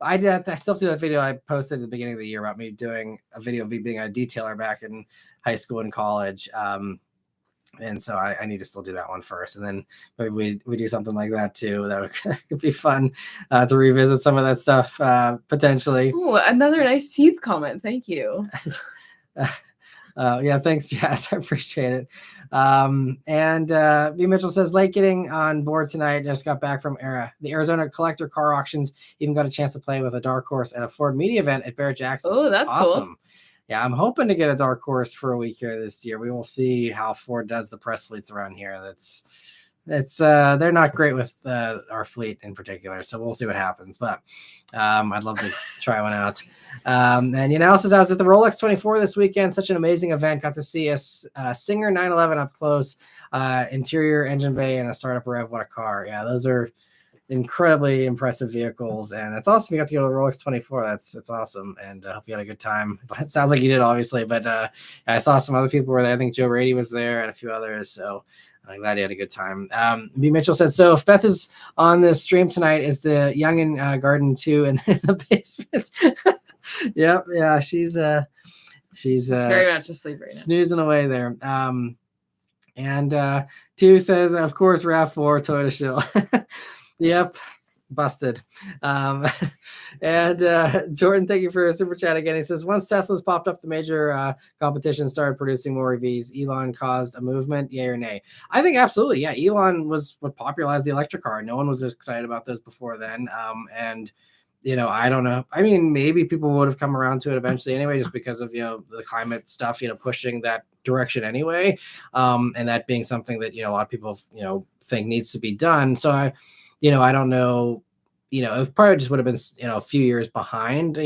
I still do that video I posted at the beginning of the year about me doing a video of me being a detailer back in high school and college. And so I need to still do that one first, and then maybe we do something like that too. That could be fun to revisit some of that stuff potentially. Ooh, another nice teeth comment. Thank you. Yeah, thanks, Jazz. I appreciate it. And B. Mitchell says, late getting on board tonight. Just got back from the Arizona Collector Car Auctions. Even got a chance to play with a dark horse at a Ford media event at Barrett-Jackson. Oh, that's awesome. Cool. Yeah, I'm hoping to get a dark horse for a week here this year. We will see how Ford does the press fleets around here. They're not great with our fleet in particular, so we'll see what happens. But I'd love to try one out. And says, I was at the Rolex 24 this weekend. Such an amazing event. Got to see a Singer 911 up close, interior engine bay, and a startup rev. What a car! Yeah, those are incredibly impressive vehicles, and it's awesome. You got to go to the Rolex 24. That's awesome, and I hope you had a good time. It sounds like you did, obviously, but I saw some other people were there. I think Joe Rady was there and a few others, so I'm glad you had a good time. B. Mitchell said, so if Beth is on the stream tonight, is the Youngin Garden 2 in the basement? Yep, yeah, she's very much asleep right now, snoozing away there. And 2 says, of course, RAV4 Toyota Shill. Yep, busted. And Jordan, thank you for a super chat again. He says, once Tesla's popped up the major competition, started producing more EVs, Elon caused a movement, yay or nay? I think absolutely, yeah. Elon was what popularized the electric car. No one was excited about those before then. And I don't know. I mean, maybe people would have come around to it eventually anyway, just because of, the climate stuff, pushing that direction anyway. And that being something that, a lot of people, think needs to be done. So I don't know, it probably just would have been, a few years behind,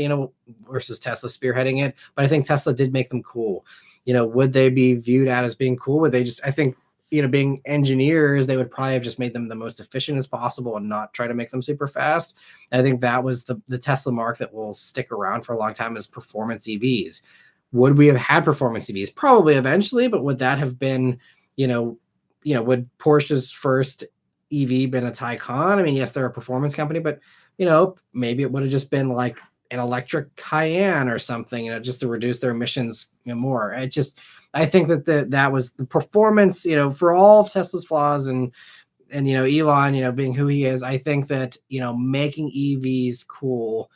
versus Tesla spearheading it. But I think Tesla did make them cool. Would they be viewed as being cool? Would they just, I think, being engineers, they would probably have just made them the most efficient as possible and not try to make them super fast. And I think that was the Tesla mark that will stick around for a long time is performance EVs. Would we have had performance EVs? Probably eventually, but would that have been, would Porsche's first EV been a Taycan? I mean, yes, they're a performance company, but maybe it would have just been like an electric Cayenne or something, just to reduce their emissions more. I think that was the performance, for all of Tesla's flaws and Elon, being who he is. I think that making EVs cool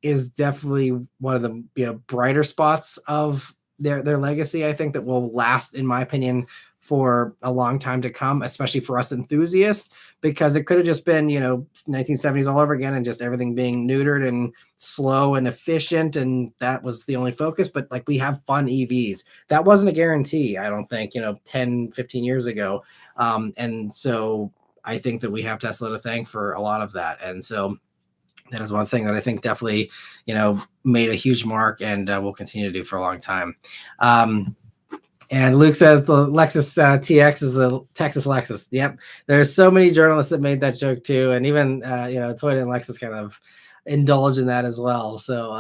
is definitely one of the brighter spots of their legacy. I think that will last, in my opinion, for a long time to come, especially for us enthusiasts, because it could have just been, 1970s all over again and just everything being neutered and slow and efficient. And that was the only focus. But like, we have fun EVs. That wasn't a guarantee, I don't think, 10, 15 years ago. And so I think that we have Tesla to thank for a lot of that. And so that is one thing that I think definitely, made a huge mark and will continue to do for a long time. And Luke says the Lexus TX is the Texas Lexus. Yep. There's so many journalists that made that joke too. And even, Toyota and Lexus kind of indulge in that as well. So,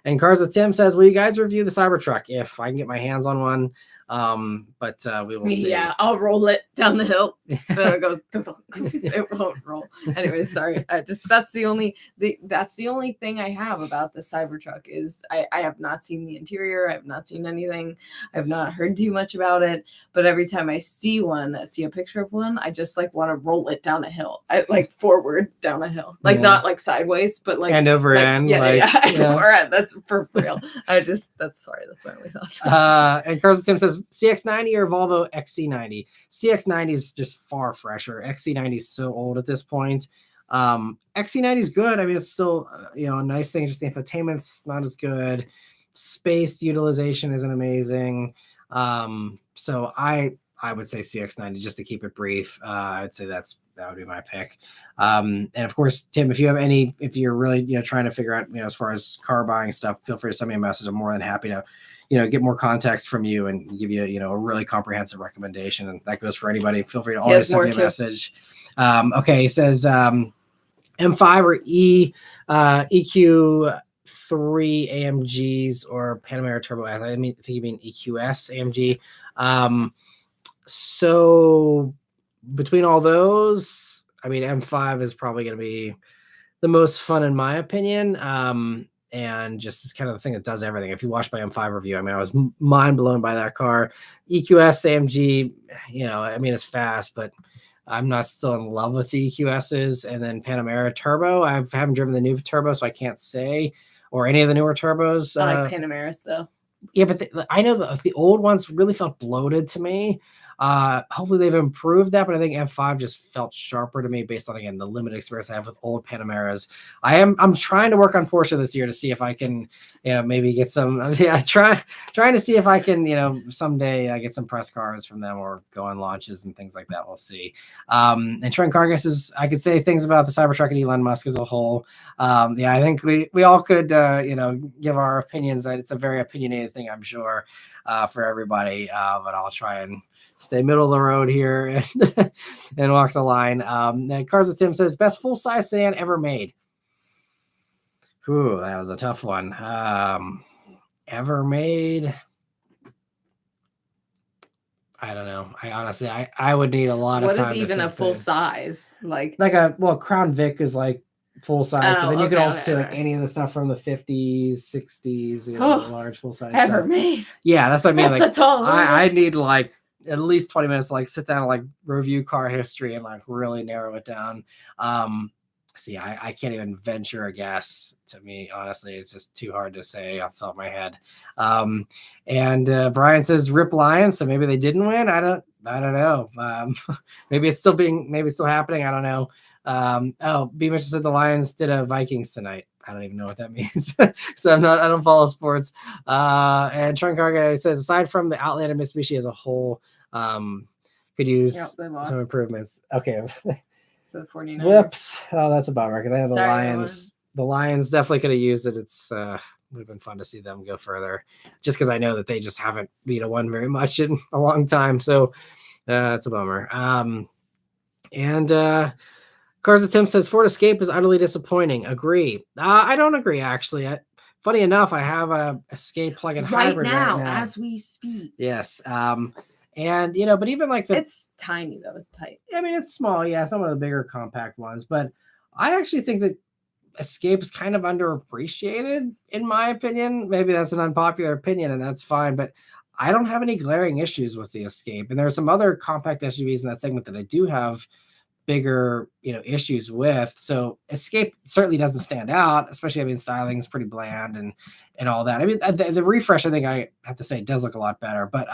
and Cars with Tim says, will you guys review the Cybertruck if I can get my hands on one? But we will see. Yeah, I'll roll it down the hill. Then it goes. It won't roll. Anyway, sorry. That's the only thing I have about the Cybertruck is I have not seen the interior. I have not seen anything. I have not heard too much about it. But every time I see a picture of one, I just like want to roll it down a hill. I like forward down a hill, not like sideways, but like end over end. Yeah. Over end. That's for real. That's my only thought. And Cars with Tim says, CX90 or Volvo XC90? CX90 is just far fresher. XC90 is so old at this point. XC90 is good. I mean, it's still a nice thing. Just the infotainment's not as good. Space utilization isn't amazing. So I would say CX90 just to keep it brief. I'd say that would be my pick. And of course, Tim, if you're really trying to figure out as far as car buying stuff, feel free to send me a message. I'm more than happy to get more context from you and give you a really comprehensive recommendation. And that goes for anybody. Feel free to always send me a message. Okay, he says M5 or EQ 3 AMGs or Panamera Turbo S. I think you mean EQS AMG. So between all those, I mean, M5 is probably going to be the most fun in my opinion. And just is kind of the thing that does everything. If you watch my M5 review, I mean, I was mind blown by that car. EQS AMG, I mean, it's fast, but I'm not still in love with the EQSs. And then Panamera Turbo, I haven't driven the new turbo, so I can't say, or any of the newer turbos. I like Panameras though. Yeah, but I know the old ones really felt bloated to me. Hopefully they've improved that, but I think M5 just felt sharper to me based on, again, the limited experience I have with old Panameras. I'm trying to work on Porsche this year to see if I can, maybe get some, trying to see if I can, someday get some press cars from them or go on launches and things like that. We'll see. And Trent Cargus is, I could say things about the Cybertruck and Elon Musk as a whole. I think we all could, give our opinions. It's a very opinionated thing, I'm sure, for everybody, but I'll try and stay middle of the road here and walk the line. Cars with Tim says, best full-size sedan ever made. Ooh, that was a tough one. Ever made? I don't know. I honestly, I would need a lot of time. What is even a full size? Like Crown Vic is like full size, but then you could also say like any of the stuff from the 50s, 60s, large full size. Ever stuff. Made? Yeah, that's what I mean. That's a tall I need like at least 20 minutes to like sit down and like review car history and like really narrow it down. I can't even venture a guess. To me, honestly, it's just too hard to say off the top of my head. And Brian says Rip Lions, so maybe they didn't win. I don't know. Maybe it's still happening. I don't know. B Mitchell said the Lions did a Vikings tonight. I don't even know what that means. So I don't follow sports. And Trunk Car Guy says, aside from the Outlander Mitsubishi as a whole, could use some improvements. Okay. So 49. Whoops. Oh, that's a bummer because I know the Lions definitely could have used it. It's would have been fun to see them go further, just because I know that they just haven't won very much in a long time. So it's a bummer. And Cars of Tim says Ford Escape is utterly disappointing. Agree. I don't agree, actually. Funny enough, I have a Escape plug-in hybrid right now as we speak. Yes. And but even like it's tiny though. It's tight. I mean, it's small. Yeah, some of the bigger compact ones, but I actually think that Escape is kind of underappreciated, in my opinion. Maybe that's an unpopular opinion, and that's fine. But I don't have any glaring issues with the Escape, and there are some other compact SUVs in that segment that I do have bigger issues with. So Escape certainly doesn't stand out, especially, I mean, styling is pretty bland and all that. I mean, the refresh, I think I have to say, does look a lot better. But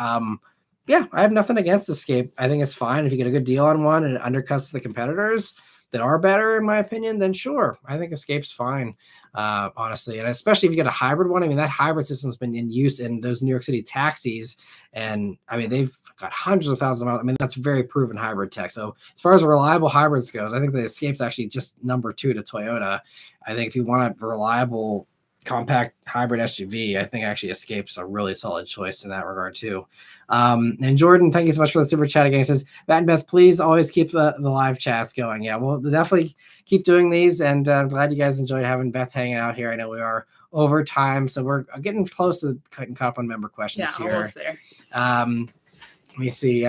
yeah, I have nothing against Escape. I think it's fine if you get a good deal on one and it undercuts the competitors that are better, in my opinion. Then sure, I think Escape's fine, honestly. And especially if you get a hybrid one. I mean, that hybrid system's been in use in those New York City taxis, and I mean, they've got hundreds of thousands of miles. I mean, that's very proven hybrid tech. So as far as reliable hybrids goes, I think the Escape's actually just number 2 to Toyota. I think if you want a reliable compact hybrid SUV, I think actually Escape's a really solid choice in that regard too. And Jordan, thank you so much for the super chat again. He says, Matt and Beth, please always keep the live chats going. Yeah, we'll definitely keep doing these, and I'm glad you guys enjoyed having Beth hanging out here. I know we are over time, so we're getting close to cutting up on member questions here. Almost there. Let me see.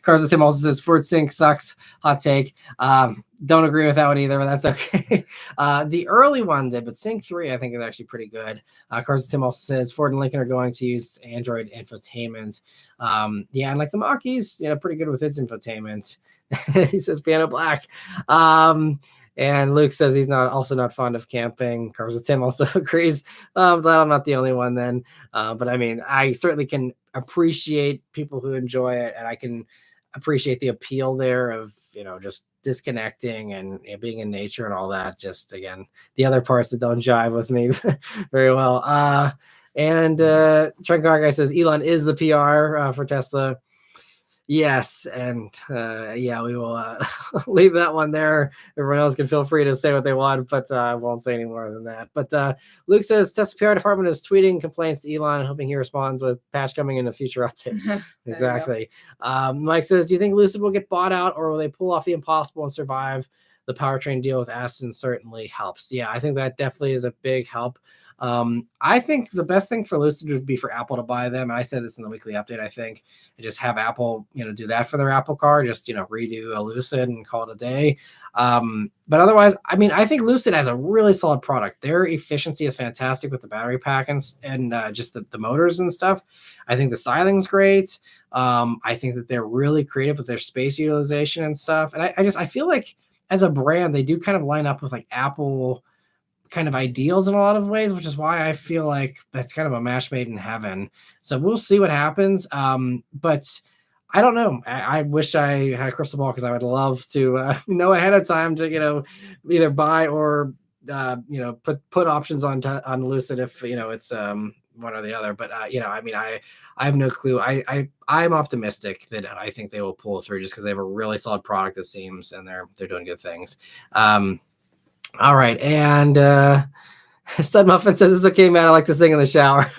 Cars with Tim also says Ford Sync sucks. Hot take. Don't agree with that one either, but that's okay. The early one did, but Sync 3 I think is actually pretty good. Cars with Tim also says Ford and Lincoln are going to use Android infotainment. Yeah, and like the Mach-E's, pretty good with its infotainment. He says Piano Black. And Luke says he's also not fond of camping. Cars with Tim also agrees. I'm glad I'm not the only one then. But I mean, I certainly can appreciate people who enjoy it, and I can appreciate the appeal there of, just disconnecting and being in nature and all that. Just, again, the other parts that don't jive with me very well. And Trent Car Guy says Elon is the PR for Tesla. Yes, and yeah, we will leave that one there. Everyone else can feel free to say what they want, but I won't say any more than that. But Luke says Tesla PR department is tweeting complaints to Elon, hoping he responds with patch coming in a future update. Exactly. Mike says, do you think Lucid will get bought out, or will they pull off the impossible and survive the powertrain deal with Aston certainly helps. Yeah, I think that definitely is a big help. I think the best thing for Lucid would be for Apple to buy them. And I said this in the weekly update, I think, and just have Apple, do that for their Apple car, just, redo a Lucid and call it a day. But otherwise, I mean, I think Lucid has a really solid product. Their efficiency is fantastic with the battery pack and just the motors and stuff. I think the styling's great. I think that they're really creative with their space utilization and stuff. And I feel like as a brand, they do kind of line up with like Apple kind of ideals in a lot of ways, which is why I feel like that's kind of a match made in heaven. So we'll see what happens. But I don't know. I wish I had a crystal ball because I would love to know ahead of time to, either buy or, put options on Lucid if, it's one or the other. But, I mean, I have no clue. I'm optimistic that I think they will pull through just because they have a really solid product, it seems, and they're doing good things. All right. And Stud Muffin says, it's okay, Matt. I like to sing in the shower.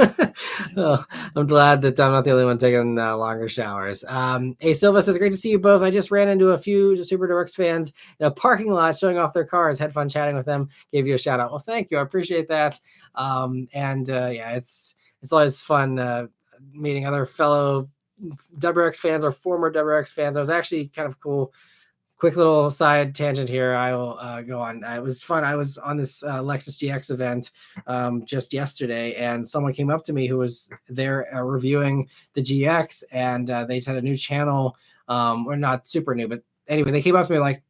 So I'm glad that I'm not the only one taking longer showers. A Silva says, great to see you both. I just ran into a few Super Deluxe fans in a parking lot showing off their cars. Had fun chatting with them. Gave you a shout out. Well, thank you. I appreciate that. It's always fun meeting other fellow WRX fans or former WRX fans. It was actually kind of cool. Quick little side tangent here. I will go on. It was fun. I was on this Lexus GX event just yesterday, and someone came up to me who was there reviewing the GX, and they had a new channel, or not super new, but anyway, they came up to me like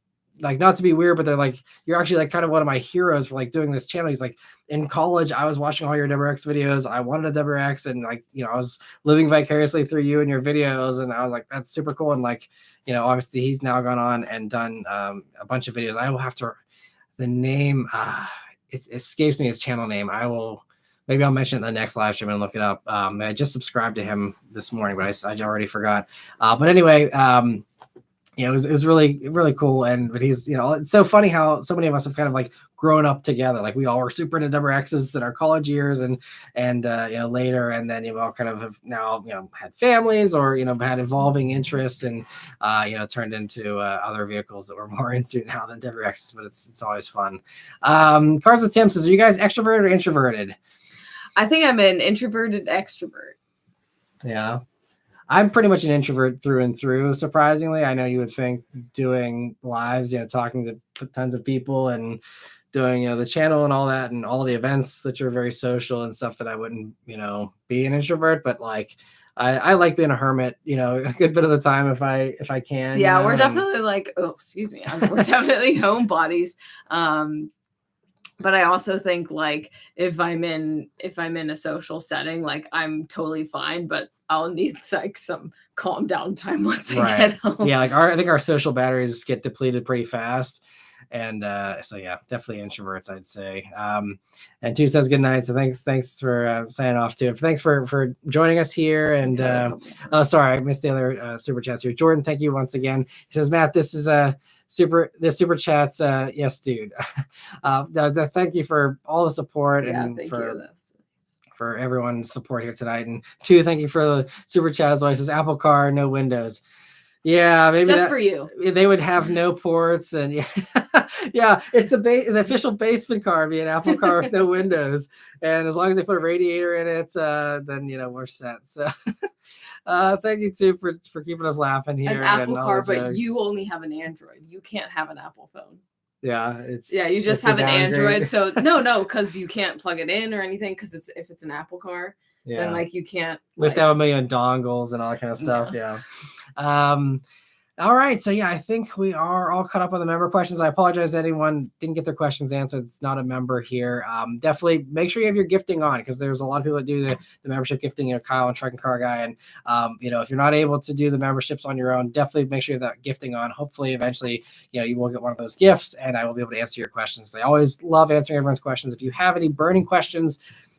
not to be weird, but they're like, you're actually like kind of one of my heroes for like doing this channel. He's like, in college, I was watching all your WRX videos. I wanted a WRX, and like, I was living vicariously through you and your videos. And I was like, that's super cool. And like, obviously he's now gone on and done a bunch of videos. I will have to, the name, it escapes me his channel name. Maybe I'll mention it in the next live stream and look it up. I just subscribed to him this morning, but I already forgot. But anyway, it was really, really cool. But he's, it's so funny how so many of us have kind of like grown up together. Like we all were super into WRXs in our college years and later. And then, all kind of have now, had families or, had evolving interests and, turned into other vehicles that we're more into now than WRXs, but it's always fun. Cars with Tim says, are you guys extroverted or introverted? I think I'm an introverted extrovert. Yeah. I'm pretty much an introvert through and through, surprisingly. I know you would think doing lives, talking to tons of people and doing, the channel and all that and all the events that you're very social and stuff that I wouldn't, be an introvert. But like, I like being a hermit, a good bit of the time if I can. Yeah, we're definitely we're definitely homebodies. But I also think like if I'm in a social setting, like I'm totally fine, but I'll need like some calm down time once I get home. Yeah, like I think our social batteries get depleted pretty fast. And so yeah, definitely introverts, I'd say. And Two says good night. So thanks for signing off too. Thanks for joining us here. And sorry, I missed the other super chats here. Jordan, thank you once again. He says, Matt, this is super chats. Yes, dude. Thank you for all the support and for everyone's support here tonight. And Two, thank you for the super chat as always. Says Apple Car, no windows. Yeah, maybe just for you. They would have no ports, and yeah, it's the official basement car, be an Apple car with no windows, and as long as they put a radiator in it, then we're set. So, thank you too for keeping us laughing here. An Apple car, but you only have an Android. You can't have an Apple phone. Yeah, you just have an Android. So no, because you can't plug it in or anything. Because if it's an Apple car. Yeah. Then like you can't. We have to have a million dongles and all that kind of stuff. Yeah. All right. So yeah, I think we are all caught up on the member questions. I apologize to anyone didn't get their questions answered. It's not a member here. Definitely make sure you have your gifting on because there's a lot of people that do the membership gifting. Kyle and Truck and Car Guy, and if you're not able to do the memberships on your own, definitely make sure you have that gifting on. Hopefully, eventually, you will get one of those gifts, and I will be able to answer your questions. I always love answering everyone's questions. If you have any burning questions,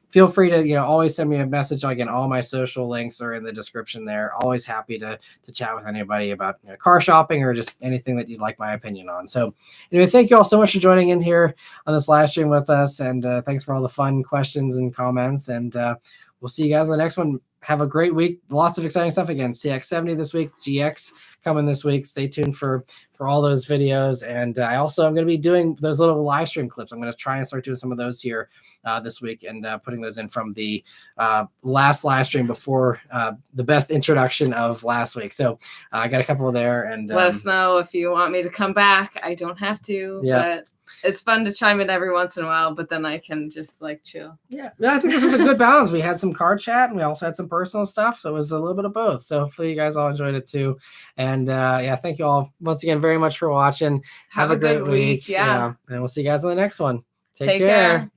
feel free to, always send me a message. Again, all my social links are in the description there. Always happy to chat with anybody about car shopping or just anything that you'd like my opinion on. So anyway, thank you all so much for joining in here on this live stream with us. And thanks for all the fun questions and comments. And we'll see you guys in the next one. have a great week. Lots of exciting stuff again. CX70 this week, GX coming this week. Stay tuned for all those videos. And I also am going to be doing those little live stream clips. I'm going to try and start doing some of those here this week and putting those in from the last live stream before the Beth introduction of last week. So I got a couple there. And let us know if you want me to come back. I don't have to, but it's fun to chime in every once in a while, but then I can just like chill. Yeah, I think this was a good balance. We had some car chat and we also had some personal stuff. So it was a little bit of both. So hopefully you guys all enjoyed it too. And thank you all once again very much for watching. Have a great week. Yeah. And we'll see you guys on the next one. Take care.